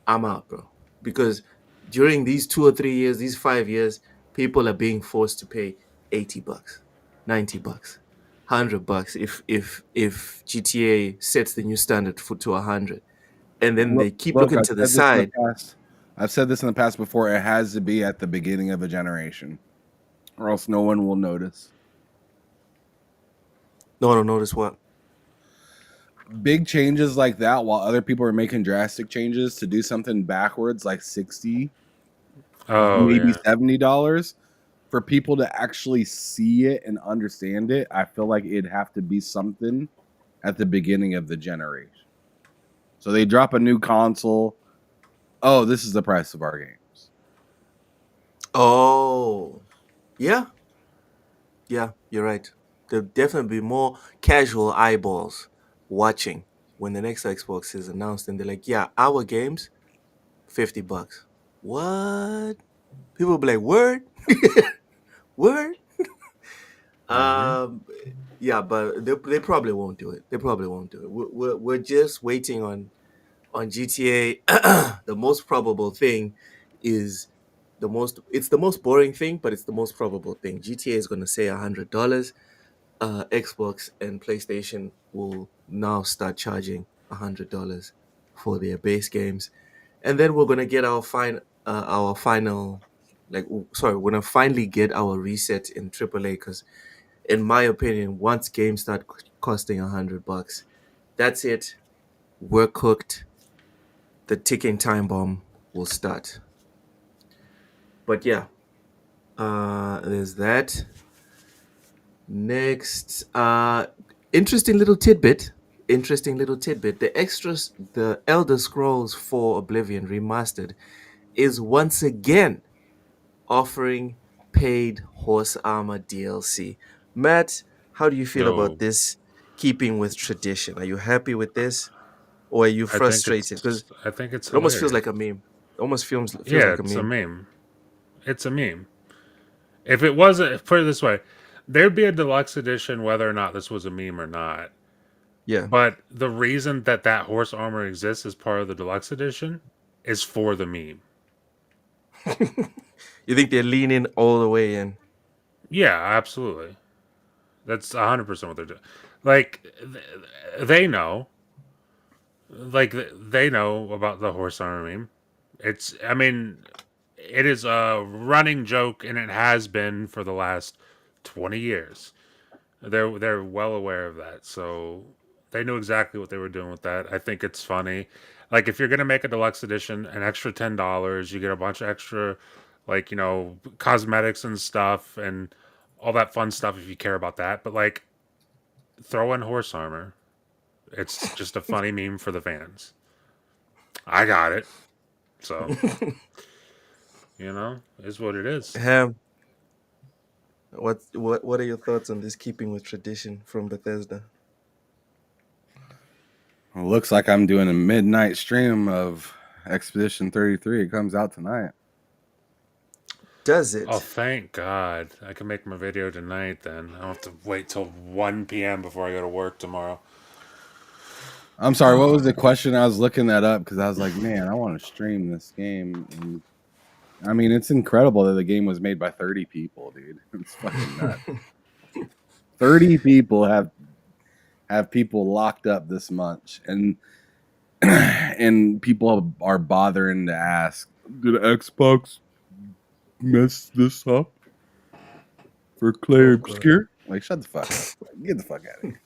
I'm out, bro. Because during these 2 or 3 years, these 5 years, people are being forced to pay $80, $90, $100 if GTA sets the new standard to 100. And then they keep looking to the side. I've said this in the past before. It has to be at the beginning of a generation, or else no one will notice. No one will notice what? Big changes like that, while other people are making drastic changes to do something backwards, like $60, maybe $70, for people to actually see it and understand it. I feel like it'd have to be something at the beginning of the generation. So they drop a new console. Oh, this is the price of our games. Oh, yeah. Yeah, you're right. There'll definitely be more casual eyeballs watching when the next Xbox is announced, and they're like, yeah, our games, $50. What? People will be like, word? Word? Yeah, but they probably won't do it. They probably won't do it. We're just waiting on GTA. The most probable thing is it's the most boring thing, but it's the most probable thing. GTA is going to say $100. Xbox and PlayStation will now start charging $100 for their base games, and then we're gonna get our final, we're gonna finally get our reset in AAA. Because, in my opinion, once games start costing $100, that's it. We're cooked. The ticking time bomb will start. But yeah, there's that. Next, interesting little tidbit. The Elder Scrolls IV Oblivion Remastered is once again offering paid horse armor DLC. Matt, how do you feel about this? Keeping with tradition, are you happy with this, or are you frustrated? Because I think it's it almost feels hilarious. like a meme. It almost feels like It's a meme. It's a meme. If it wasn't, put it this way, there'd be a deluxe edition whether or not this was a meme or not. Yeah. But the reason that horse armor exists as part of the deluxe edition is for the meme. You think they're leaning all the way in? Yeah, absolutely. That's 100% what they're doing. Like, they know. Like, they know about the horse armor meme. It is a running joke, and it has been for the last 20 years. They're well aware of that, so they knew exactly what they were doing with that. I think it's funny. Like, if you're gonna make a deluxe edition, an extra $10, you get a bunch of extra, cosmetics and stuff, and all that fun stuff if you care about that. But like, throw in horse armor. It's just a funny meme for the fans. I got it, so is what it is. Ham, what are your thoughts on this keeping with tradition from Bethesda? Well, looks like I'm doing a midnight stream of Expedition 33. It comes out tonight. Does it? Oh, thank God. I can make my video tonight then. I don't have to wait till 1 p.m. before I go to work tomorrow. I'm sorry, what was the question? I was looking that up because I was like, man, I want to stream this game. And, I mean, it's incredible that the game was made by 30 people, dude. It's fucking nuts. 30 people have people locked up this much, and and people are bothering to ask, did Xbox mess this up for Clay Obscure? Like, shut the fuck up. Get the fuck out of here.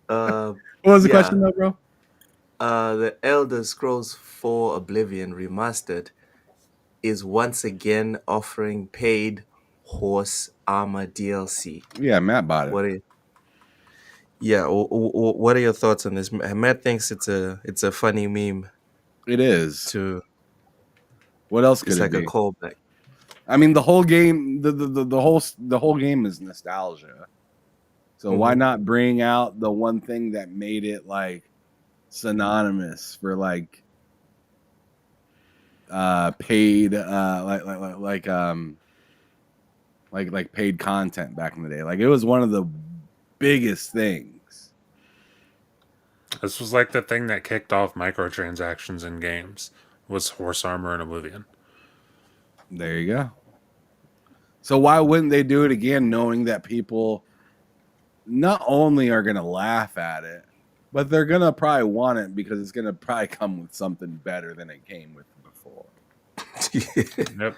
What was the question though, bro? The Elder Scrolls IV Oblivion Remastered is once again offering paid horse armor DLC. Yeah, Matt bought it. What are your thoughts on this? Matt thinks it's a funny meme. It is. What else could it's it like be? A callback. I mean, the whole game, the whole game is nostalgia. So why not bring out the one thing that made it like synonymous for like paid like paid content back in the day? Like, it was one of the biggest things. This was like the thing that kicked off microtransactions in games, was horse armor in Oblivion. There you go. So why wouldn't they do it again, knowing that people not only are going to laugh at it, but they're going to probably want it because it's going to probably come with something better than it came with before. Yep.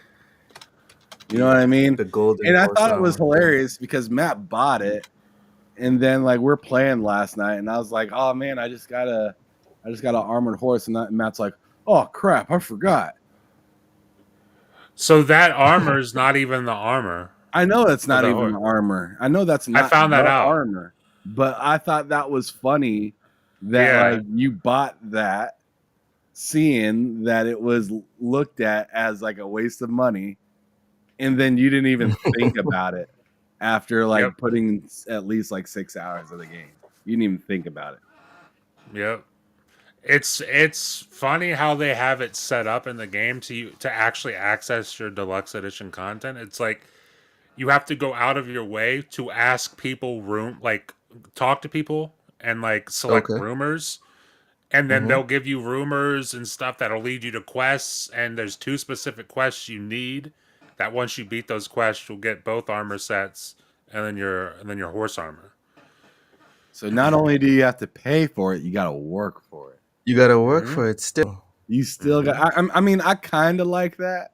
You know what I mean? The golden. And I thought it was hilarious because Matt bought it, and then like we're playing last night, and I was like, "Oh man, I just got an armored horse," and Matt's like, "Oh crap, I forgot." So that armor is not even the armor. I know it's not even the armor. I know that's not. I found that out. Armor, but I thought that was funny that like you bought that, seeing that it was looked at as like a waste of money, and then you didn't even think about it after like putting at least like 6 hours of the game. You didn't even think about it. Yep. It's funny how they have it set up in the game to actually access your deluxe edition content. It's like you have to go out of your way to ask people talk to people and like select rumors, and then they'll give you rumors and stuff that'll lead you to quests, and there's 2 specific quests you need that once you beat those quests you'll get both armor sets and then your horse armor. So not only do you have to pay for it, you got to work for it. You got to work for it still. You still got. I mean, I kind of like that,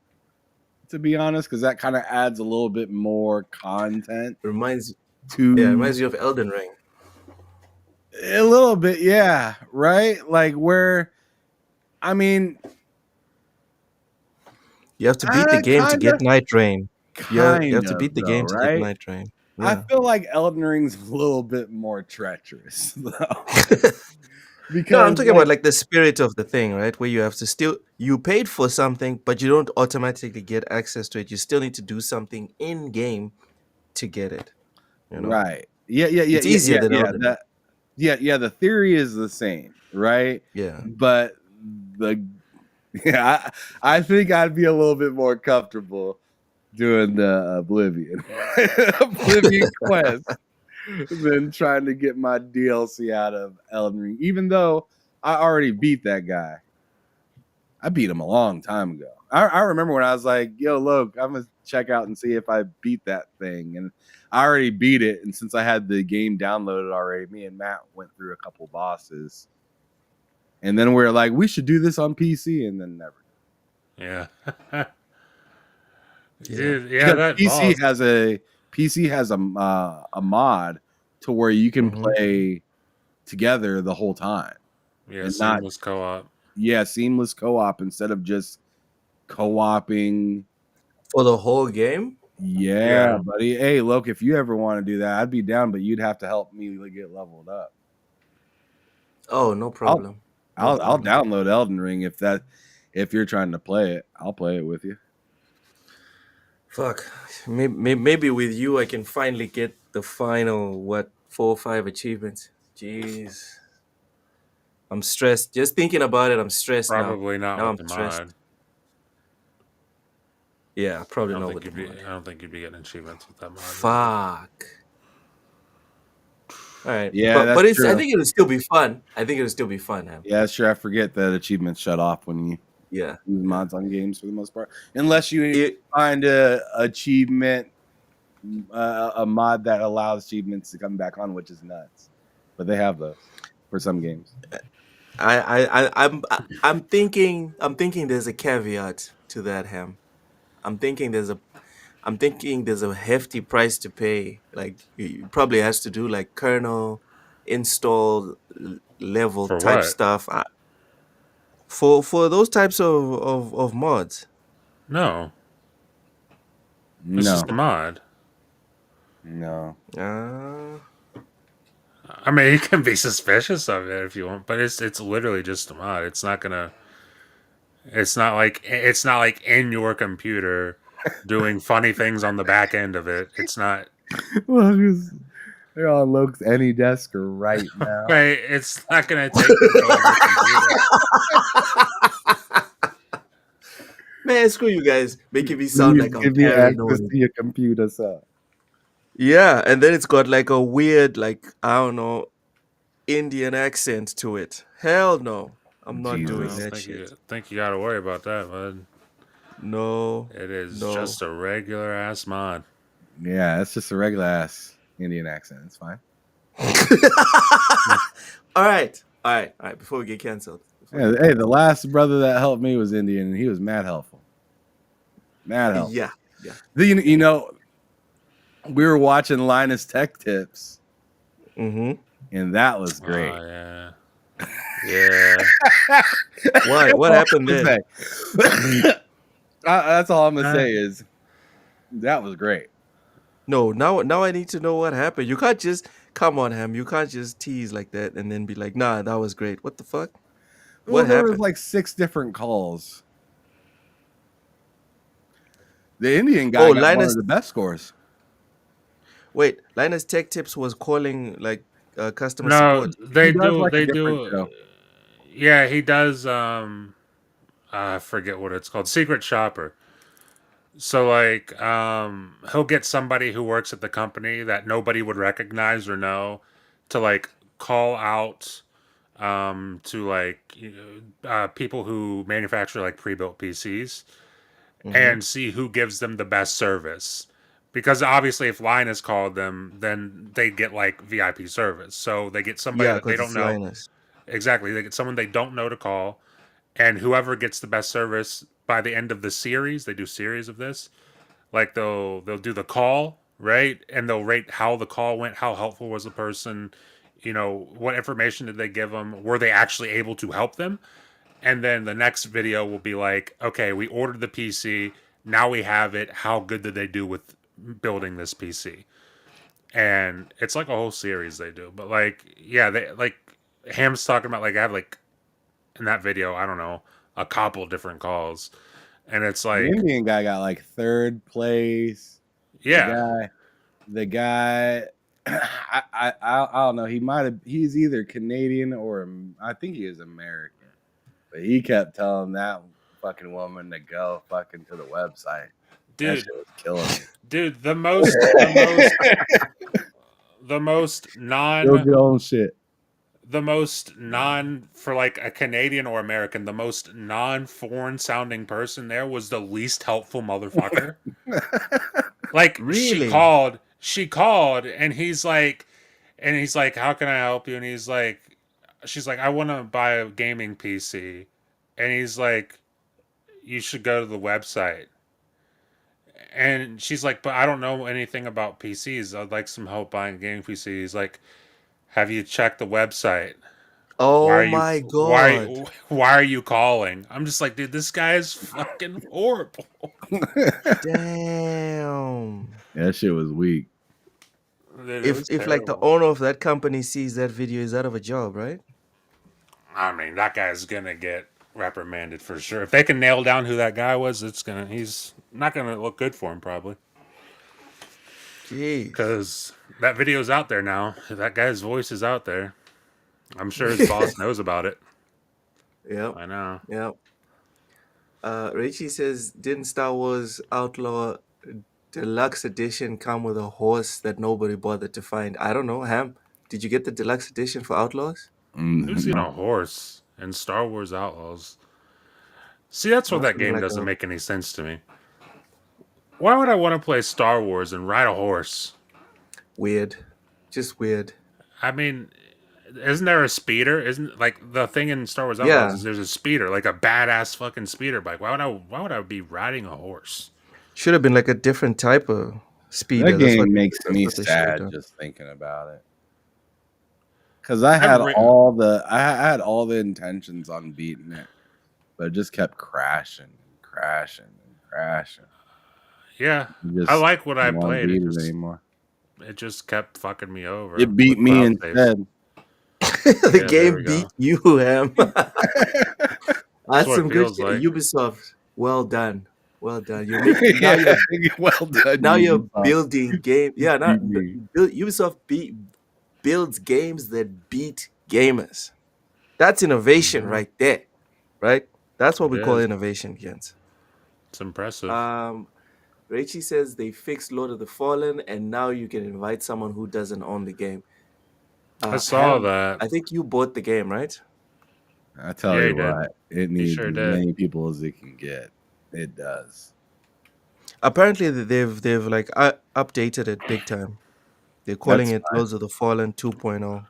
to be honest, because that kind of adds a little bit more content. Reminds you of Elden Ring. A little bit, yeah, right? Like where, I mean, you have to beat the game to get Night Rain. You have to beat the game to get Night Rain. Yeah. I feel like Elden Ring's a little bit more treacherous, though. Because no, I'm talking about like the spirit of the thing, right? Where you have to you paid for something, but you don't automatically get access to it. You still need to do something in game to get it. You know? Right. Yeah. It's easier than that. Yeah. The theory is the same, right? Yeah. But I think I'd be a little bit more comfortable doing the Oblivion quest than trying to get my DLC out of Elden Ring, even though I already beat that guy. I beat him a long time ago. I remember when I was like, yo, Loke, I'm going to check out and see if I beat that thing. And I already beat it. And since I had the game downloaded already, me and Matt went through a couple bosses. And then we were like, we should do this on PC, and then never. Yeah. That PC has a mod to where you can play together the whole time. Yeah, seamless co-op. Yeah, seamless co-op instead of just co-oping for the whole game. Yeah, buddy. Hey, look, if you ever want to do that, I'd be down, but you'd have to help me get leveled up. Oh, no problem. I'll download Elden Ring if you're trying to play it. I'll play it with you. Fuck. Maybe with you I can finally get the final 4 or 5 achievements. Jeez. I'm stressed. Just thinking about it, I'm stressed now. Probably not Now with I'm the stressed. mod. Yeah, probably not with the I mod. don't think you'd be getting achievements with that mod. Fuck. All right. Yeah, But that's it's I true. think it'll still be fun. I think it'll still be fun, Ham. Yeah, sure. I forget that achievements shut off when you Yeah. use mods on games for the most part, unless you It, find a achievement, a mod that allows achievements to come back on, which is nuts. But they have those for some games. I'm thinking there's a caveat to that, Ham. I'm thinking there's a hefty price to pay. Like it probably has to do like kernel install level For type what? stuff. For those types of mods. No, it's No, just a mod. no. I mean, you can be suspicious of it if you want, but it's literally just a mod. It's not gonna. It's not like in your computer doing funny things on the back end of it. It's not. Well, they're on Loke's any desk right now. Right, it's not gonna take control of your computer. Man, screw you guys, making me sound like I'm give me access paranoid. to your computer, so. Yeah, and then it's got like a weird, like I don't know, Indian accent to it. Hell no, I'm not Jesus. doing I that don't shit. think you got to worry about that, bud. No, It is no. just a regular ass mod. Yeah, it's just a regular ass Indian accent. It's fine. All right. Before we get canceled. Yeah, hey, the last brother that helped me was Indian, and he was mad helpful. Mad helpful. Yeah. You know, we were watching Linus Tech Tips, Mm-hmm. and that was great. Oh, yeah. Yeah. Why? What happened there? That's all I'm gonna say is that was great. No, now I need to know what happened. You can't just come on, Ham. You can't just tease like that and then be like, nah, that was great. What the fuck? Well, What there happened? was like 6 different calls. The Indian guy got one Linus. of the best scores. Wait, Linus Tech Tips was calling like customer No, support. they He does do. like a They different do. show. Yeah, he does. I forget what it's called. Secret Shopper. So like, he'll get somebody who works at the company that nobody would recognize or know to like call out to like people who manufacture like pre-built PCs and see who gives them the best service. Because obviously, if Linus called them, then they get like VIP service. So they get somebody Yeah, that they because don't it's know. Linus. Exactly, they get someone they don't know to call, and whoever gets the best service by the end of the series, they do series of this. Like they'll do the call, right, and they'll rate how the call went, how helpful was the person, what information did they give them, were they actually able to help them, and then the next video will be like, okay, we ordered the PC, now we have it. How good did they do with building this PC? And it's like a whole series they do. But like, yeah, they like Ham's talking about like I have like in that video, I don't know, a couple different calls. And it's The like Indian guy got like 3rd place. yeah. The guy I don't know. He's either Canadian or I think he is American. But he kept telling that fucking woman to go fucking to the website. That Dude, shit was killing me. dude, the most Build your own shit. the most non for like a Canadian or American, the most non-foreign sounding person there was the least helpful motherfucker. Like Really? she called and he's like how can I help you? And she's like, I want to buy a gaming PC. And he's like, you should go to the website. And she's like, but I don't know anything about PCs. I'd like some help buying a gaming PC. He's like, have you checked the website? Oh my god. Why are you calling? I'm just like, dude, this guy is fucking horrible. Damn. That shit was weak. Dude, it was If like the terrible. owner of that company sees that video, he's out of a job, right? I mean, that guy's gonna get reprimanded for sure. If they can nail down who that guy was, he's not gonna look good for him probably. Jeez. Because that video's out there now. That guy's voice is out there. I'm sure his boss knows about it. Yep. I know. Yep. Richie says, didn't Star Wars Outlaw Deluxe Edition come with a horse that nobody bothered to find? I don't know. Ham, did you get the deluxe edition for Outlaws? Who's seen No. a horse in Star Wars Outlaws? See, that's where Must that be game like doesn't a- make any sense to me. Why would I want to play Star Wars and ride a horse? Weird. Just weird. I mean, isn't there a speeder? Isn't like the thing in Star Wars Outlaws Yeah. is there's a speeder, like a badass fucking speeder bike. Why would I be riding a horse? Should have been like a different type of speeder. That That's game what- makes that's me what they should have sad done. just thinking about it. Because I had all the intentions on beating it, but it just kept crashing and crashing and crashing. Yeah, Just I like what I don't wanna played. beat It it just, anime. it just kept fucking me over. It beat with me crowd saves. instead. The Yeah, there game we beat go. you, Ham. That's what some it good feels shit. like. Ubisoft, well done. Well done. You're making, now Yeah, you're, well done. now you're Ubisoft. building game. Yeah, Beat me. Ubisoft builds games that beat gamers. That's innovation Mhm. right there. Right? That's what we It call is. innovation, Jens. It's impressive. Rachie says they fixed Lord of the Fallen and now you can invite someone who doesn't own the game. I saw Ham, that. I think you bought the game, right? I tell Yeah, you he did. what, it needs sure as did. many people as it can get. It does. Apparently they've like updated it big time. They're calling That's it Lords of the Fallen 2.0.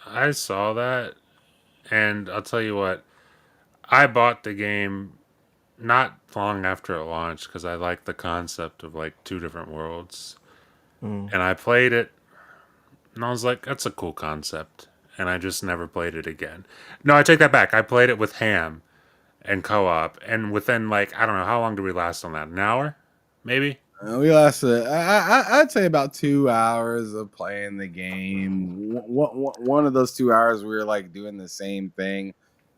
I saw that, and I'll tell you what. I bought the game not long after it launched because I liked the concept of like two different worlds, Mm. and I played it, and I was like, "That's a cool concept," and I just never played it again. No, I take that back. I played it with Ham and co-op, and within like I don't know how long did we last on that? An hour, maybe. We lasted, I'd say about 2 hours of playing the game. One of those 2 hours, we were like doing the same thing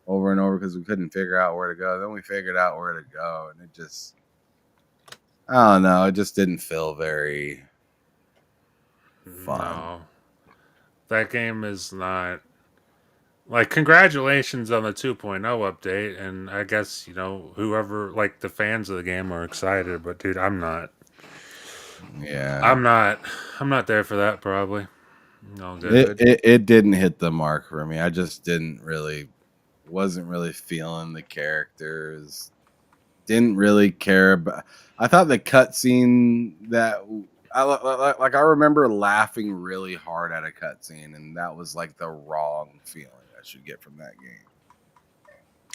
over and over because we couldn't figure out where to go. Then we figured out where to go, and it just, I don't know, it just didn't feel very fun. No, that game is not. Like, congratulations on the 2.0 update, and I guess, you know, whoever, like, the fans of the game are excited, but dude, I'm not. Yeah, I'm not there for that, probably. No good. it didn't hit the mark for me. I just wasn't really feeling the characters. Didn't really care about. I thought the cutscene that I remember laughing really hard at a cutscene, and that was like the wrong feeling I should get from that game.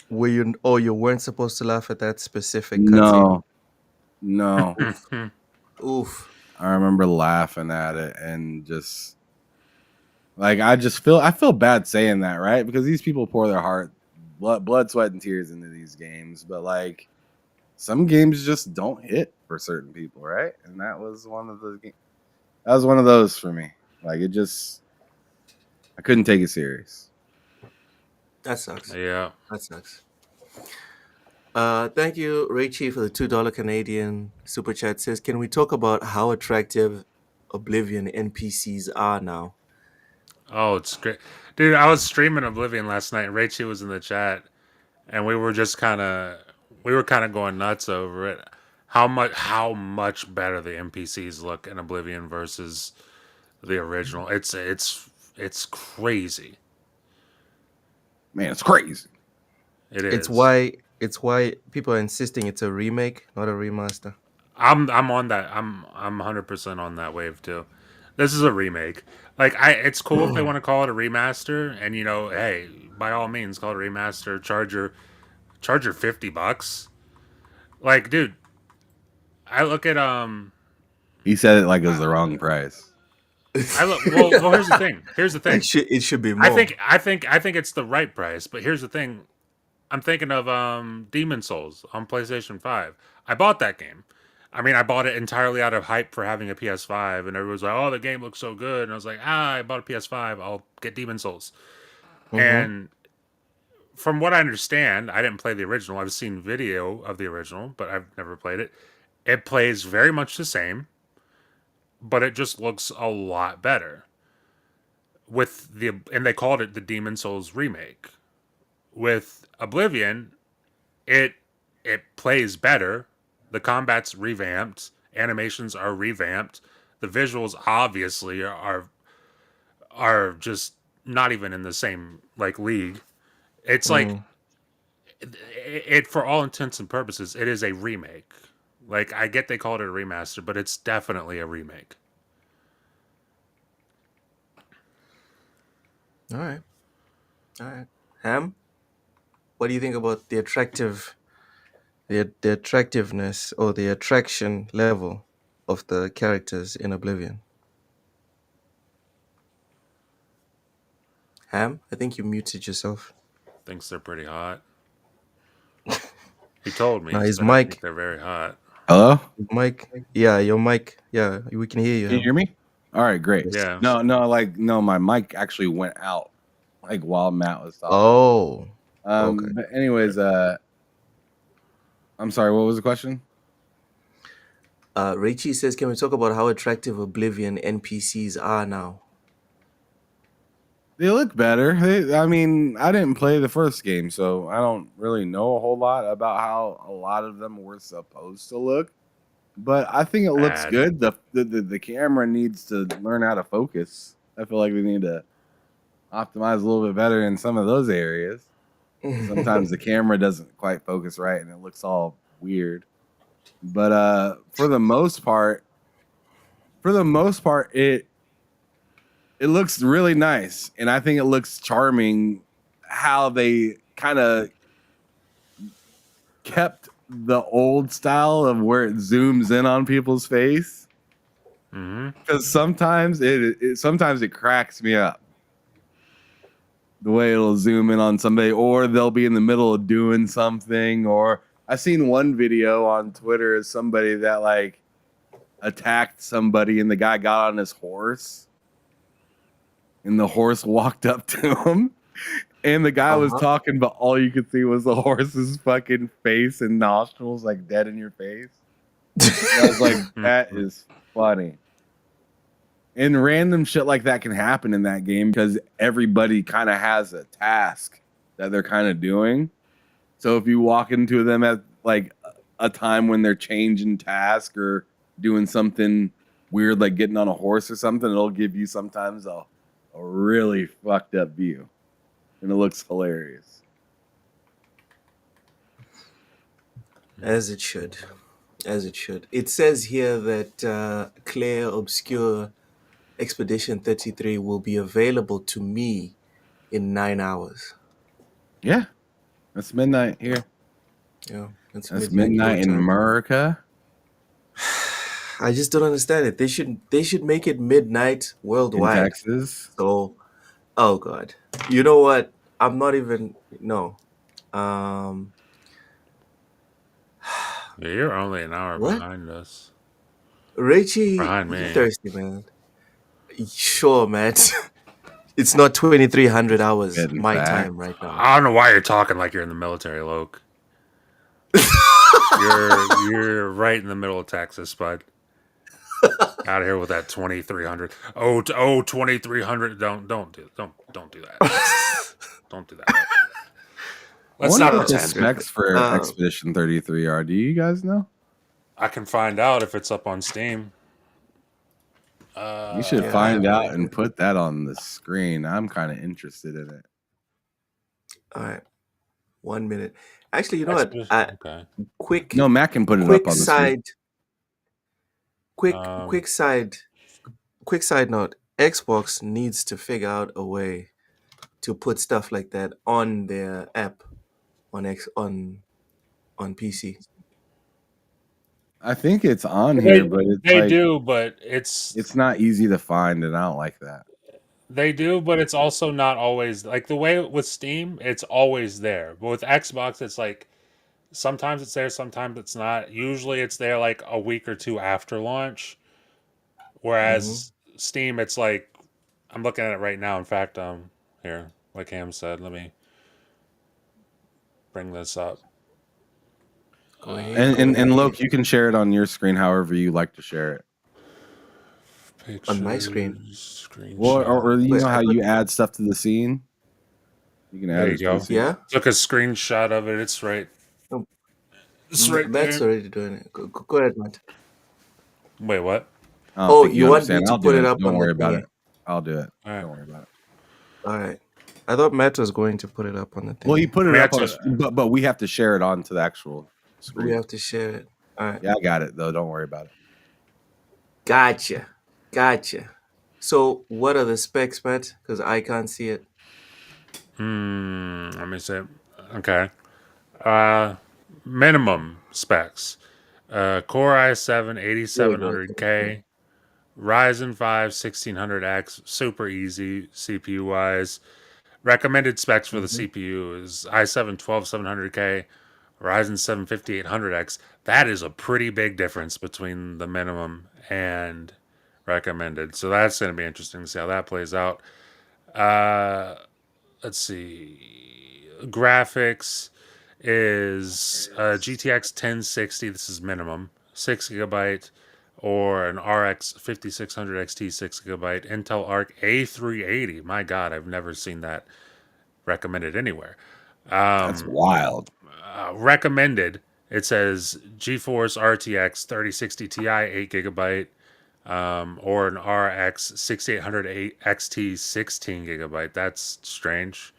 Were you? Oh, you weren't supposed to laugh at that specific cutscene. No. Oof. I remember laughing at it and just like I feel bad saying that, right? Because these people pour their heart, blood, sweat, and tears into these games, but like some games just don't hit for certain people, right? And that was one of those for me. Like I couldn't take it serious. That sucks. Yeah. That sucks. Thank you, Rachie, for the $2 Canadian super chat. Says, can we talk about how attractive Oblivion NPCs are now? Oh, it's great. Dude, I was streaming Oblivion last night, and Rachel was in the chat, and we were kind of going nuts over it. How much better the NPCs look in Oblivion versus the original. It's crazy. Man, it's crazy. It is. It's why people are insisting it's a remake, not a remaster. I'm on that. I'm 100% on that wave too. This is a remake. Like it's cool if they want to call it a remaster, and you know, hey, by all means, call it a remaster. Charge your $50. Like, dude, I look at He said it like it was the wrong price. well, here's the thing. Here's the thing. It should be more. I think it's the right price, but here's the thing. I'm thinking of Demon Souls on PlayStation 5. I bought that game. I mean, I bought it entirely out of hype for having a PS5, and everyone was like, "Oh, the game looks so good," and I was like, I bought a PS5. I'll get Demon Souls." And from what I understand, I didn't play the original. I've seen video of the original, but I've never played it. It plays very much the same. but it just looks a lot better. And they called it the Demon Souls remake. With Oblivion, it plays better. The combat's revamped, animations are revamped. The visuals obviously are just not even in the same like league. It's like it for all intents and purposes, it is a remake. Like I get they called it a remaster, but it's definitely a remake. All right. All right. Ham, what do you think about the attractiveness or the attraction level of the characters in Oblivion? Ham, I think you muted yourself. Thinks they're pretty hot. He told me. Now He his said, I think mic, they're very hot. Hello? mic, yeah, your mic, yeah, we can hear you. Can you hear me? All right, great. Yeah. No, my mic actually went out like while Matt was talking. Oh, okay. But anyways, I'm sorry, what was the question? Raichi says, can we talk about how attractive Oblivion NPCs are now? They look better. I mean, I didn't play the first game, so I don't really know a whole lot about how a lot of them were supposed to look. But I think it looks Bad. good. The camera needs to learn how to focus. I feel like we need to optimize a little bit better in some of those areas. Sometimes the camera doesn't quite focus right and it looks all weird. But for the most part, it looks really nice, and I think it looks charming how they kind of kept the old style of where it zooms in on people's face. Because sometimes it cracks me up the way it'll zoom in on somebody, or they'll be in the middle of doing something. Or I've seen one video on Twitter of somebody that like attacked somebody, and the guy got on his horse. And the horse walked up to him, and the guy was talking, but all you could see was the horse's fucking face and nostrils, like dead in your face. And I was like, that is funny. And random shit like that can happen in that game because everybody kind of has a task that they're kind of doing. So if you walk into them at like a time when they're changing task or doing something weird, like getting on a horse or something, it'll give you sometimes a really fucked up view, and it looks hilarious. As it should. It says here that Claire Obscure Expedition 33 will be available to me in 9 hours. Yeah, that's midnight here. Yeah, that's midnight in your time. America. I just don't understand it. They should make it midnight worldwide. In Texas. So, oh god, you know what? I'm not even no. Yeah, you're only an hour behind us. Rachie, Behind me. you're thirsty, man. Sure, man. It's not 2,300 hours my time right now. I don't know why you're talking like you're in the military, Loke. You're right in the middle of Texas, bud. Out of here with that 2,300. Oh, 2,300. Don't do that. Don't do that. Let's not what the pretend. specs for Expedition 33 are. Do you guys know? I can find out if it's up on Steam. You should find out and put that on the screen. I'm kind of interested in it. All right, 1 minute. Actually, you know what? Quick. No, Matt can put it up on the screen. Quick side note. Xbox needs to figure out a way to put stuff like that on their app on PC. I think it's on here, but they do, but it's not easy to find, and I don't like that. They do, but it's also not always like the way with Steam. It's always there, but with Xbox, it's like sometimes it's there, sometimes it's not. Usually, it's there like a week or two after launch. Whereas Steam, it's like I'm looking at it right now. In fact, here, like Ham said, let me bring this up. And Loke, you can share it on your screen however you like to share it. on my screen. Screenshot. Well, or you Wait, know I how thought- you add stuff to the scene? You can add There it you to go. the scene. Yeah, Took a screenshot of it. It's right. It's right Matt's there. already doing it. Go ahead, Matt. Wait, what? I don't Oh, think you want understand. me to I'll put do it up Don't on the worry about thingy? it. I'll do it. All right. Don't worry about it. All right. I thought Matt was going to put it up on the thing. Well, he put it We up had on, to- but we have to share it onto the actual screen. We have to share it. All right. Yeah, I got it though. Don't worry about it. Gotcha. So, what are the specs, Matt? Because I can't see it. Let me see. Okay. Minimum specs. Core i7 8700K, Ryzen 5 1600X, super easy CPU wise. Recommended specs for the CPU is i7 12700K, Ryzen 7 5800X. That is a pretty big difference between the minimum and recommended. So that's going to be interesting to see how that plays out. Let's see. Graphics is GTX 1060. This is minimum. 6 gigabyte or an RX 5600 XT 6 gigabyte. Intel Arc A380. My God, I've never seen that recommended anywhere. That's wild. Recommended, it says GeForce RTX 3060 Ti 8 gigabyte or an RX 6800 XT 16 gigabyte. That's strange.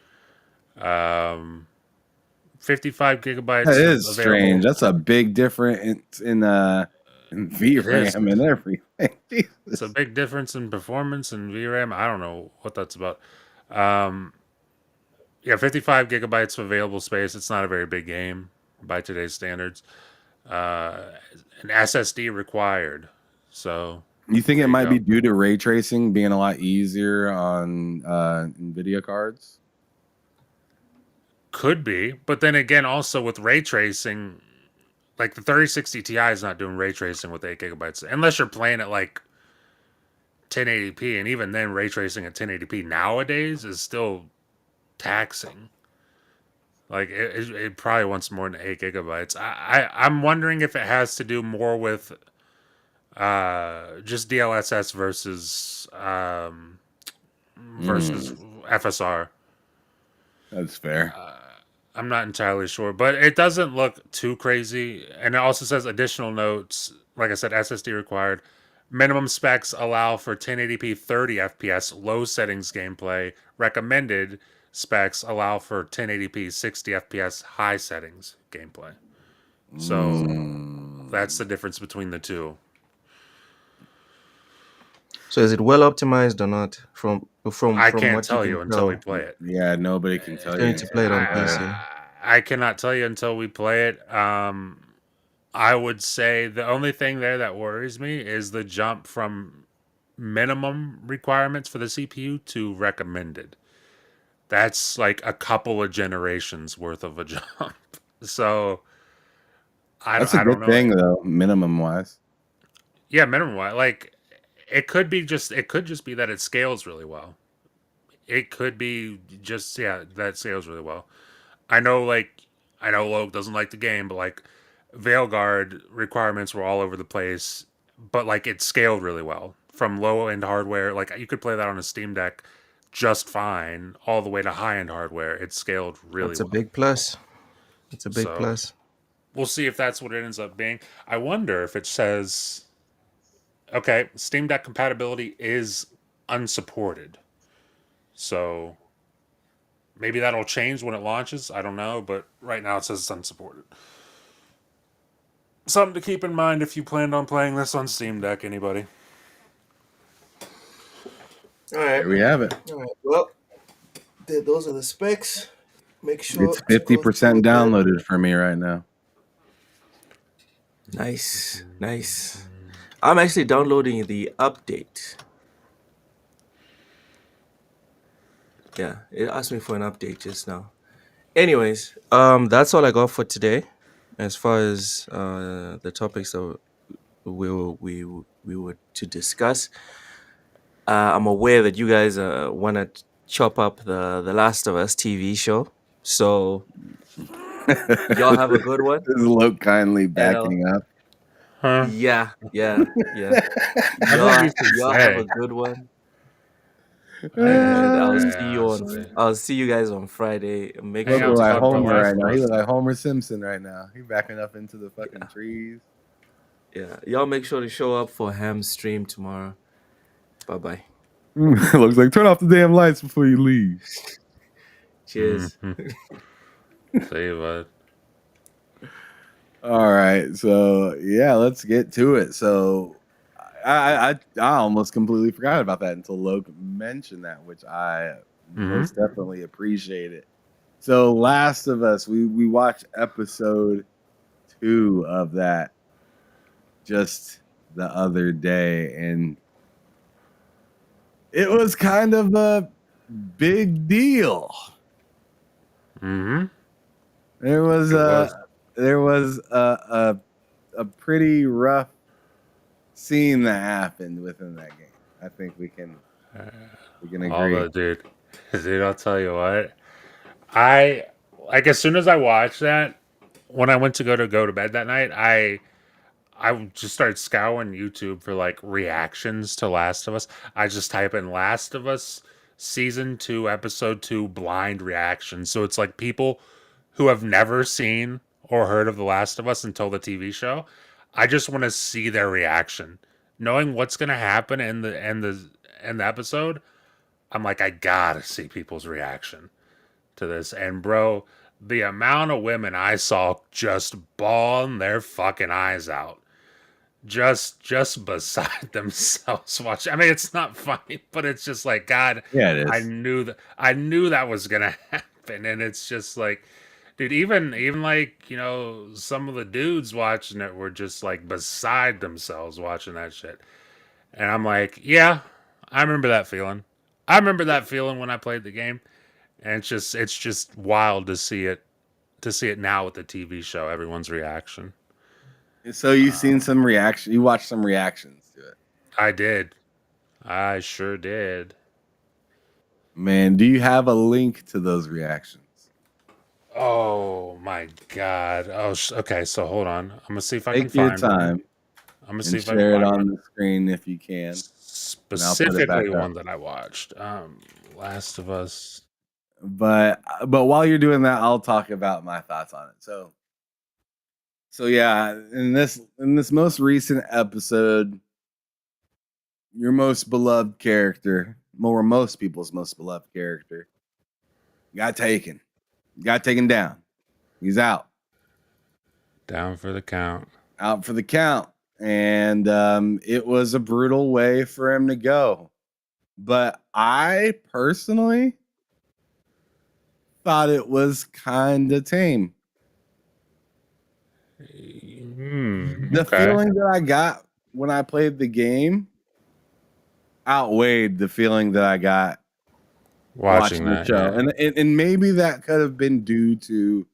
55 gigabytes. That is available. strange. That's a big difference in VRAM and everything. It's a big difference in performance and VRAM. I don't know what that's about. Yeah, 55 gigabytes of available space. It's not a very big game by today's standards. An SSD required. So You think there it you might go. be due to ray tracing being a lot easier on NVIDIA cards? Could be, but then again, also with ray tracing, like the 3060 Ti is not doing ray tracing with 8 gigabytes unless you're playing at like 1080p, and even then, ray tracing at 1080p nowadays is still taxing. Like it probably wants more than 8 gigabytes. I'm wondering if it has to do more with just DLSS versus FSR. That's fair. I'm not entirely sure, but it doesn't look too crazy. And it also says additional notes. Like I said, SSD required. Minimum specs allow for 1080p 30 FPS low settings gameplay. Recommended specs allow for 1080p 60 FPS high settings gameplay. So that's the difference between the two. So, is it well optimized or not? From I from can't what tell you you can until tell? we play it. Yeah, nobody can tell you. Going to play it on PC. I cannot tell you until we play it. I would say the only thing there that worries me is the jump from minimum requirements for the CPU to recommended. That's like a couple of generations worth of a jump. So That's a I don't good know. thing though, minimum wise. Yeah, minimum wise. Like it could just be that it scales really well. It could be just that scales really well. I know Loke doesn't like the game, but like Veilguard requirements were all over the place, but like it scaled really well from low end hardware. Like you could play that on a Steam Deck just fine, all the way to high end hardware. It scaled really That's a well. big plus. It's a big So- plus. We'll see if that's what it ends up being. I wonder if it says, okay, Steam Deck compatibility is unsupported. So maybe that'll change when it launches. I don't know, but right now it says it's unsupported. Something to keep in mind if you planned on playing this on Steam Deck, anybody. All right. There we have it. All right. Well, those are the specs. Make sure It's to go 50% through them. downloaded for me right now. Nice. I'm actually downloading the update. Yeah, it asked me for an update just now. Anyways, that's all I got for today, as far as the topics that we were to discuss. I'm aware that you guys want to chop up the Last of Us TV show, so y'all have a good one. This is Loke kindly backing up. Huh? Yeah. That's Y'all, what you should y'all have say. a good one, I and should say, honestly. I'll see you guys on Friday. Make Hang Look sure out, to like talk come about Homer through. Last right of now. He Us. look like Homer Simpson right now. He backing up into the fucking trees. Yeah, y'all make sure to show up for Ham's stream tomorrow. Bye bye. Looks like turn off the damn lights before you leave. Cheers. See you, bud. All right, so yeah, let's get to it. So I almost completely forgot about that until Loke mentioned that, which I most definitely appreciate it. So Last of Us, we watched episode 2 of that just the other day, and it was kind of a big deal. Mm-hmm. There was a pretty rough scene that happened within that game. I think we can agree. Although, dude, I'll tell you what. I like as soon as I watched that, when I went to go to bed that night, I just started scouring YouTube for like reactions to Last of Us. I just type in Last of Us season 2 episode 2 blind reaction. So it's like people who have never seen or heard of The Last of Us until the TV show. I just want to see their reaction. Knowing what's going to happen in the episode, I'm like I got to see people's reaction to this. And bro, the amount of women I saw just bawling their fucking eyes out, just beside themselves watching. I mean, it's not funny, but it's just like God. Yeah, it is. I knew that was gonna happen, and it's just like, dude, even like some of the dudes watching it were just like beside themselves watching that shit, and I'm like, yeah, I remember that feeling. I remember that feeling when I played the game. And it's just wild to see it now with the TV show, everyone's reaction. So you seen some reaction? You watched some reactions to it. I did. I sure did. Man, do you have a link to those reactions? Oh my god. Oh, okay. So hold on. I'm gonna see if I Take can your find one. time I'm gonna and see if I can share it find on one. the screen if you can. Specifically, up. one that I watched. Last of Us. But while you're doing that, I'll talk about my thoughts on it. So yeah, in this most recent episode, your most beloved character, or most people's most beloved character, got taken down. He's out Down for the count. and it was a brutal way for him to go. But I personally thought it was kind of tame. The feeling that I got when I played the game outweighed the feeling that I got watching the show. Yeah. And maybe that could have been due to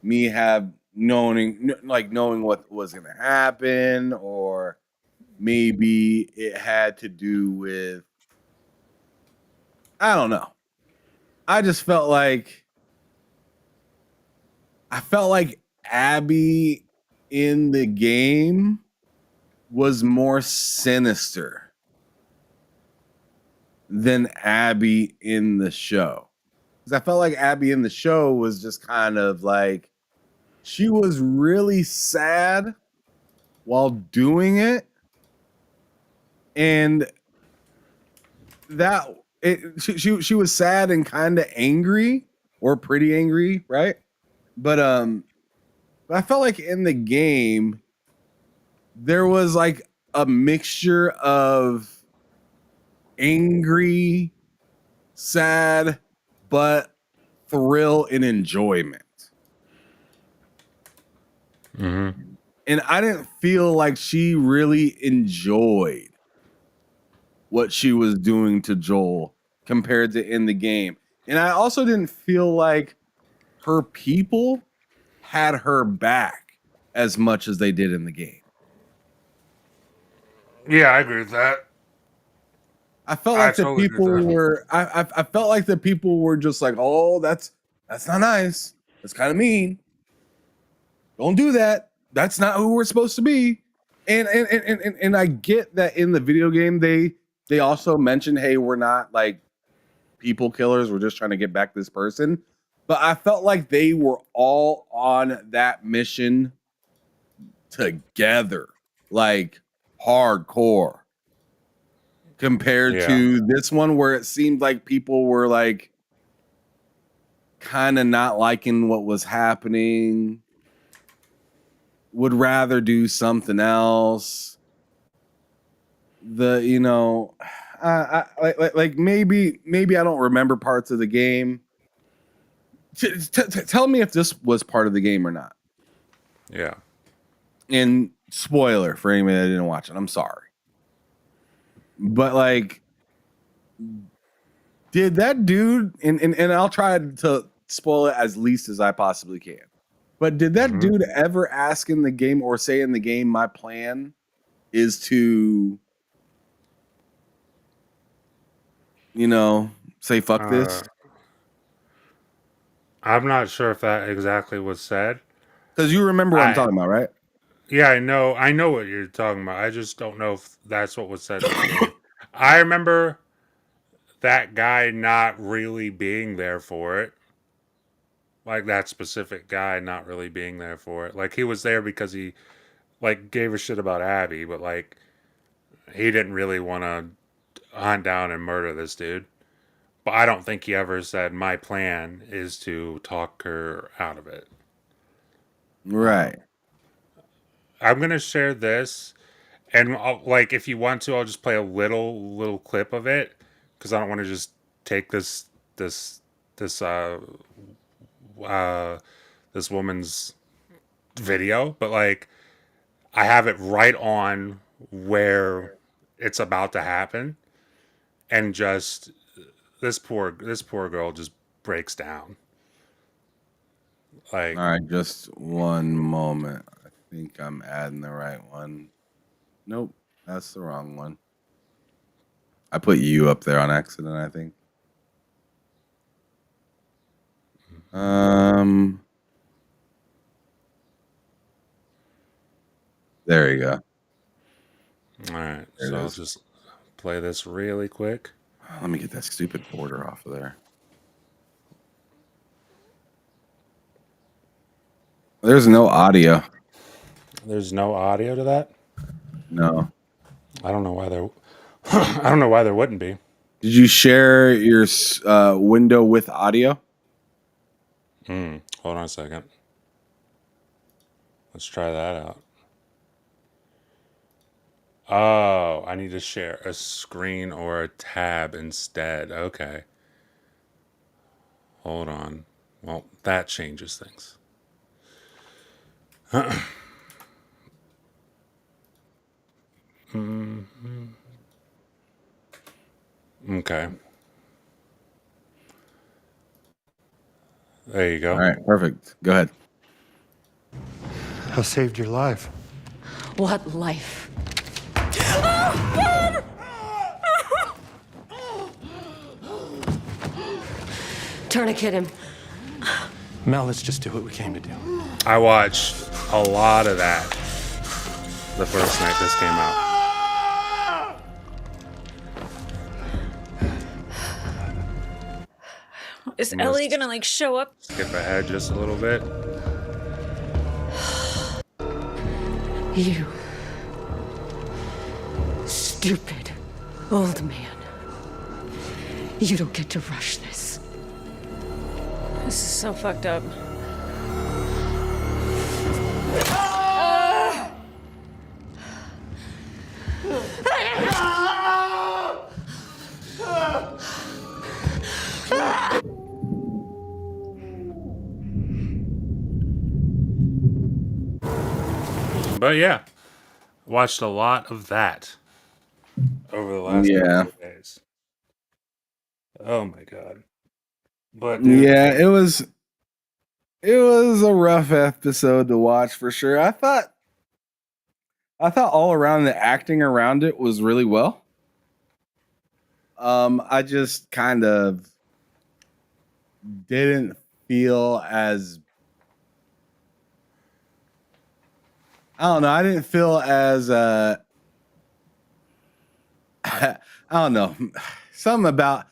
me knowing what was going to happen, or maybe it had to do with, I don't know. I just felt like Abby in the game was more sinister than Abby in the show. Because I felt like Abby in the show was just kind of like, she was really sad while doing it. And she was sad and kind of angry, or pretty angry, right? But I felt like in the game there was like a mixture of angry, sad, but thrill and enjoyment. Mm-hmm. And I didn't feel like she really enjoyed what she was doing to Joel compared to in the game. And I also didn't feel like her people had her back as much as they did in the game. Yeah, I agree with that. I felt like the people were. I felt like the people were just like, "Oh, that's not nice. That's kind of mean. Don't do that. That's not who we're supposed to be." And I get that in the video game they also mention, hey, we're not like people killers, we're just trying to get back this person. But I felt like they were all on that mission together, like hardcore, compared to this one where it seemed like people were like kind of not liking what was happening, would rather do something else. Like maybe I don't remember parts of the game. Tell me if this was part of the game or not. Yeah. And spoiler for anybody that didn't watch it, I'm sorry. But like, did that dude, and I'll try to spoil it as least as I possibly can. But did that dude ever ask in the game or say in the game, my plan is to, say fuck this? I'm not sure if that exactly was said. Because you remember what I'm talking about, right? Yeah, I know what you're talking about. I just don't know if that's what was said in the game. I remember that guy not really being there for it. Like that specific guy not really being there for it. Like he was there because he like gave a shit about Abby, but like he didn't really want to hunt down and murder this dude. But I don't think he ever said my plan is to talk her out of it. Right. I'm gonna share this, and like if you want to, I'll just play a little clip of it because I don't want to just take this this woman's video, but like I have it right on where it's about to happen, and just this poor girl just breaks down. Like, all right, just one moment. I think I'm adding the right one. Nope, that's the wrong one. I put you up there on accident, I think. There you go. All right, so I'll just play this really quick. Let me get that stupid border off of there. There's no audio. There's no audio to that? No. I don't know why there I don't know why there wouldn't be. Did you share your window with audio? Hold on a second. Let's try that out. Oh, I need to share a screen or a tab instead. Okay. Hold on. Well, that changes things. Okay. There you go. All right, perfect. Go ahead. I saved your life. What life? Tourniquet him. Mel, let's just do what we came to do. I watched a lot of that the first night this came out. Is Ellie gonna like show up? Skip ahead just a little bit. You stupid old man. You don't get to rush this. This is so fucked up. But yeah, watched a lot of that over the last couple of days. Oh my god! But dude, yeah, it was a rough episode to watch for sure. I thought all around the acting around it was really well. I just kind of didn't feel as I don't know. I didn't feel as I don't know. Something about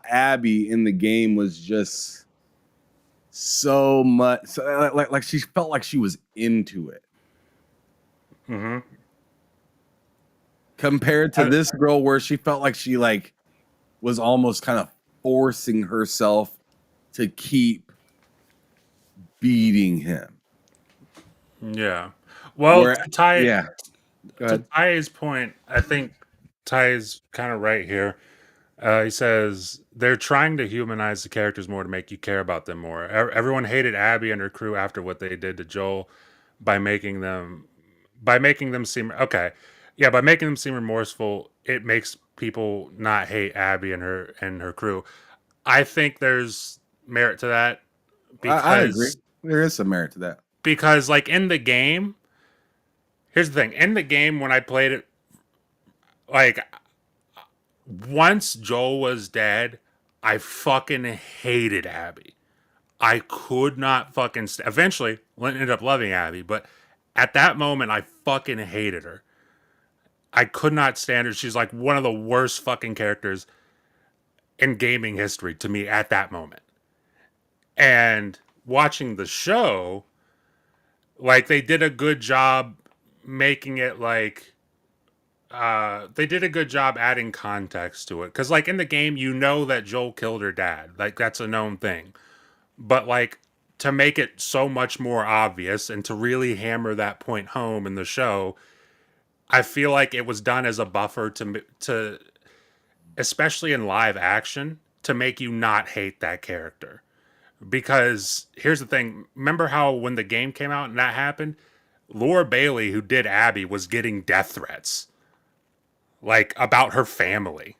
Abby in the game was just so much like she felt like she was into it. Mm-hmm. Compared to this girl where she felt like she like was almost kind of forcing herself to keep beating him. Yeah. Well, Where, to Go ahead. Ty's point, I think Ty's kind of right here. He says they're trying to humanize the characters more to make you care about them more. Everyone hated Abby and her crew after what they did to Joel by making them seem okay. Yeah, by making them seem remorseful, it makes people not hate Abby and her crew. I think there's merit to that because I agree. There is some merit to that. Because like in the game, here's the thing. In the game when I played it, like once Joel was dead, I fucking hated Abby. I could not fucking eventually ended up loving Abby, but at that moment I fucking hated her. I could not stand her. She's like one of the worst fucking characters in gaming history to me at that moment. And watching the show, like they did a good job making it like they did a good job adding context to it. Because like in the game, you know that Joel killed her dad. Like that's a known thing. But like to make it so much more obvious and to really hammer that point home in the show, I feel like it was done as a buffer to especially in live action, to make you not hate that character. Because here's the thing, remember how when the game came out and that happened, Laura Bailey, who did Abby, was getting death threats like about her family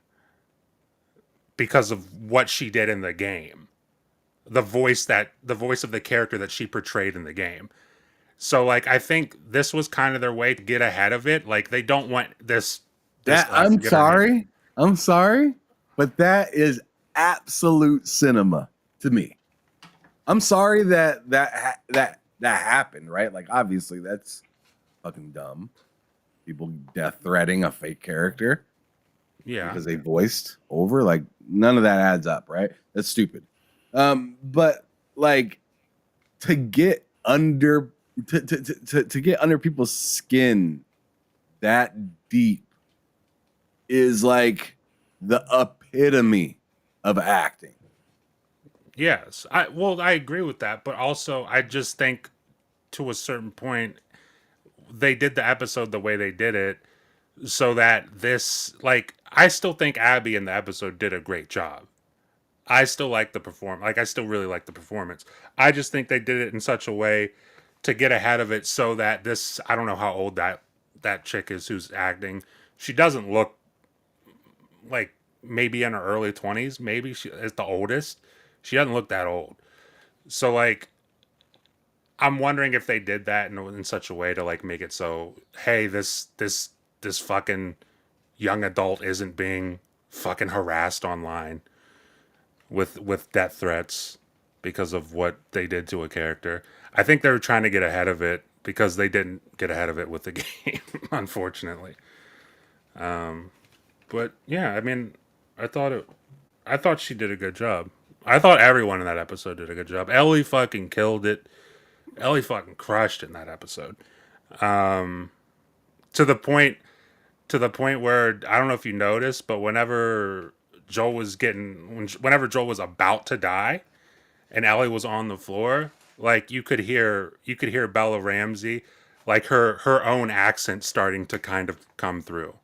because of what she did in the game. The voice of the character that she portrayed in the game. So like I think this was kind of their way to get ahead of it. Like they don't want this I'm sorry, but that is absolute cinema to me. I'm sorry that happened, right? Like obviously that's fucking dumb. People death threatening a fake character. Yeah. Because they voiced over, like none of that adds up, right? That's stupid. But like to get under to get under people's skin that deep is like the epitome of acting. Yes. I agree with that, but also I just think to a certain point they did the episode the way they did it so that this like I still think Abby in the episode did a great job. I still like the performance. Like I still really like the performance. I just think they did it in such a way to get ahead of it so that this I don't know how old that chick is who's acting. She doesn't look like maybe in her early 20s, maybe she is the oldest. She doesn't look that old. So like I'm wondering if they did that in such a way to like make it so hey, this fucking young adult isn't being fucking harassed online with death threats because of what they did to a character. I think they were trying to get ahead of it because they didn't get ahead of it with the game, unfortunately. But yeah, I mean, I thought she did a good job. I thought everyone in that episode did a good job. Ellie fucking killed it. Ellie fucking crushed in that episode. To the point where I don't know if you noticed, but whenever Joel was about to die and Ellie was on the floor, like you could hear Bella Ramsey, like her own accent starting to kind of come through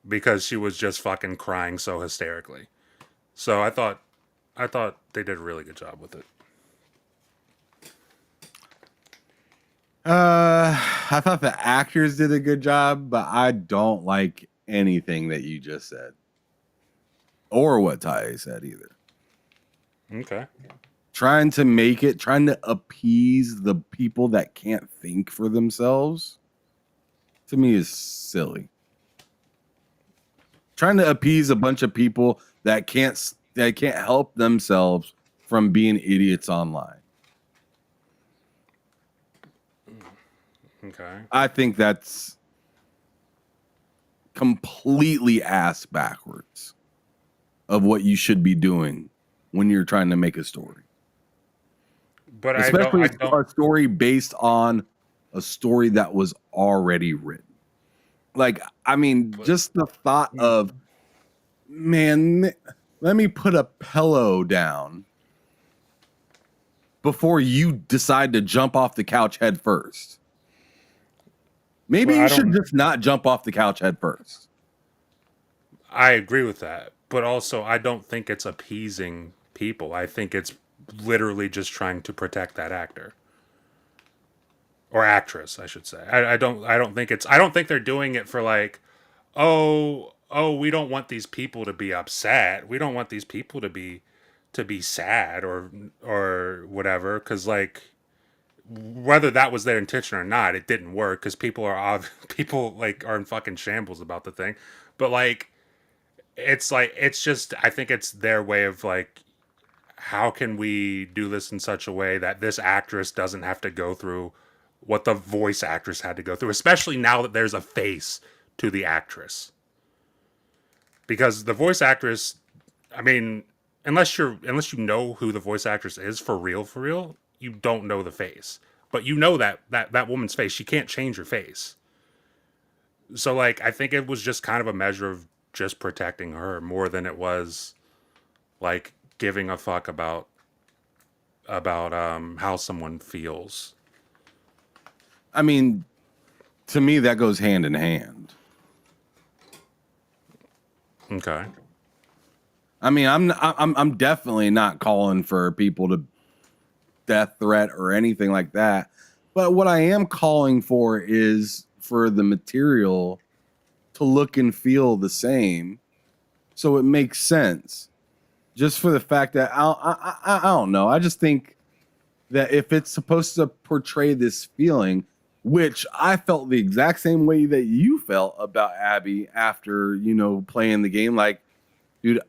because she was just fucking crying so hysterically. So I thought they did a really good job with it. I thought the actors did a good job, but I don't like anything that you just said. Or what Ty said either. Okay. Trying to appease the people that can't think for themselves, to me is silly. Trying to appease a bunch of people that can't help themselves from being idiots online. Okay. I think that's completely ass backwards of what you should be doing when you're trying to make a story. But Especially I don't. a story based on a story that was already written. Like, I mean, just the thought of, man, let me put a pillow down before you decide to jump off the couch head first. Maybe Well, you should just not jump off the couch head first. I agree with that, but also I don't think it's appeasing people. I think it's literally just trying to protect that actor or actress, I should say. I don't think it's. I don't think they're doing it for like, we don't want these people to be upset. We don't want these people to be sad or whatever. Because like, whether that was their intention or not, it didn't work because people like are in fucking shambles about the thing. But like, it's just I think it's their way of like, how can we do this in such a way that this actress doesn't have to go through what the voice actress had to go through, especially now that there's a face to the actress. Because the voice actress, I mean, unless you know who the voice actress is for real, you don't know the face. But you know that woman's face. She can't change her face. So like I think it was just kind of a measure of just protecting her more than it was like giving a fuck about how someone feels. I mean, to me, that goes hand in hand. Okay. I mean, I'm definitely not calling for people to death threat or anything like that. But what I am calling for is for the material to look and feel the same, so it makes sense. Just for the fact that I don't know. I just think that if it's supposed to portray this feeling, which I felt the exact same way that you felt about Abby after, playing the game, like, dude,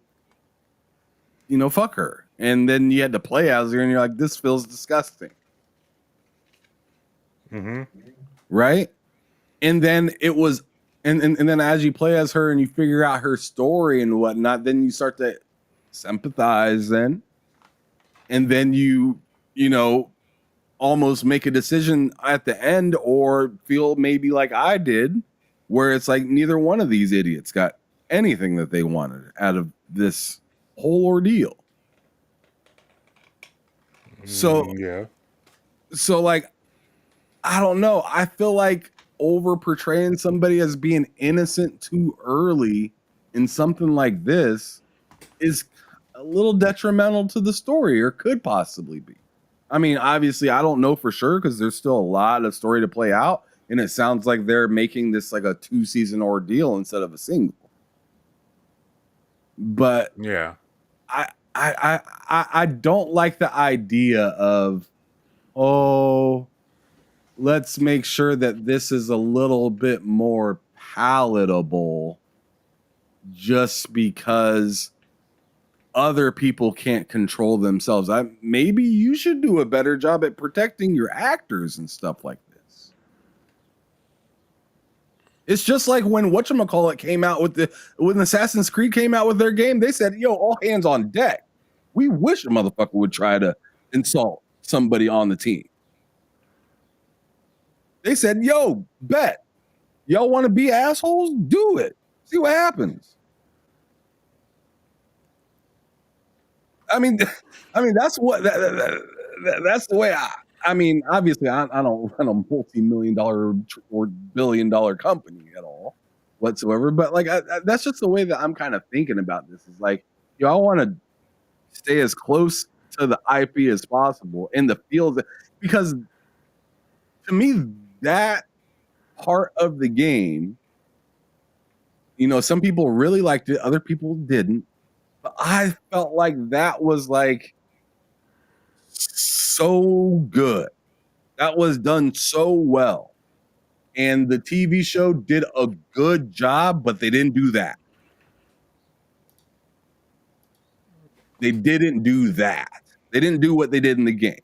fuck her. And then you had to play as her and you're like, this feels disgusting. Mm-hmm. Right? And then it was, and then as you play as her and you figure out her story and whatnot, then you start to sympathize then. And then you almost make a decision at the end or feel maybe like I did, where it's like neither one of these idiots got anything that they wanted out of this whole ordeal. So, yeah. So like, I don't know. I feel like over portraying somebody as being innocent too early in something like this is a little detrimental to the story, or could possibly be. I mean, obviously, I don't know for sure because there's still a lot of story to play out, and it sounds like they're making this like a 2-season ordeal instead of a single. But yeah, I don't like the idea of, let's make sure that this is a little bit more palatable just because other people can't control themselves. Maybe you should do a better job at protecting your actors and stuff like this. It's just like when whatchamacallit came out when Assassin's Creed came out with their game, they said, yo, all hands on deck. We wish a motherfucker would try to insult somebody on the team. They said, yo, bet. Y'all want to be assholes? Do it. See what happens. I mean, that's what that's the way I mean, obviously I don't run a multi-million-dollar or billion-dollar company at all whatsoever, but like that's just the way that I'm kind of thinking about this. Is like, I want to stay as close to the IP as possible in the field, because to me that part of the game, some people really liked it, other people didn't. But I felt like that was like so good. That was done so well. And the TV show did a good job, but they didn't do that. They didn't do that. They didn't do what they did in the game.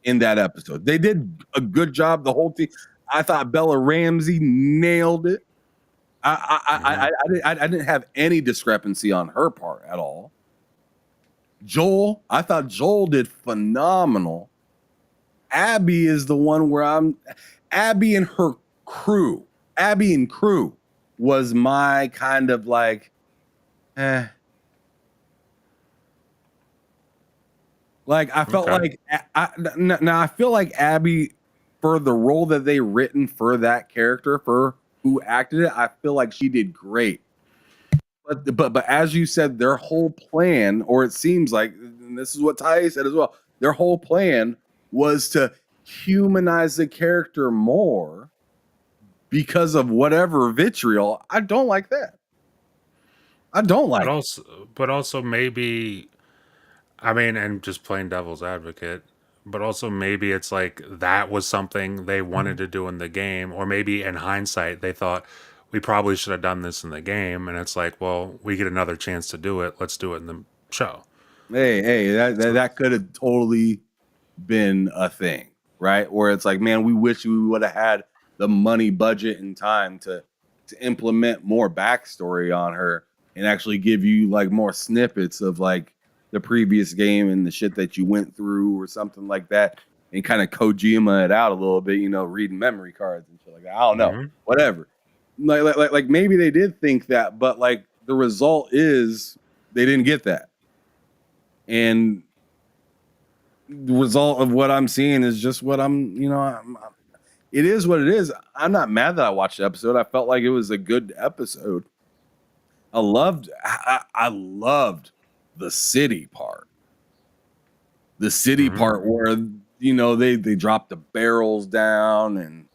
in that episode. They did a good job. The whole team. I thought Bella Ramsey nailed it. I didn't have any discrepancy on her part at all. Joel, I thought Joel did phenomenal. Abby is the one where Abby and her crew. Abby and crew was my kind of like, Like I felt Okay. I feel like Abby, for the role that they written for that character, for who acted it, I feel like she did great. But as you said, their whole plan, or it seems like, and this is what Ty said as well, their whole plan was to humanize the character more because of whatever vitriol. I don't like that. I don't like it. But also maybe, I mean, and just plain devil's advocate, but also maybe it's like that was something they wanted to do in the game, or maybe in hindsight they thought we probably should have done this in the game, and it's like, well, we get another chance to do it. Let's do it in the show. Hey, that could have totally been a thing, right? Where it's like, man, we wish we would have had the money, budget, and time to implement more backstory on her and actually give you like more snippets of like the previous game and the shit that you went through or something like that, and kind of Kojima it out a little bit, reading memory cards and shit like that. I don't know, whatever. Like maybe they did think that, but like the result is they didn't get that. And the result of what I'm seeing is just what it is what it is. I'm not mad that I watched the episode. I felt like it was a good episode. I loved the city part. The city part where, they dropped the barrels down and,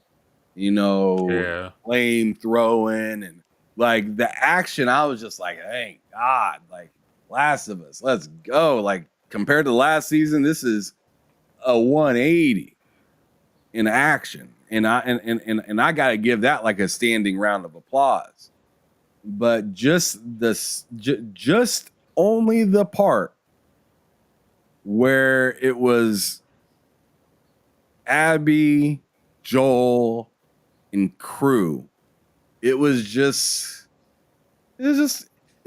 flame throwing and like the action. I was just like, thank God, like Last of Us, let's go. Like compared to last season, this is a 180 in action. And I gotta give that like a standing round of applause. But just only the part where it was Abby, Joel, and crew. It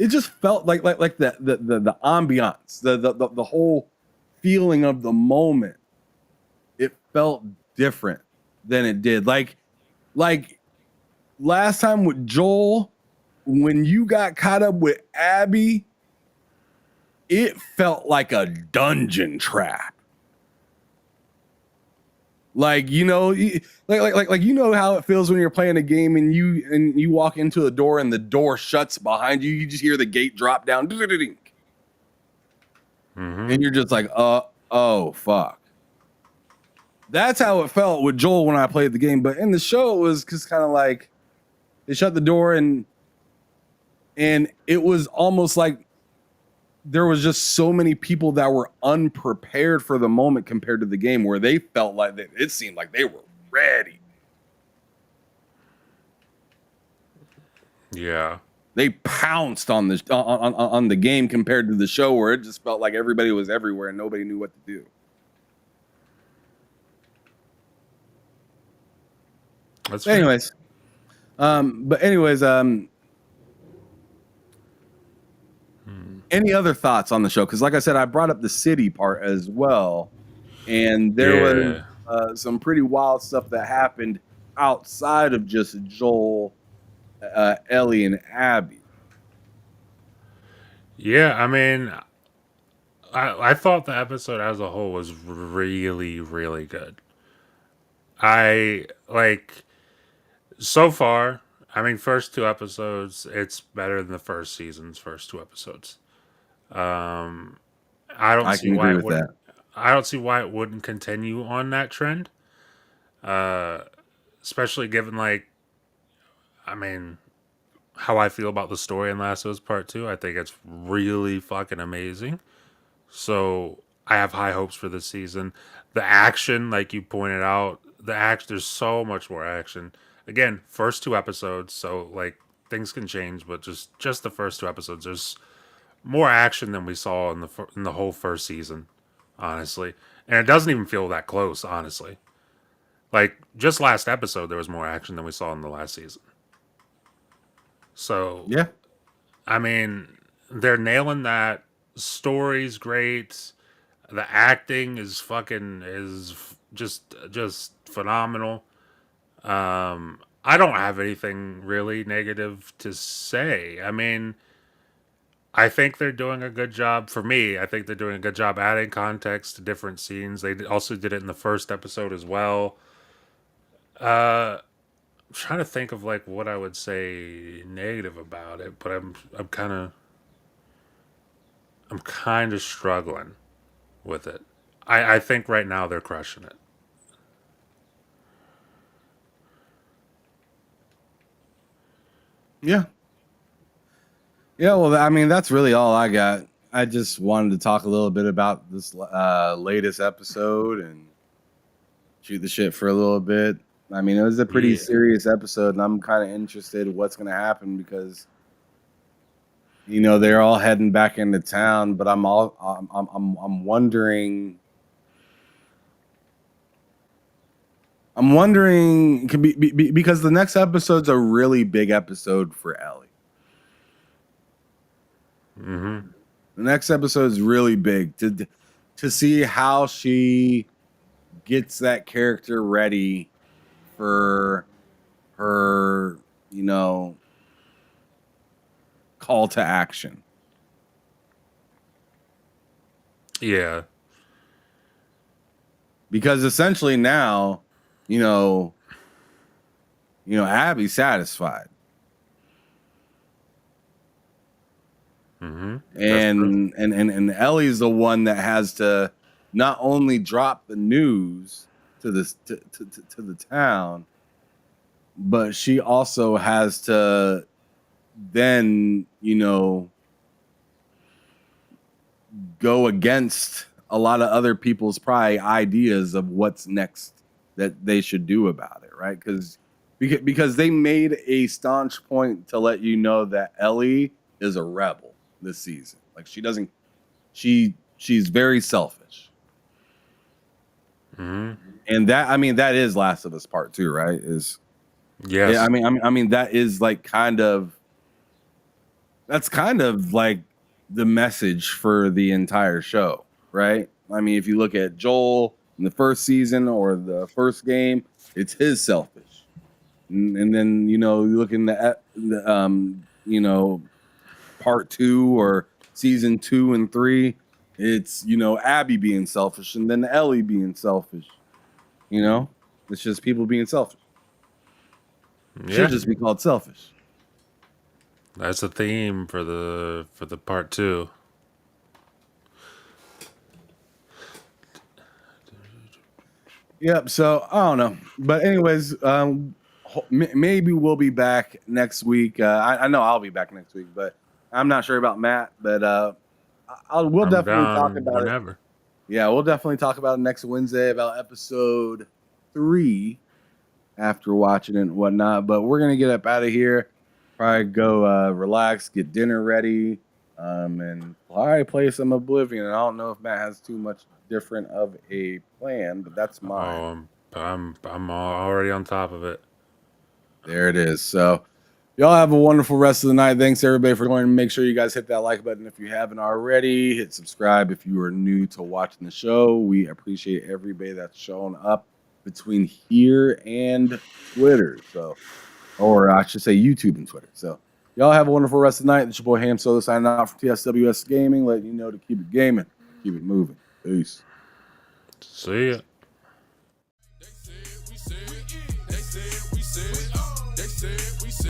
just felt like the ambiance, the whole feeling of the moment. It felt different than it did. Like last time with Joel, when you got caught up with Abby, it felt like a dungeon trap. Like, like how it feels when you're playing a game and you walk into a door and the door shuts behind you. You just hear the gate drop down. And you're just like, oh, fuck. That's how it felt with Joel when I played the game. But in the show, it was just kind of like they shut the door and it was almost like there was just so many people that were unprepared for the moment compared to the game, where they felt like it seemed like they were ready. Yeah. They pounced on the game compared to the show, where it just felt like everybody was everywhere and nobody knew what to do. That's anyways. Any other thoughts on the show? Because like I said, I brought up the city part as well. And there was some pretty wild stuff that happened outside of just Joel, Ellie, and Abby. Yeah, I mean, I thought the episode as a whole was really, really good. So far, I mean, first two episodes, it's better than the first season's first two episodes. I don't see why it wouldn't. I don't see why it wouldn't continue on that trend. Especially given how I feel about the story in Last of Us Part 2. I think it's really fucking amazing. So I have high hopes for this season. The action, like you pointed out, there's so much more action. Again, first two episodes, so like things can change, but just the first two episodes, there's more action than we saw in the whole first season honestly. And it doesn't even feel that close, honestly. Like, just last episode, there was more action than we saw in the last season. So, Yeah. I mean, they're nailing that. Story's great. The acting is just phenomenal. I don't have anything really negative to say. I mean, I think they're doing a good job. For me, I think they're doing a good job adding context to different scenes. They also did it in the first episode as well. I'm trying to think of like what I would say negative about it, but I'm kind of struggling with it. I think right now they're crushing it. Yeah. Yeah, well, I mean, that's really all I got. I just wanted to talk a little bit about this latest episode and shoot the shit for a little bit. I mean, it was a pretty serious episode, and I'm kind of interested in what's going to happen because, you know, they're all heading back into town. But I'm wondering. I'm wondering because the next episode's a really big episode for Ellie. Mm-hmm. The next episode is really big to see how she gets that character ready for her, you know, call to action. Yeah. Because essentially now, you know, Abby's satisfied. Mm-hmm. And Ellie's the one that has to not only drop the news to the town, but she also has to then, you know, go against a lot of other people's probably ideas of what's next that they should do about it, right? Because they made a staunch point to let you know that Ellie is a rebel this season. Like she's very selfish. Mm-hmm. And that, I mean, that is Last of Us Part 2, right? Yes. Yeah, I mean that is like that's kind of like the message for the entire show, right? I mean, if you look at Joel in the first season or the first game, it's his selfish. And then, you know, you look in the you know, part 2 or season 2 and 3, it's, you know, Abby being selfish and then Ellie being selfish. You know, it's just people being selfish. Yeah. Should just be called selfish. That's a theme for the part 2. Yep. So I don't know, but anyways, maybe we'll be back next week. I know I'll be back next week, but I'm not sure about Matt. But we'll definitely talk about it. Yeah, we'll definitely talk about it next Wednesday about episode 3 after watching it and whatnot. But we're gonna get up out of here. Probably go relax, get dinner ready, and probably play some Oblivion. And I don't know if Matt has too much different of a plan, but that's mine. I'm already on top of it. There it is. So y'all have a wonderful rest of the night. Thanks everybody for joining. Make sure you guys hit that like button if you haven't already. Hit subscribe if you are new to watching the show. We appreciate everybody that's shown up between here and Twitter. So, or I should say YouTube and Twitter. So y'all have a wonderful rest of the night. It's your boy Ham Solo signing out for TSWS Gaming, letting you know to keep it gaming, keep it moving. Peace. See ya.